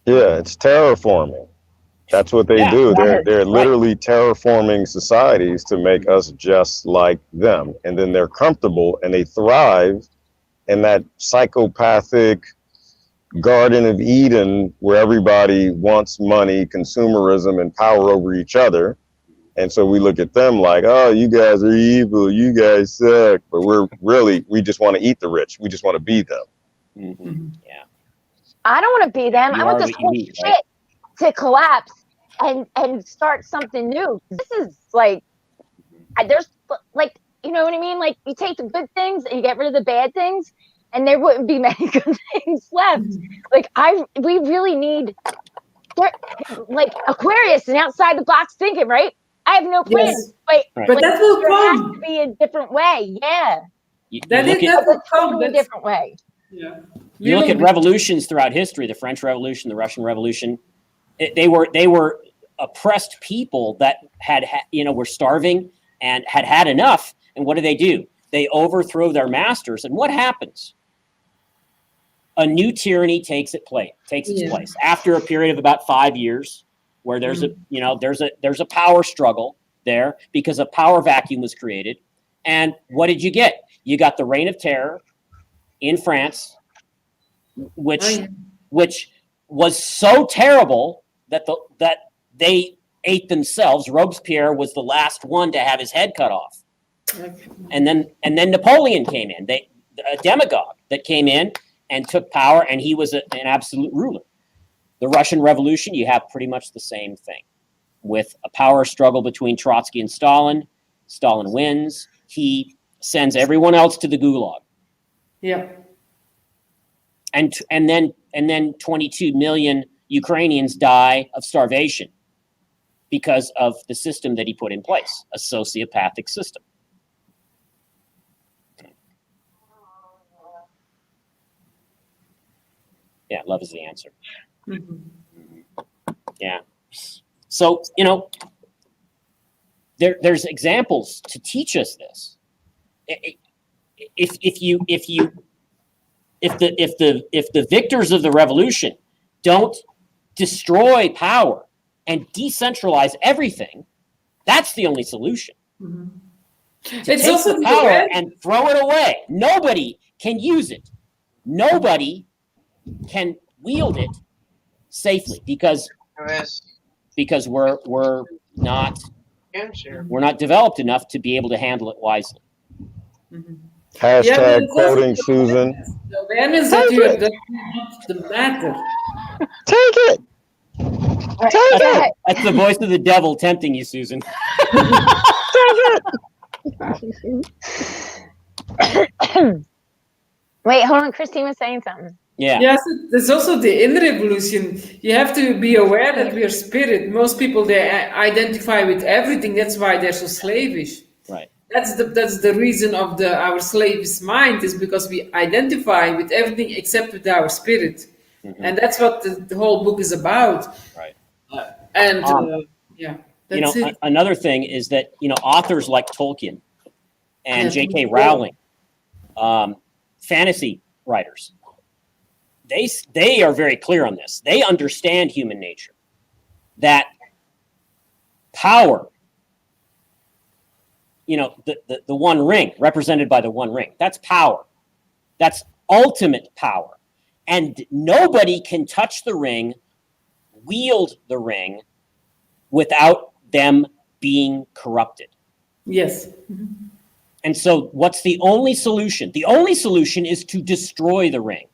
Yeah, it's terraforming. That's what they Yeah. do. They're Yes. literally terraforming societies to make us just like them. And then they're comfortable and they thrive in that psychopathic Garden of Eden where everybody wants money, consumerism, and power over each other. And so we look at them like, oh, you guys are evil, you guys suck. But we just want to eat the rich. We just want to be them. Mm-hmm. Yeah. I don't want to be them. You I want are this what you whole eat, shit right? to collapse and start something new. This is like, there's like, you know what I mean? Like, you take the good things and you get rid of the bad things, and there wouldn't be many good things left. Like, we really need, like, Aquarius and outside the box thinking, right? I have no plans, Yes. but Right. But like, that will there has to come. be a different way. Yeah, That look will a come. totally different way. Yeah. You look at revolutions throughout history, the French Revolution, the Russian Revolution. They were oppressed people that were starving and had enough. And what do? They overthrow their masters. And what happens? A new tyranny takes its place after a period of about 5 years, where there's a power struggle there because a power vacuum was created. And what did you get? You got the Reign of Terror in France, which was so terrible that they ate themselves. Robespierre was the last one to have his head cut off. And then Napoleon came in, a demagogue that came in and took power, and he was an absolute ruler. The Russian Revolution, you have pretty much the same thing with a power struggle between Trotsky and Stalin. Stalin wins. He sends everyone else to the gulag. Yeah. And then 22 million Ukrainians die of starvation because of the system that he put in place, a sociopathic system. Yeah, love is the answer. Mm-hmm. Yeah. So, there's examples to teach us this. If the victors of the revolution don't destroy power and decentralize everything, that's the only solution. Mm-hmm. To take the power and throw it away. Nobody can use it. Nobody can wield it safely because we're not developed enough to be able to handle it wisely. Mm-hmm. Hashtag quoting Susan. The awareness that you have, that's not the matter. Take it. That's the voice of the devil tempting you, Susan. Wait, hold on. Christine was saying something. Yeah. Yes, there's also the inner evolution. You have to be aware that we are spirit. Most people, they identify with everything. That's why they're so slavish. Right. That's the reason of our slavish mind, is because we identify with everything except with our spirit. Mm-hmm. And that's what the whole book is about. Right. That's it. Another thing is that, authors like Tolkien and J.K. Rowling, fantasy writers, they are very clear on this. They understand human nature, that power, the One Ring, represented by the One Ring, that's power. That's ultimate power. And nobody can touch the ring, wield the ring, without them being corrupted. Yes. Mm-hmm. And so what's the only solution? The only solution is to destroy the ring,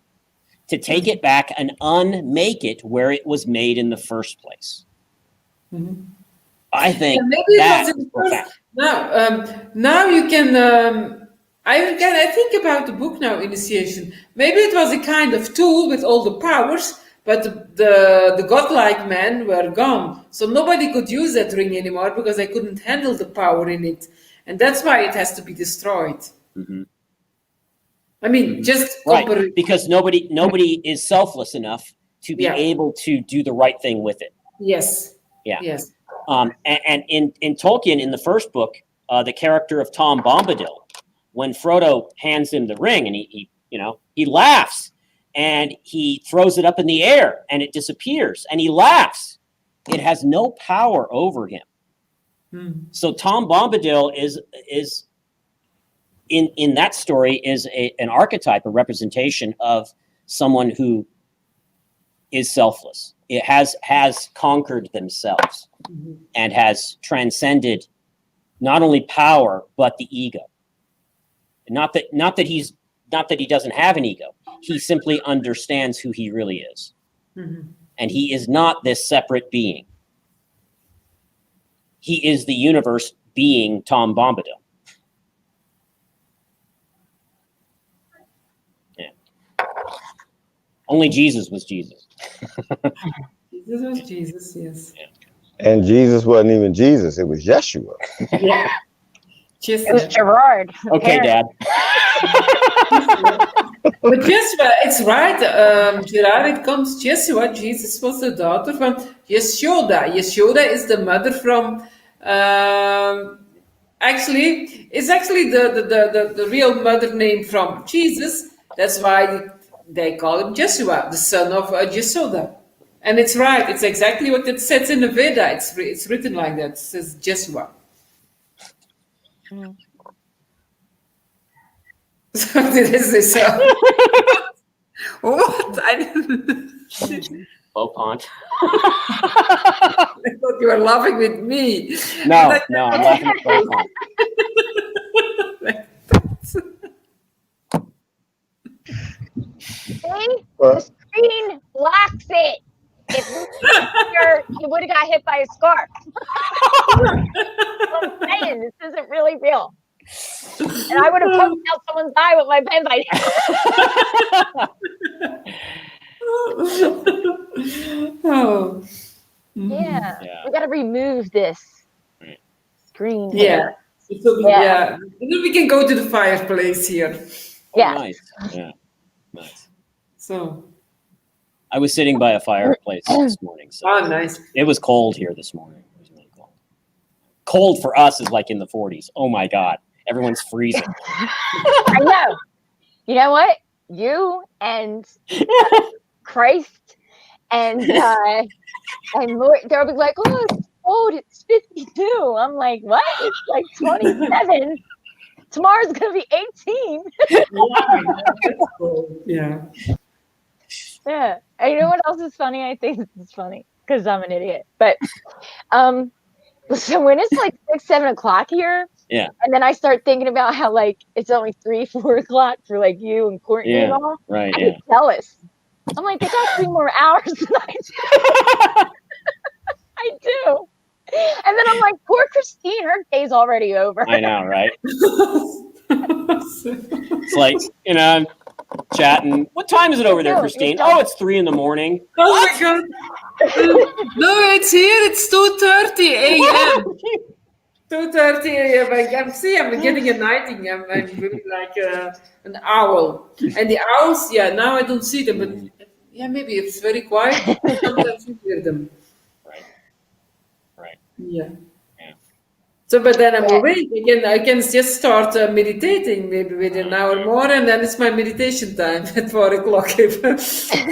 to take it back and unmake it where it was made in the first place. Mm-hmm. I think that's profound. Now you can... I think about the book now, Initiation. Maybe it was a kind of tool with all the powers, but the godlike men were gone. So nobody could use that ring anymore because they couldn't handle the power in it. And that's why it has to be destroyed. Mm-hmm. I mean, just... Right, because nobody is selfless enough to be able to do the right thing with it. Yes. Yeah. Yes. And in Tolkien, in the first book, the character of Tom Bombadil, when Frodo hands him the ring and he laughs and he throws it up in the air and it disappears and he laughs. It has no power over him. So Tom Bombadil is in that story is an archetype, a representation of someone who is selfless. It has conquered themselves and has transcended not only power but the ego. Not that he doesn't have an ego. He simply understands who he really is, and he is not this separate being. He is the universe being Tom Bombadil. Yeah. Only Jesus was Jesus. Jesus was Jesus, yes. Yeah. And Jesus wasn't even Jesus. It was Yeshua. Yeah. It was Gerard. Okay, Dad. But Yeshua, it's right, Gerard, it comes Yeshua. Jesus was the daughter from Yeshoda. Yeshoda is the mother from, it's actually the real mother name from Jesus. That's why they call him Yeshua, the son of Yeshoda. And it's right, it's exactly what it says in the Veda. It's written like that, it says Yeshua. So did I say so? What? I didn't. Beaupont. I thought you were laughing with me. No, I'm laughing at Beaupont. See? The screen blocks it. If he would have got hit by a scarf. I'm saying, this isn't really real. And I would have poked out someone's eye with my pen by Oh. Yeah. Yeah. We got to remove this screen. Yeah. Yeah. And then we can go to the fireplace here. Yeah. Nice. Yeah. Nice. So. I was sitting by a fireplace this morning. So Oh, nice. it was cold here this morning. It was really cold. Cold for us is like in the 40s. Oh my God. Everyone's freezing. I know. You know what? You and Christ and Lord, they'll be like, oh, it's cold. It's 52. I'm like, what? It's like 27. Tomorrow's going to be 18. Yeah. Yeah. And you know what else is funny? I think this is funny because I'm an idiot. But so when it's like 6, 7 o'clock here, Yeah. and then I start thinking about how like it's only 3, 4 o'clock for like you and Courtney and all. Right. I Yeah. get jealous. I'm like, they got 3 more hours than I do. I do. And then I'm like, poor Christine, her day's already over. I know, right? It's like, I'm chatting. What time is it over there, Christine? Oh, it's 3 a.m. Oh my God. No, it's here. It's 2:30 a.m. 2:30 a.m. I'm getting a nighting. I'm really like an owl. And the owls, now I don't see them, but maybe it's very quiet. Sometimes you hear them. Right. Yeah. So, but then I'm awake again. I can just start meditating maybe within an hour more, and then it's my meditation time at 4 o'clock.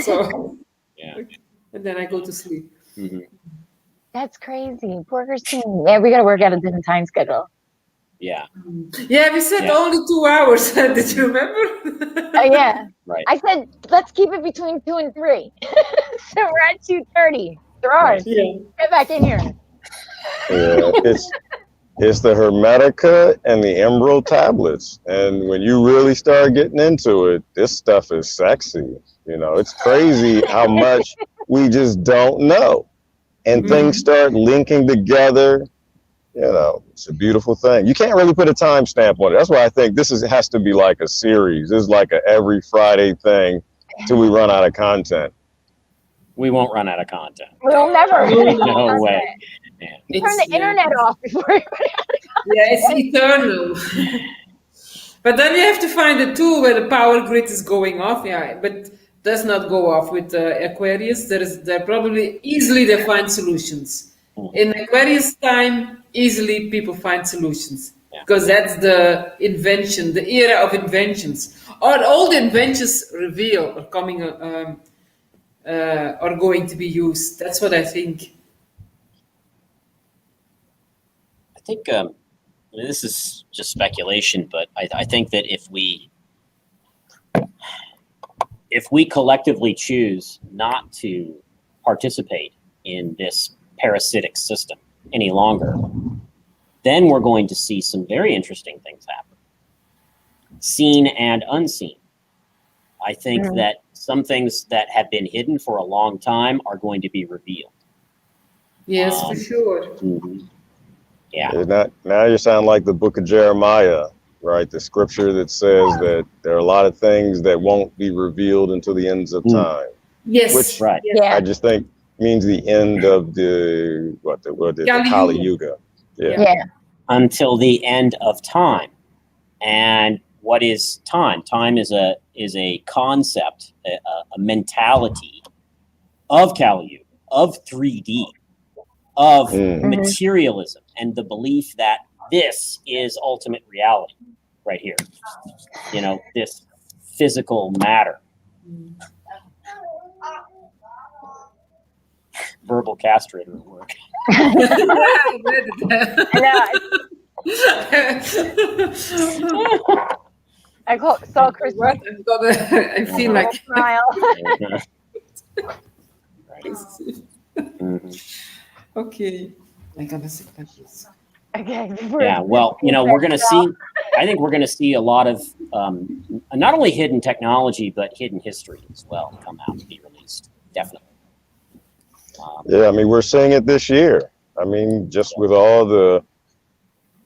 So, and then I go to sleep. Mm-hmm. That's crazy. Poor Christine. Yeah, we got to work out a different time schedule. Yeah. Yeah, we said only 2 hours. Did you remember? Yeah. Right. I said, let's keep it between 2 and 3. So we're at 2:30. Gerard, get back in here. Yeah, it's the Hermetica and the Emerald tablets. And when you really start getting into it, this stuff is sexy. It's crazy how much we just don't know. And things start linking together. It's a beautiful thing. You can't really put a timestamp on it. That's why I think has to be like a series. It's like a every Friday thing till we run out of content. We won't run out of content. We'll never. No way. Yeah. Turn the internet off before you run out of content. Yeah, it's eternal. But then you have to find a tool where the power grid is going off. Yeah, but does not go off with Aquarius. There probably easily they find solutions. In Aquarius time, easily people find solutions. because that's the invention, the era of inventions. All the inventions reveal are coming, are going to be used. That's what I think. I think this is just speculation, but I think that if we collectively choose not to participate in this parasitic system any longer, then we're going to see some very interesting things happen, seen and unseen. I think that some things that have been hidden for a long time are going to be revealed. Yes, for sure. Yeah. Now you sound like the book of Jeremiah, right? The scripture that says that there are a lot of things that won't be revealed until the ends of time. Yes. Which Right. Yeah. I just think means the end of the Kali Yuga. Yeah. Until the end of time. And what is time? Time is a concept, a mentality of Kali Yuga, of 3D, of materialism, and the belief that this is ultimate reality right here. You know, this physical matter. Verbal castrator at work. I saw Chris. What? I feel like. Smile. Okay. I gotta see this. Okay. Yeah, well, you know, we're going to see, I think we're going to see a lot of not only hidden technology, but hidden history as well come out to be released. Definitely. Yeah, I mean, we're seeing it this year. I mean, just with all the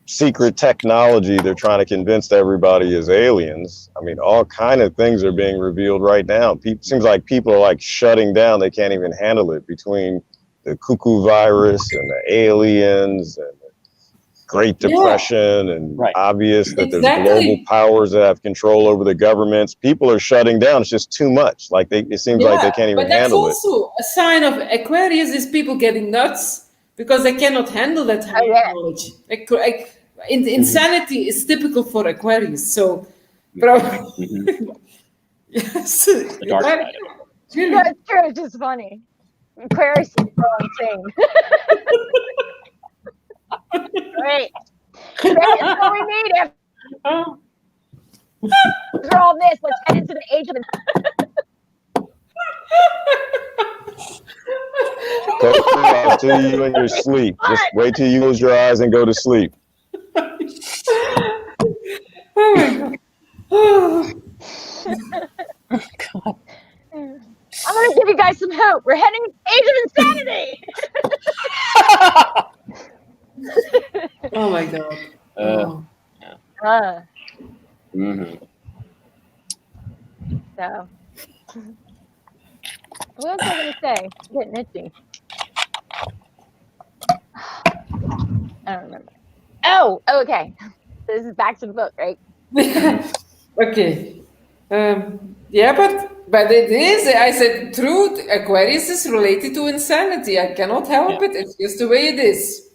secret technology they're trying to convince everybody is aliens. I mean, all kind of things are being revealed right now. Seems like people are like shutting down. They can't even handle it, between the cuckoo virus and the aliens and the Great Depression, and obvious that there's global powers that have control over the governments. People are shutting down. It's just too much. Like it seems like they can't even handle it. But that's also a sign of Aquarius is people getting nuts because they cannot handle that knowledge. Insanity is typical for Aquarius. So, probably. Yes. The dark side. That's true. It's just funny. Aquarius is insane. Great. That's all we need after all this. Let's head into the age of I'll tell you in your sleep. Just wait till you close your eyes and go to sleep. Oh my God. Oh, God. I'm going to give you guys some hope. We're heading to the age of insanity. Oh my God. So, what was I going to say? It's getting itchy. I don't remember. Oh, okay. This is back to the book, right? Okay. Yeah, but it is. I said truth. Aquarius is related to insanity. I cannot help it. It's just the way it is.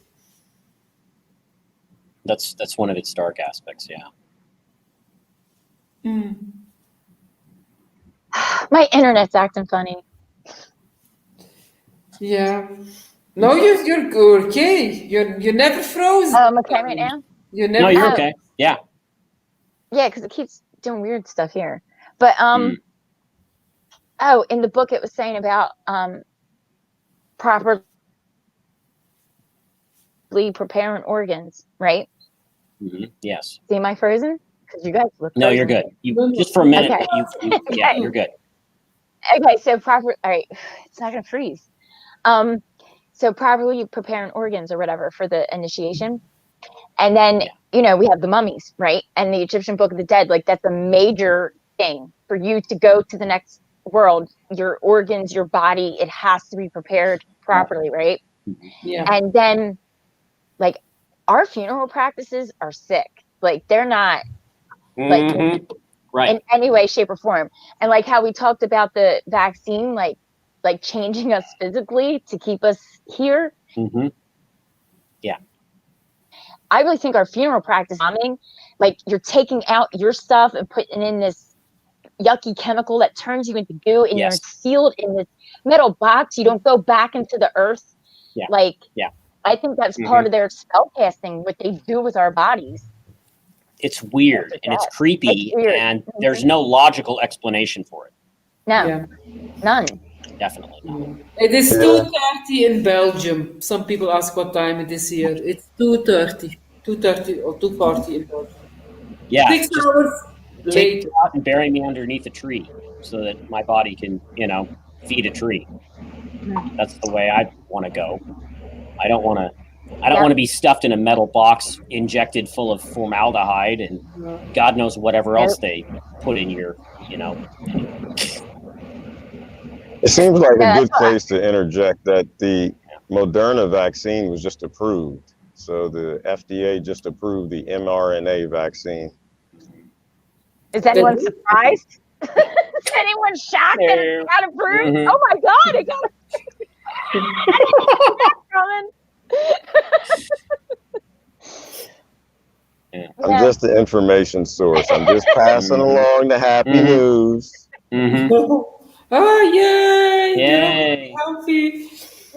That's one of its dark aspects. Yeah. My internet's acting funny. Yeah. No, you're okay. You're never frozen. I'm okay right now? You never. No, you're okay. Yeah. Yeah, because it keeps doing weird stuff here. But in the book it was saying about properly preparing organs, right? Yes. See, am I frozen? Because you guys look. No, frozen. You're good. You just for a minute. Okay. Yeah, you're good. Okay, so all right, it's not gonna freeze. So properly preparing organs or whatever for the initiation, and then we have the mummies, right? And the Egyptian Book of the Dead, like that's a major thing for you to go to the next world. Your organs, your body, it has to be prepared properly, right? Yeah. And then, like, our funeral practices are sick. Like they're not like right in any way, shape, or form. And like how we talked about the vaccine, like changing us physically to keep us here. Yeah. I really think our funeral practice, like you're taking out your stuff and putting in this yucky chemical that turns you into goo, and you're sealed in this metal box. You don't go back into the earth. Yeah. Like, I think that's part of their spell casting, what they do with our bodies. It's weird and it's creepy, and there's no logical explanation for it. No, none. Definitely not. It is 2:30 in Belgium. Some people ask what time it is here. It's 2:30. 2:30 or 2:40 in Belgium. Yeah. 6 hours Take later. me out and bury me underneath a tree so that my body can, feed a tree. That's the way I want to go. I don't want to be stuffed in a metal box injected full of formaldehyde and God knows whatever else they put in your, It seems like a good place to interject that the Moderna vaccine was just approved. So the FDA just approved the mRNA vaccine. Is anyone surprised? Is anyone shocked that it got approved? Oh my God, it got approved. I'm just the information source. I'm just passing along the happy news. Oh, yay! Yay! Healthy.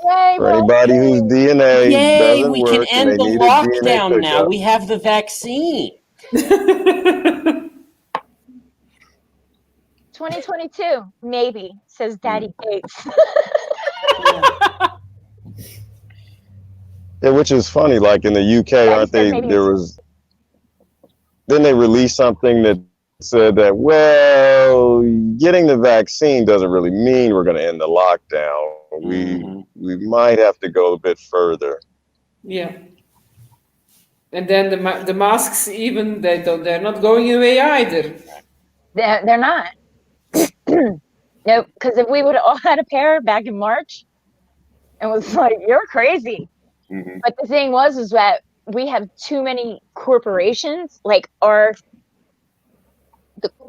Yay, For anybody whose DNA doesn't we work can and end they the need a DNA lockdown now. pickup. We have the vaccine. 2022, maybe, says Daddy Gates. Yeah, which is funny. Like in the UK, aren't they? Then they released something that said that, well, getting the vaccine doesn't really mean we're going to end the lockdown. We might have to go a bit further. Yeah. And then the masks, even they're not going away either. They're not. No, because if we would have all had a pair back in March, it was like, you're crazy. But the thing is that we have too many corporations. Like the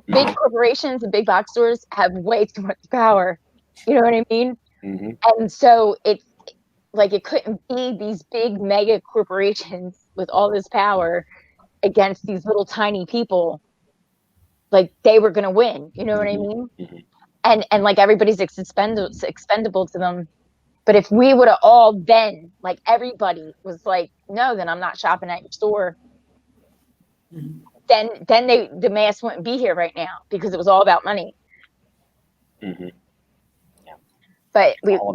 big corporations and big box stores have way too much power. You know what I mean? And so it's like it couldn't be these big mega corporations with all this power against these little tiny people. Like they were gonna win. You know what I mean? And like everybody's expendable to them. But if we would have all been like everybody was like, no, then I'm not shopping at your store. Then the mask wouldn't be here right now because it was all about money. But we all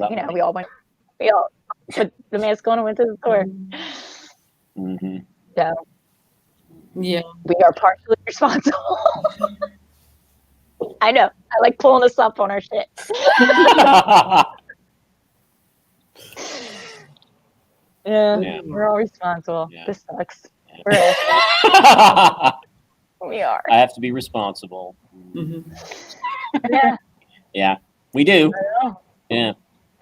put the mask on and went to the store. So we are partially responsible. I know. I like pulling us up on our shit. We're all responsible. This sucks. We're all we are. I have to be responsible. Yeah, we do. I know. Yeah.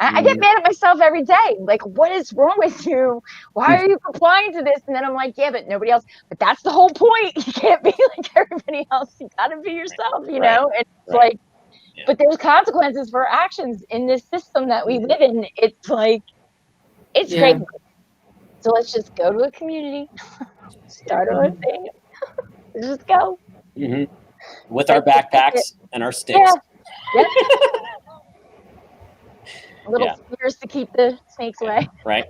I get mad at myself every day. Like, what is wrong with you? Why are you complying to this? And then I'm like, yeah, but nobody else. But that's the whole point. You can't be like everybody else. You got to be yourself, you know? And it's like, but there's consequences for actions in this system that we live in. It's like, it's great. So let's just go to a community, start our own thing. Just go. With our backpacks and our sticks. Yeah. Little spears to keep the snakes away. Right.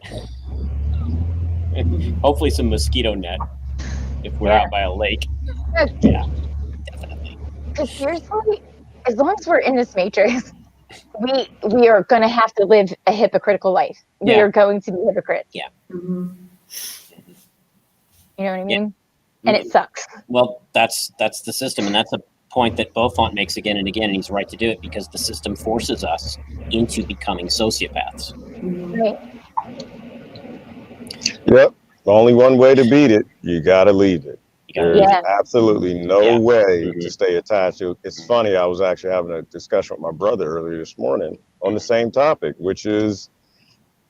Hopefully some mosquito net if we're out by a lake. Yeah, definitely. Because seriously, as long as we're in this matrix, we are going to have to live a hypocritical life. We are going to be hypocrites. Yeah. You know what I mean? And it sucks. Well, that's the system, and that's a point that Beaufont makes again and again, and he's right to do it because the system forces us into becoming sociopaths. Right. Yep. Only one way to beat it. You got to leave it. There's absolutely no way to stay attached. It's funny. I was actually having a discussion with my brother earlier this morning on the same topic, which is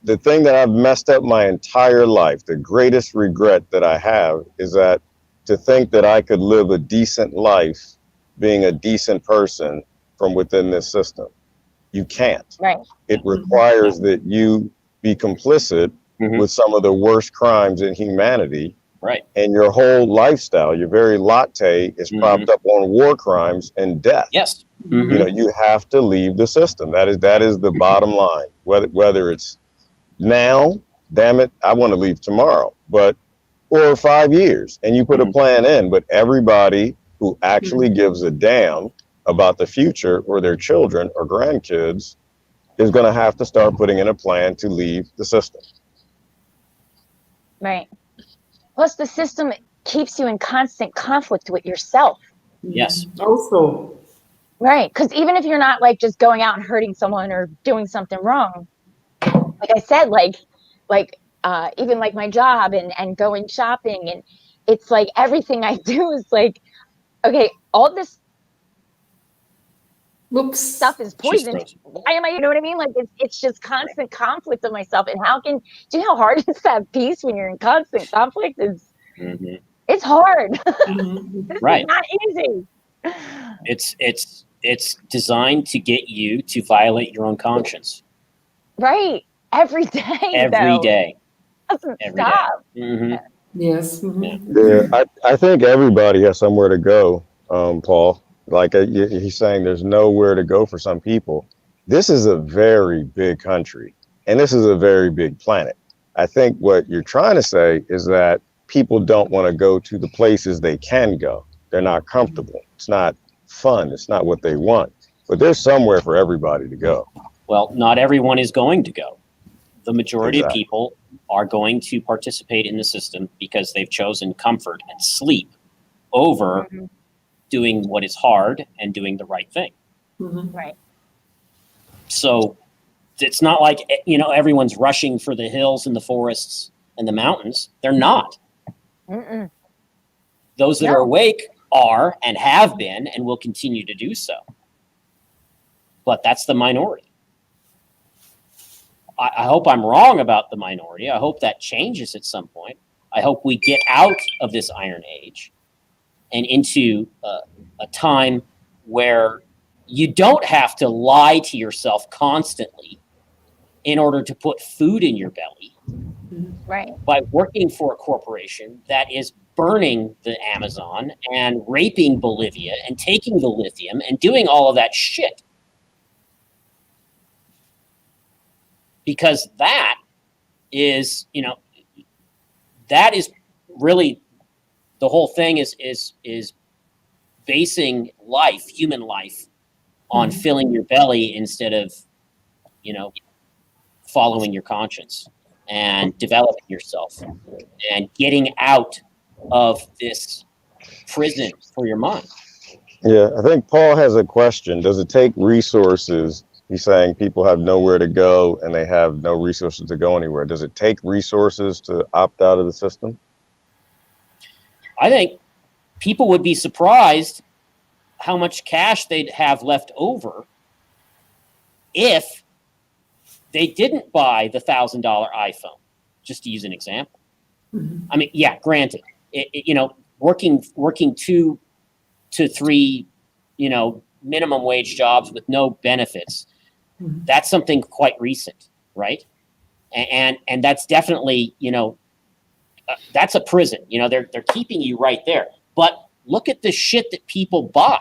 the thing that I've messed up my entire life. The greatest regret that I have is that to think that I could live a decent life being a decent person from within this system. You can't. Right. It requires that you be complicit with some of the worst crimes in humanity Right. And your whole lifestyle, your very latte is propped up on war crimes and death. Yes. You know, you have to leave the system. That is the bottom line. Whether it's now, damn it, I want to leave tomorrow, but or 5 years, and you put a plan in. But everybody who actually gives a damn about the future or their children or grandkids is going to have to start putting in a plan to leave the system. Right. Plus, the system keeps you in constant conflict with yourself. Yes. Also. Right. Because even if you're not like just going out and hurting someone or doing something wrong, like I said, even like my job and going shopping, and it's like everything I do is like, okay, all this stuff is poison. Why am I, you know what I mean? Like it's just constant conflict of myself. And do you know how hard it is to have peace when you're in constant conflict? It's hard. Right. It's not easy. It's designed to get you to violate your own conscience. Right. Every day. Every day. Doesn't stop. Yes. Yeah, I think everybody has somewhere to go, Paul. Like he's saying, there's nowhere to go for some people. This is a very big country, and this is a very big planet. I think what you're trying to say is that people don't want to go to the places they can go. They're not comfortable. It's not fun. It's not what they want. But there's somewhere for everybody to go. Well, not everyone is going to go. The majority of people are going to participate in the system because they've chosen comfort and sleep over doing what is hard and doing the right thing. Right. So it's not like, everyone's rushing for the hills and the forests and the mountains. They're not. Those that are awake are and have been and will continue to do so. But that's the minority. I hope I'm wrong about the minority. I hope that changes at some point. I hope we get out of this Iron Age and into a time where you don't have to lie to yourself constantly in order to put food in your belly. Right. By working for a corporation that is burning the Amazon and raping Bolivia and taking the lithium and doing all of that shit. Because that is, that is really the whole thing is basing life, human life, on filling your belly instead of, following your conscience and developing yourself and getting out of this prison for your mind. Yeah, I think Paul has a question. Does it take resources? He's saying people have nowhere to go and they have no resources to go anywhere. Does it take resources to opt out of the system? I think people would be surprised how much cash they'd have left over if they didn't buy the $1,000 iPhone, just to use an example. I mean, yeah, granted, working 2 to 3, minimum wage jobs with no benefits, that's something quite recent, right? And that's definitely, that's a prison. They're keeping you right there. But look at the shit that people buy.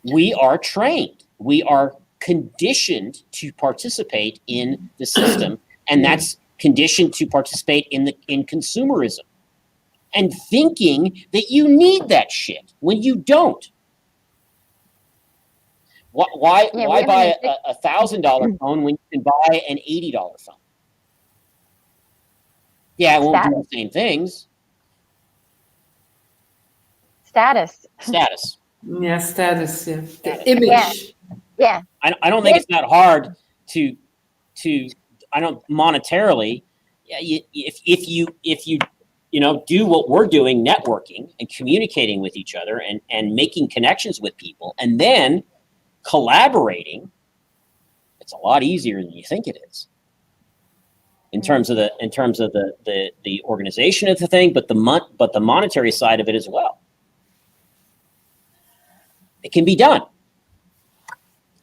We are trained. We are conditioned to participate in the system, and that's conditioned to participate in consumerism and thinking that you need that shit when you don't. Why buy a $1,000 phone when you can buy an $80 phone? Yeah, it won't do the same things. Status. Yeah, status. Yeah, the image. Yeah. I don't think it's that hard to I don't monetarily. Yeah, if you do what we're doing, networking and communicating with each other and making connections with people, and then collaborating, it's a lot easier than you think it is. In terms of the organization of the thing, but the monetary side of it as well. It can be done.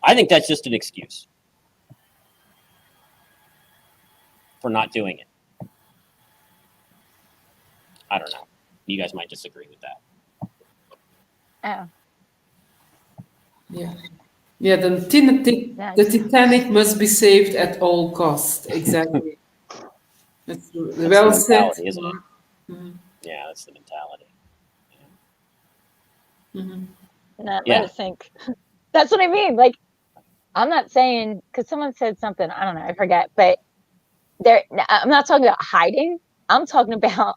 I think that's just an excuse. for not doing it. I don't know. You guys might disagree with that. Oh, Yeah. Yeah, the Titanic must be saved at all costs. Exactly. That's That's well the said. mentality, isn't it? Mhm. Yeah, that's the mentality. let Yeah. us think. That's what I mean. Like, I'm not saying, because someone said something, I don't know, I forget, but I'm not talking about hiding. I'm talking about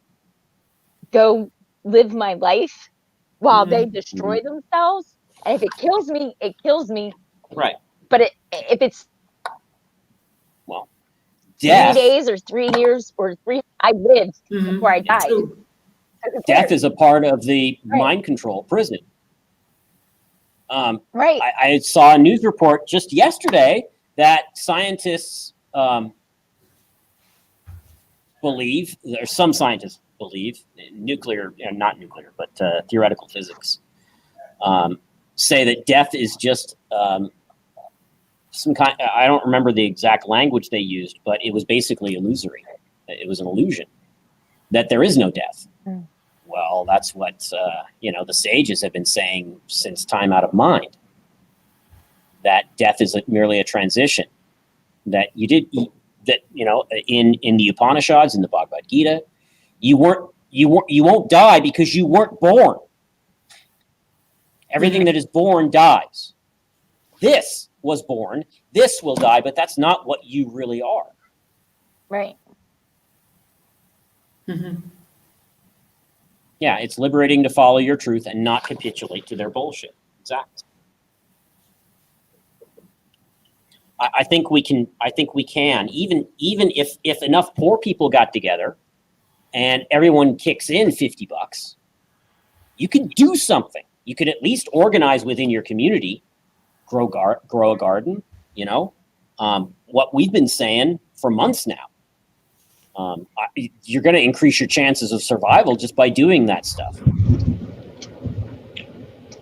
go live my life while they destroy themselves. And if it kills me, it kills me. Right. But if it's Well, 3 death. days or 3 years or I lived before I died. True. Death is a part of the mind control prison. Right. I saw a news report just yesterday that scientists believe, or some scientists believe, nuclear, not nuclear, but theoretical physics, say that death is just some kind. I don't remember the exact language they used, but it was basically illusory. It was an illusion that there is no death. Well, that's what the sages have been saying since time out of mind. That death is merely a transition. That in the Upanishads, in the Bhagavad Gita, you won't die because you weren't born. Everything that is born dies. This was born. This will die, but that's not what you really are. Right. Yeah, it's liberating to follow your truth and not capitulate to their bullshit. Exactly. I think we can. Even if enough poor people got together, and everyone kicks in $50, you can do something. You can at least organize within your community, grow a garden. What we've been saying for months now. You're going to increase your chances of survival just by doing that stuff.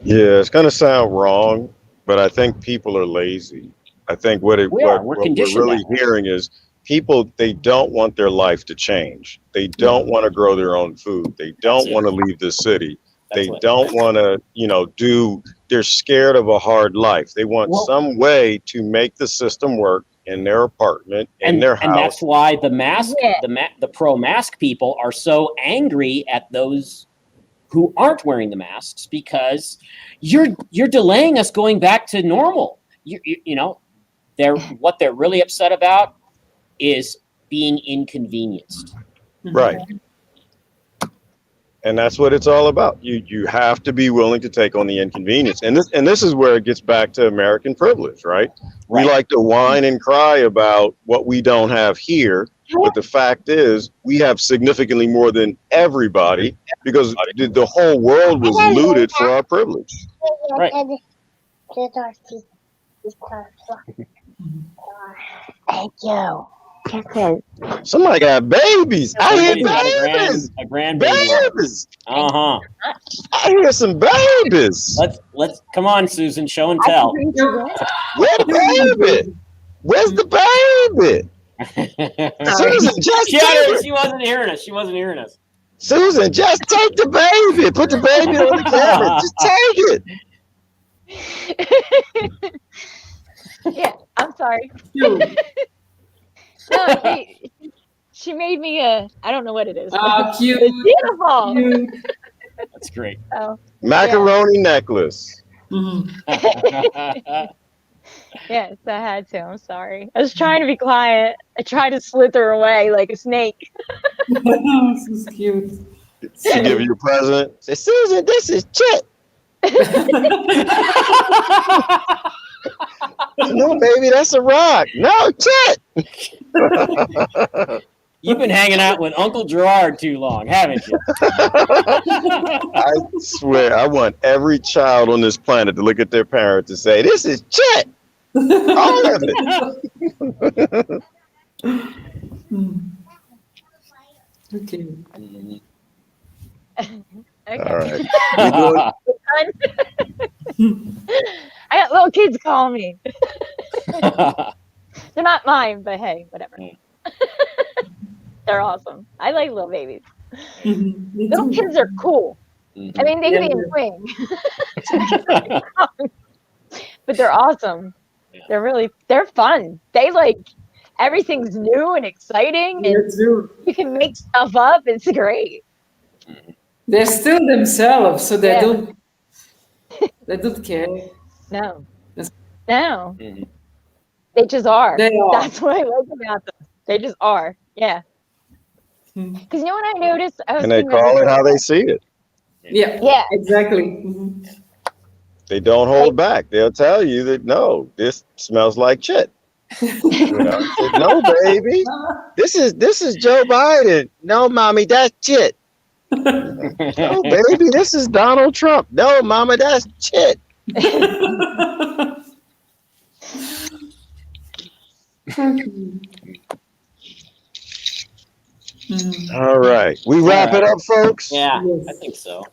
Yeah, it's going to sound wrong, but I think people are lazy. I think what we're really hearing is people, they don't want their life to change. They don't want to grow their own food. They don't want to leave the city. They don't want to, they're scared of a hard life. They want some way to make the system work in their apartment, in their house. And that's why the pro-mask people are so angry at those who aren't wearing the masks, because you're delaying us going back to normal. What they're really upset about is being inconvenienced. Right. And that's what it's all about. You have to be willing to take on the inconvenience. And this is where it gets back to American privilege, right? We like to whine and cry about what we don't have here, but the fact is we have significantly more than everybody, because the whole world was looted for our privilege. Right. Thank you. Somebody got babies. I hear babies. A grandbaby. Babies. I hear some babies. Let's come on, Susan. Show and tell. Where's the baby? Where's the baby? Susan, she wasn't hearing us. She wasn't hearing us. Susan, just take the baby. Put the baby on the camera. Just take it. Yeah, I'm sorry. No, she made me I don't know what it is. Cute. It's beautiful. Cute. That's great. Macaroni necklace. Yes, I had to. I'm sorry. I was trying to be quiet. I tried to slither away like a snake. This is cute. She give you a present. Say, Susan, this is Chet. No, baby, that's a rock. No, Chet. You've been hanging out with Uncle Gerard too long, haven't you? I swear, I want every child on this planet to look at their parents and say, this is Chet. All of it. Okay. All right. I got little kids calling me. They're not mine, but hey, whatever. They're awesome. I like little babies. Me Little too. kids are cool. I mean, they can be annoying, but they're awesome. Yeah. They're fun. They like everything's new and exciting, and Me too. you can make stuff up. It's great. They're still themselves, so Yeah. they don't care. No. That's- No. Mhm. They just are. They are. That's what I like about them. They just are. Yeah. Mhm. Because you know what I noticed? I was And they thinking about call this it how earlier. they see it. Yeah, Yeah. exactly. Mhm. They don't hold Like- back. They'll tell you that no, this smells like shit. You know, I said, no, baby, this is Joe Biden. No, mommy, that's shit. No, baby, this is Donald Trump. No, mama, that's shit. All right, we wrap it up, folks. Yeah, Yes. I think so.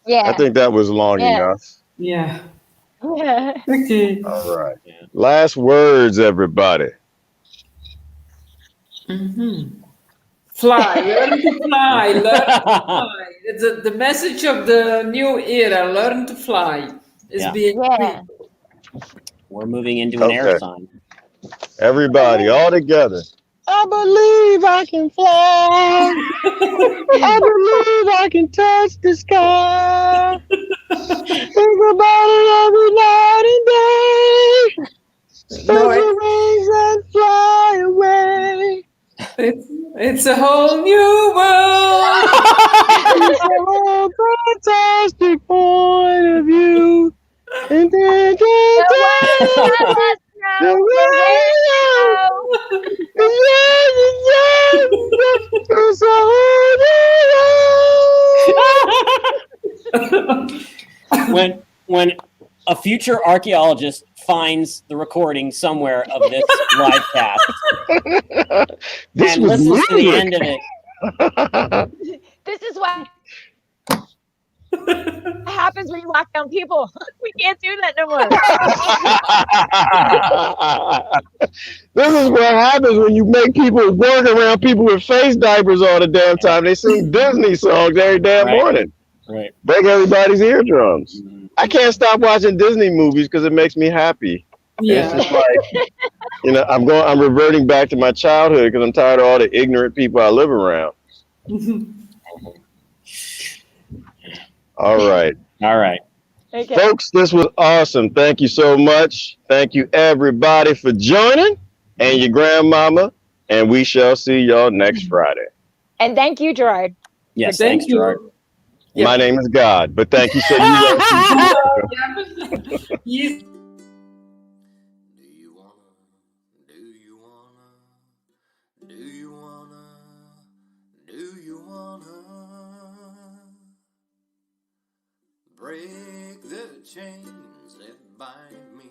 Yeah. I think that was long Yeah. enough. Yeah. Yeah. Okay. All right. Yeah. Last words, everybody. Fly, learn to fly, learn to fly. It's the message of the new era. Learn to fly is Yeah. being Yeah. We're moving into an air Okay. sign. Everybody, all together. I believe I can fly. I believe I can touch the sky. Think about it every night and day. No, Spread your wings and fly away. it's a whole new world. It's a whole fantastic point of view. And then The way it's a whole new world. when a future archaeologist finds the recording somewhere of this live cast This and was listens to the music. end of it, This is what happens when you lock down people. We can't do that no more. This is what happens when you make people work around people with face diapers all the damn time. They sing Disney songs every damn Right. morning. right? Break everybody's eardrums. Mhm. I can't stop watching Disney movies because it makes me happy. And it's Yeah. just like, you know, I'm reverting back to my childhood because I'm tired of all the ignorant people I live around. All right. All right. Okay. Folks, this was awesome. Thank you so much. Thank you, everybody, for joining and your grandmama. And we shall see y'all next Friday. And thank you, Gerard. Yes, Thank thanks, Gerard. you. My name is God, but thank you so you Yes. Break the chains that bind me,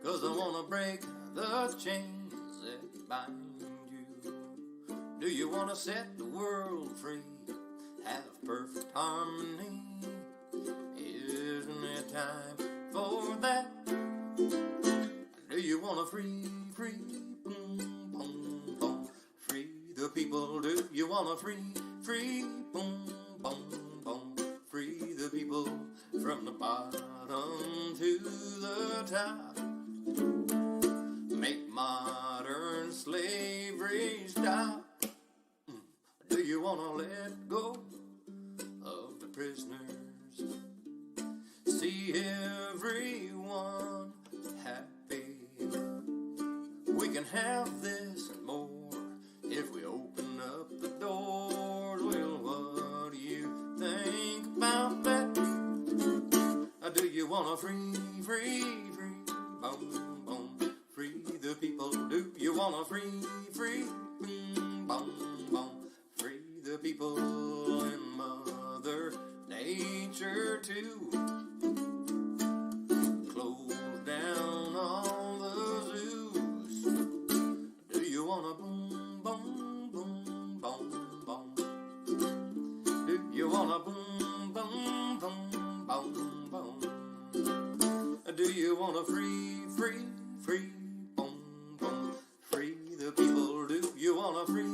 'cause I wanna break the chains that bind you. Do you wanna set the world free, have perfect harmony? Isn't it time for that? Do you wanna free, boom, boom, boom, free the people? Do you wanna free, boom, boom, boom, free the people from the bottom to the top? Make modern slavery stop. Do you wanna let go of the prisoners? See everyone happy. We can have this and more if we open up the doors. Well, what do you think about that? Do you wanna free, boom, boom, free the people? Do you wanna free, boom, boom, free the people and Mother Nature too? Close down all the zoos. Do you wanna boom, boom, boom, boom, boom? Do you wanna boom, boom, boom, boom, boom? Do you wanna free, boom, boom, free the people? Do you wanna free,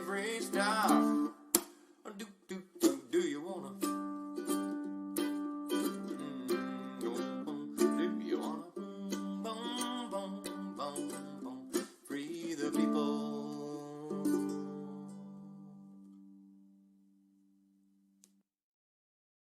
every star